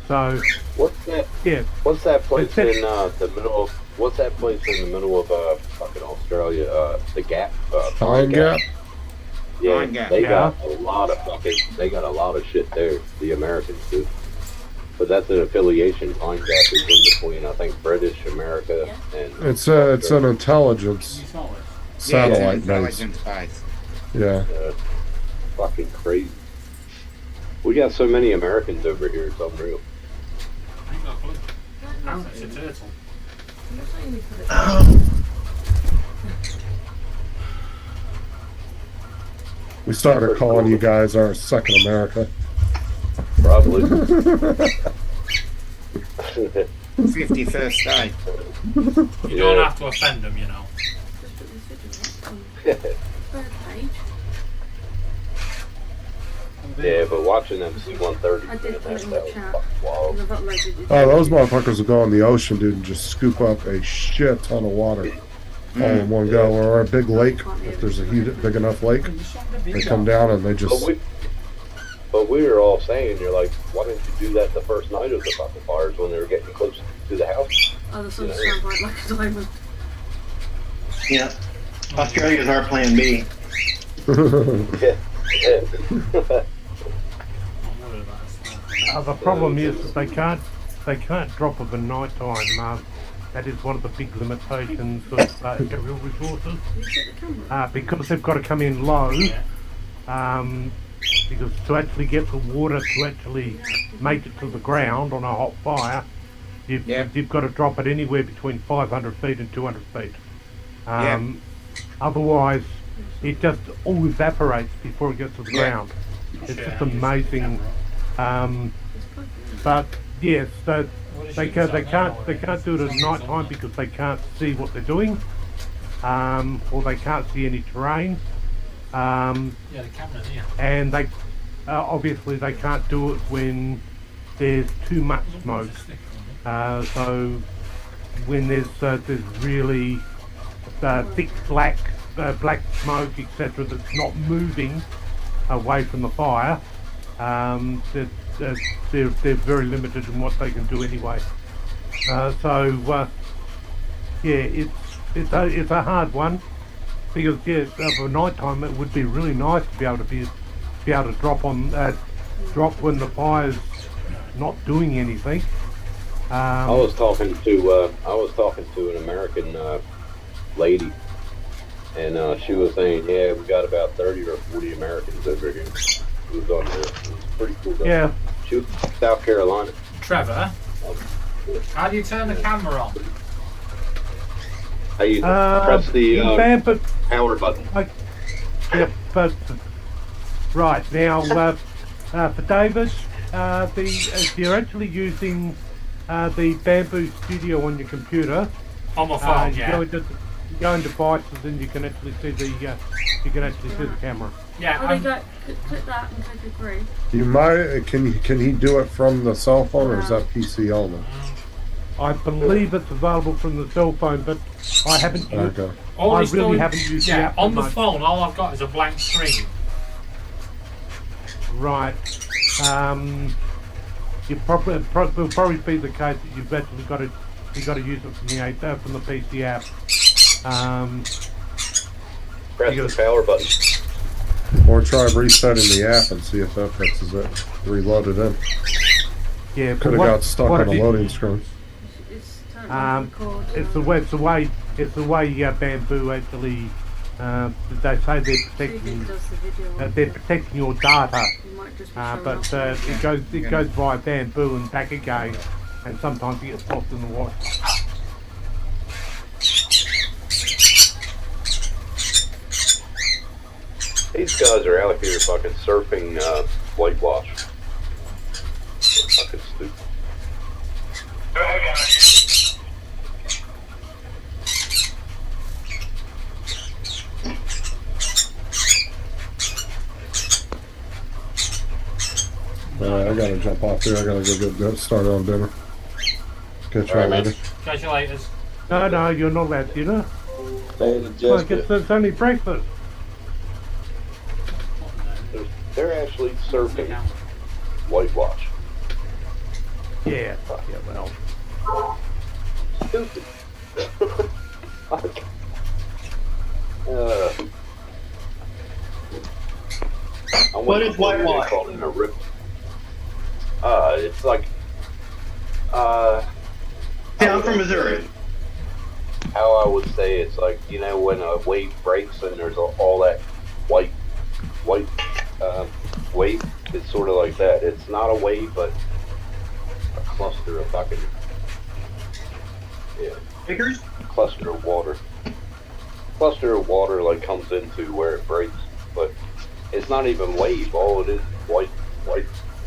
So what's that? Yeah. What's that place in the middle of? What's that place in the middle of fucking Australia? The Gap. Pine Gap. Yeah, Pine Gap. they got a lot of shit there. The Americans do. But that's an affiliation. Pine Gap is in between, I think, British America and. It's an intelligence satellite base. Yeah. Fucking crazy. We got so many Americans over here, it's unreal. It's a turtle. We started calling you guys our second America. Probably. 51st day. You don't have to offend them, you know. Yeah, but watching them C-130, I did put it in that the chat. was wild. I've uploaded it. Oh, those motherfuckers will go in the ocean, dude, and just scoop up a shit ton of water all in one go. Or a big lake, if there's a big enough lake, they come down and they just. But we were all saying, you're like, why didn't you do that the first night of the fucking fires when they were getting close to the house? Oh, the sun sounds like a diamond. Yeah. Australia's our plan B. Yeah. The problem is that they can't drop of a night time. That is one of the big limitations of aerial resources. Because they've got to come in low. Because to actually get the water to actually make it to the ground on a hot fire, you've got to drop it anywhere between 500 feet and 200 feet. Otherwise, it just all evaporates before it gets to the ground. It's just amazing. But yes, they can't do it at night time because they can't see what they're doing, or they can't see any terrain. The camera's here. And they obviously they can't do it when there's too much smoke. So when there's really thick black smoke, etc., that's not moving away from the fire, they're very limited in what they can do anyway. It's a hard one because for night time it would be really nice to be able to drop when the fire's not doing anything. I was talking to an American lady, and she was saying, yeah, we got about 30 or 40 Americans over here. It was on there. It was pretty cool. Yeah. She was from South Carolina. Trevor, how do you turn the camera on? How you press the power button. But right now, for David, if you're actually using the Bamboo Studio on your computer, on my phone, go into devices and you can actually see the camera. Yeah. Click that and click agree. You might can he do it from the cell phone or is that PC only? I believe it's available from the cell phone, but I haven't used it. I really haven't used it. Yeah, on the phone, all I've got is a blank screen. Right. Will probably be the case that you've actually got to use it from the PC app. Press the power button. Or try resetting the app and see if that fixes it. Reload it in. Yeah, could have got stuck on the loading screen. It's the way Bamboo actually. They say they're protecting your data, but it goes via Bamboo and back again, and sometimes it gets lost in the wash. These guys are out here fucking surfing whitewash. Fucking stupid. I gotta jump off there. I gotta go get started on dinner. Catch you later. Catch you later. No, you're not allowed dinner. It's only breakfast. They're actually surfing whitewash. Yeah, well. Stupid. What is whitewash? It's like yeah, I'm from Missouri. How I would say it's like, you know, when a wave breaks and there's all that white wave. It's sort of like that. It's not a wave, but a cluster of fucking Figures? Cluster of water. Cluster of water like comes into where it breaks, but it's not even wave. All it is white,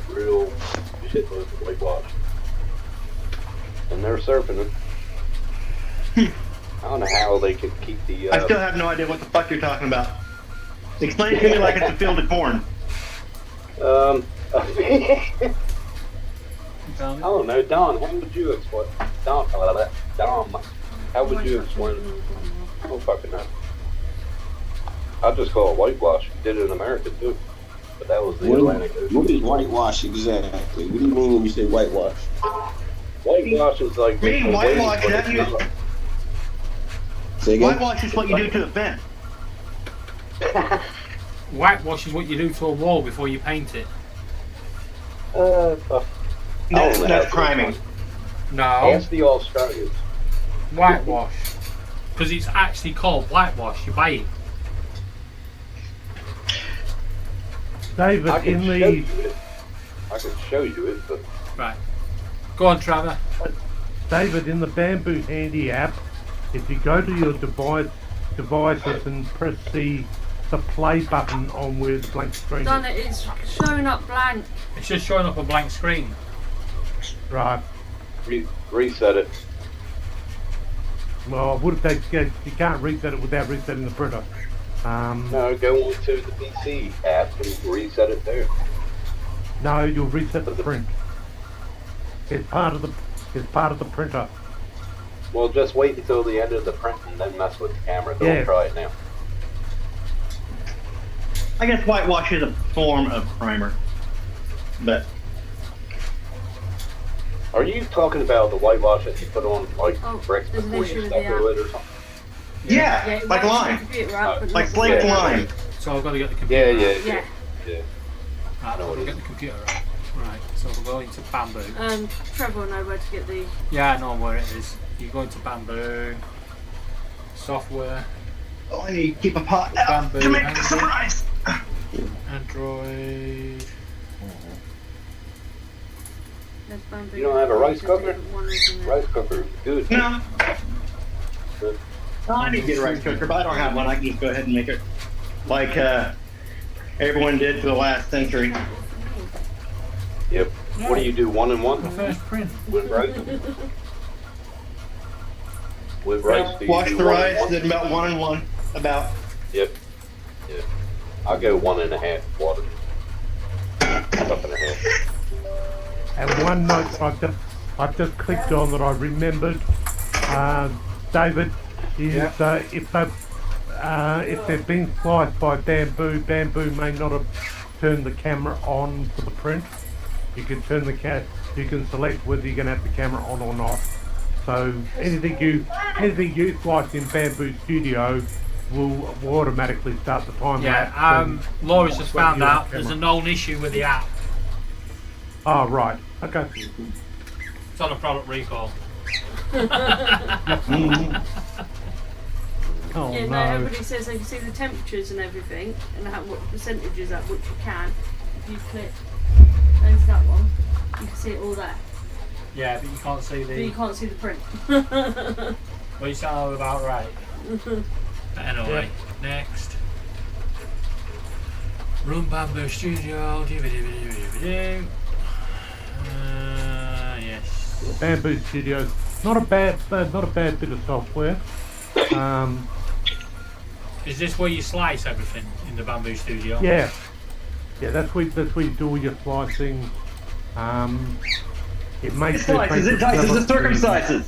real shitloads of whitewash. And they're surfing it. I don't know how they could keep the. I still have no idea what the fuck you're talking about. Explain it to me like it's a field of corn. I don't know, Don. How would you explain? Dom. How would you explain it? I don't fucking know. I just call it whitewash. We did it in America too, but that was the Atlantic Ocean. What is whitewash exactly? What do you mean when you say whitewash? Whitewash is like Me, the way, whitewash, but that it's you- not- Say again? Whitewash is what you do to a vent. Whitewash is what you do to a wall before you paint it. That's priming. No. Ask the Australians. Whitewash. Because it's actually called whitewash. You buy it. David, I can in show the you it. I can show you it, but Right. Go on, Trevor. David, in the Bamboo Handy app, if you go to your devices and press the play button on where the blank screen Done is. it, it's showing up blank. It's just showing up a blank screen. Right. reset it. Well, I would have taken, you can't reset it without resetting the printer. No, go on to the PC app and reset it there. No, you'll reset the print. It's part of the printer. Well, just wait until the end of the print and then mess with the camera. Don't Yeah. try it now. I guess whitewash is a form of primer. But Are you talking about the whitewash that you put on like bricks there's an before issue you with stucco the it or something? yeah, it like wakes the lime. computer up, but Like not the flake print. lime. So I've got to get the computer Yeah, out. yeah, Yeah. yeah. Right, we'll get the computer out. Right, so we'll go into Bamboo. Trevor will know where to get the. Yeah, I know where it is. You go into Bamboo. Software. Oh, I need to keep a pot out Bamboo. to make the surprise. Android. There's Bamboo. You don't have a rice cooker? One is in there. Rice cooker is good. No. Good. No, I need to get a rice cooker, but I don't have one. I can just go ahead and make it like everyone did for the last century. Yep. What do you do? 1 and 1? The first print. With rice? With rice, do you Wash do the 1 and rice, 1? then about 1 and 1. About. Yep. Yep. I'll go 1.5 water. Cup and a half. And one note I've just clicked on that I remembered, David, is if they've been sliced by bamboo, bamboo may not have turned the camera on for the print. You can turn you can select whether you're going to have the camera on or not. So anything you slice in Bamboo Studio will automatically start the time lapse. Yeah, Laura's just when found you're on out there's a camera. known issue with the app. Oh, right. Okay. It's on a product recall. Oh, Yeah, no, no. everybody says they can see the temperatures and everything, and what percentage is at which you can. If you click, there's that one, you can see it all there. Yeah, but you can't see But you the. can't see the print. Well, you sound about right. But anyway, next. Room Bamboo Studio. Yes. Bamboo Studios, not a bad bit of software. Is this where you slice everything in the Bamboo Studio? Yeah, that's where you do all your slicing. It makes Slices, it dices, it circumcises.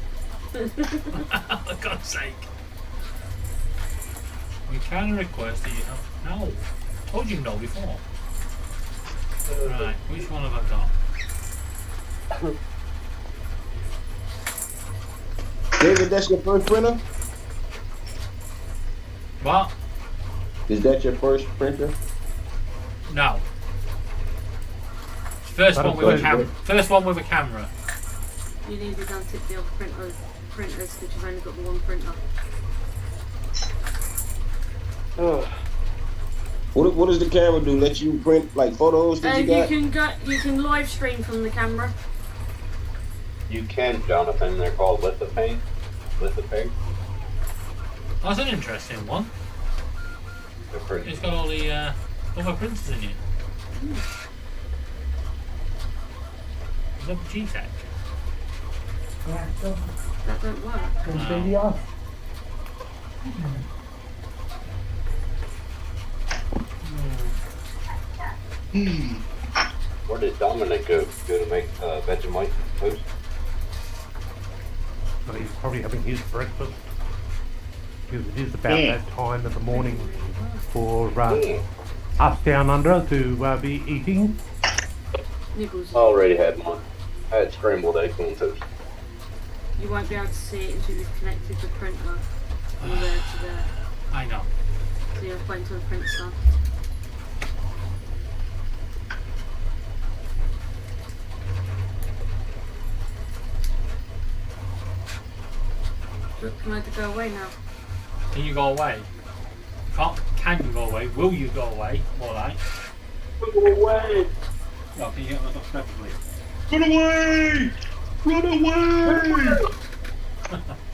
For God's sake. We can request that you have. No. Told you no before. Right, which one have I got? David, that's your first printer? What? Is that your first printer? No. First one with a camera. First one with a camera. You need to untick the other printers because you've only got the one printer. What does the camera do? Let you print like photos that you got? You can live stream from the camera. You can, Jonathan. They're called lithopaint. Lithopaint. That's an interesting one. They're pretty. It's got all the other printers in it. Is that G-Tech? That don't work. No. Where did Dominic go? Go to make Vegemite toast? Well, he's probably having his breakfast. Because it is about that time of the morning for us down under to be eating. Nibbles. I already had mine. I had scrambled eggs on toast. you won't be able to see it until you've connected the printer from there to there. I know. So you have to wait until the print's done. Can I go away now? Can you go away? Can you go away? Will you go away? More like. Go away! No, can you get that perfectly? Run away! Run away!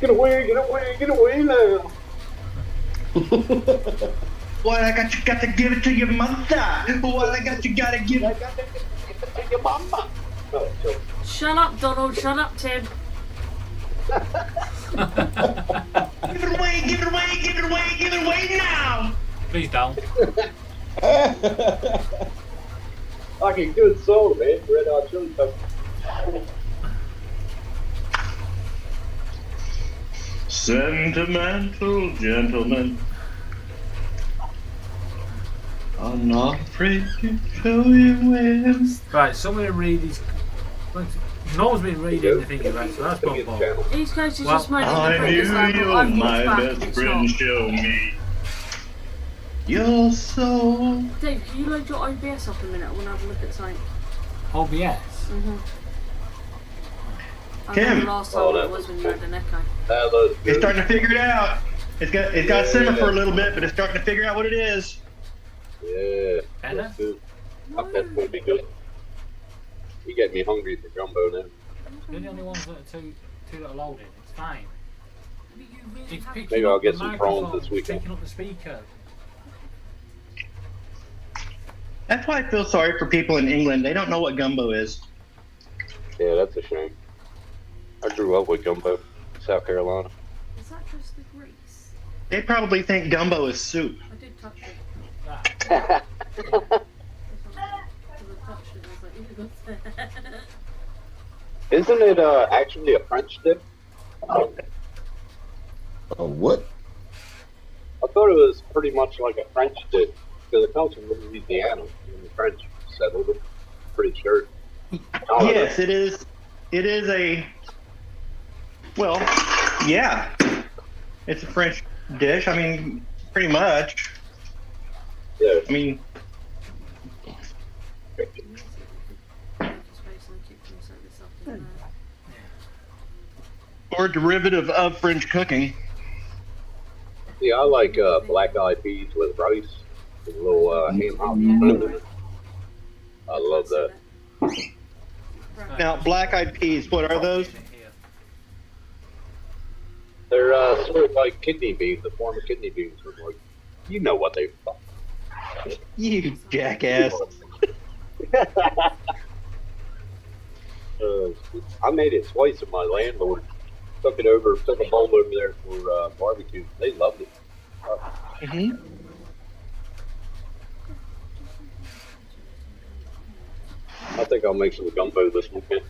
Get away, get away, get away now! What I got to give it to your mother? What I got to give it to your mama! Shut up, Donald. Shut up, Tim. Give it away, give it away, give it away, give it away now! Please don't. Like a good song, man. Red Hot Chili Peppers. Sentimental gentlemen, I'm not afraid to show you where. Right, somebody read these. No one's been reading anything about, so that's not bad. East Coast is Well, just making I the knew printers now, but you, I've my watched back best and friend, it's not. show me your soul. Dave, can you load your OBS up a minute? I want to have a look at something. OBS? Mm-hmm. I Tim. remember last time it was when you had an echo. It's starting to figure it out. It's got simmer for a little bit, but it's starting to figure out what it is. Yeah, that's good. I bet it's gonna be good. You get me hungry for gumbo now. They're the only ones that are two that are loaded. It's fine. It's picking Maybe I'll up get the some prawns microphone, this weekend. Picking up the speaker. That's why I feel sorry for people in England. They don't know what gumbo is. Yeah, that's a shame. I grew up with gumbo, South Carolina. Is that just the grease? They probably think gumbo is soup. I did touch it. Isn't it actually a French dip? What? I thought it was pretty much like a French dip because it comes from Louisiana and the French settled it. Pretty sure. Yes, it is. It is a. Well, yeah, it's a French dish. I mean, pretty much. Yeah. I mean, or derivative of French cooking. Yeah, I like black eyed peas with rice and a little ham hock in it. I love that. Now, black-eyed peas. What are those? They're sort of like kidney beans, the form of kidney beans. Like, you know what they are. You jackass. I made it twice with my landlord. Took a bowl over there for barbecue. They loved it. Mm-hmm. I think I'll make some gumbo this weekend.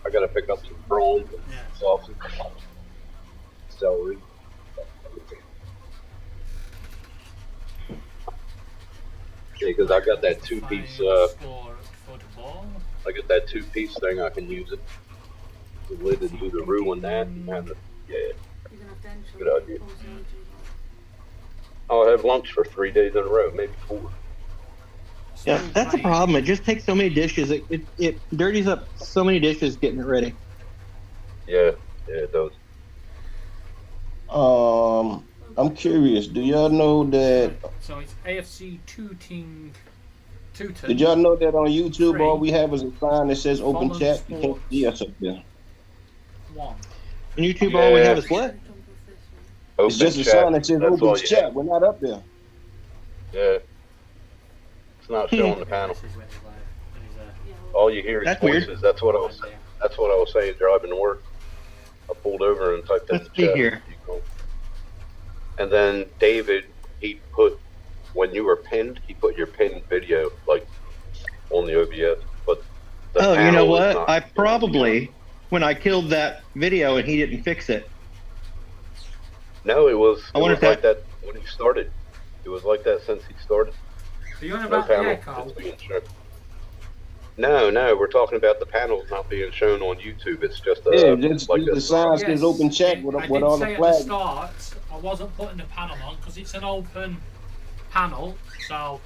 I gotta pick up some prawns and sausage, celery. Yeah, because I got that two-piece. I got that two-piece thing. I can use it. The lid and do the roux on that, and have it. Yeah, good idea. I'll have lunch for 3 days in a row, maybe 4. Yeah, that's the problem. It just takes so many dishes. It dirties up so many dishes getting it ready. Yeah, it does. I'm curious. Do y'all know that? So it's AFC Tooting. Did y'all know that on YouTube all we have is a sign that says open Fallen chat? You can't Sports. see us up there. One. On YouTube, all we have is what? It's just a sign that says open chat. We're not up there. Yeah. It's not showing the panel. All you hear is That's voices. weird. That's what I was saying driving to work. I pulled over and typed in Let's the see chat. here. And then David, he put when you were pinned, he put your pinned video like on the OBS. But the Oh, you panel know is what? not. I probably, when I killed that video and he didn't fix it. No, it was. I It wonder was if like that when he started. It was like that since he started. Are you on No about the panel. echo? It's being shown. No, we're talking about the panels not being shown on YouTube. It's just the sign says open chat with I all did the say flags. at the start, I wasn't putting the panel on because it's an open panel, so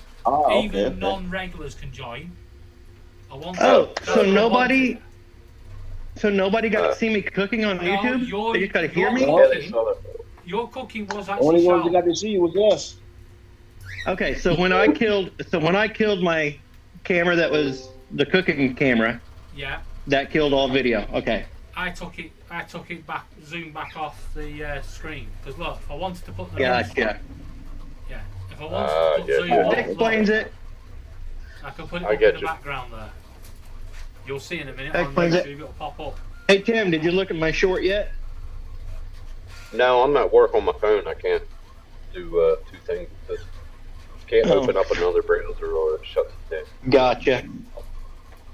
even non-regulars can join. So nobody got to see me cooking on YouTube? They just got to hear me? Your cooking was actually Only ones shown. that got to see you was us. Okay, so when I killed my camera that was the cooking camera, Yeah. that killed all video. Okay. I took it back, zoomed back off the screen. Because look, if I wanted to put the Gotcha. Yeah. If I wanted to put zoom on, That explains it. I can put it up in the background there. You'll see in a minute. That On explains YouTube, it. it'll pop up. Hey Tim, did you look at my short yet? No, I'm at work on my phone. I can't do two things. Can't open up another browser or it shuts it down. Gotcha.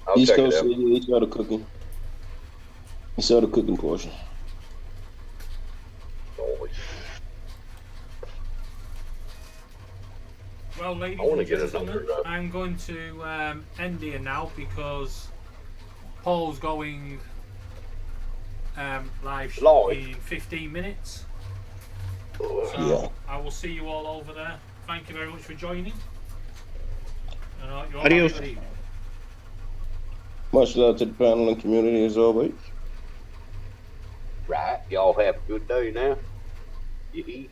I'll East check Coast it out. City, he saw the cooking. He saw the cooking portion. Well, ladies I wanna and get gentlemen, another, I'm going to end here now because Paul's going live in 15 minutes. So I will see you all over there. Thank you very much for joining. And you all have a Adios. good evening. Much love to the panel and community as always. Right. Y'all have a good day now. You eat.